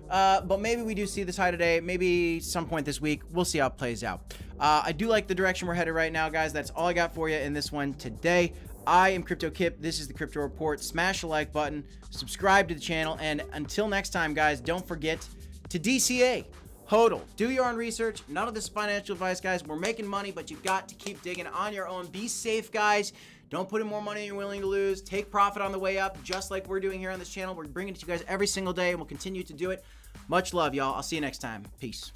But maybe we do see this high today. Maybe some point this week. We'll see how it plays out. I do like the direction we're headed right now, guys. That's all I got for you in this one today. I am Crypto Kip. This is the Crypto Report. Smash the like button, subscribe to the channel, and until next time, guys, don't forget to DCA. HODL. Do your own research. None of this financial advice, guys. We're making money, but you got to keep digging on your own. Be safe, guys. Don't put in more money than you're willing to lose. Take profit on the way up, just like we're doing here on this channel. We're bringing it to you guys every single day, and we'll continue to do it. Much love, y'all. I'll see you next time. Peace.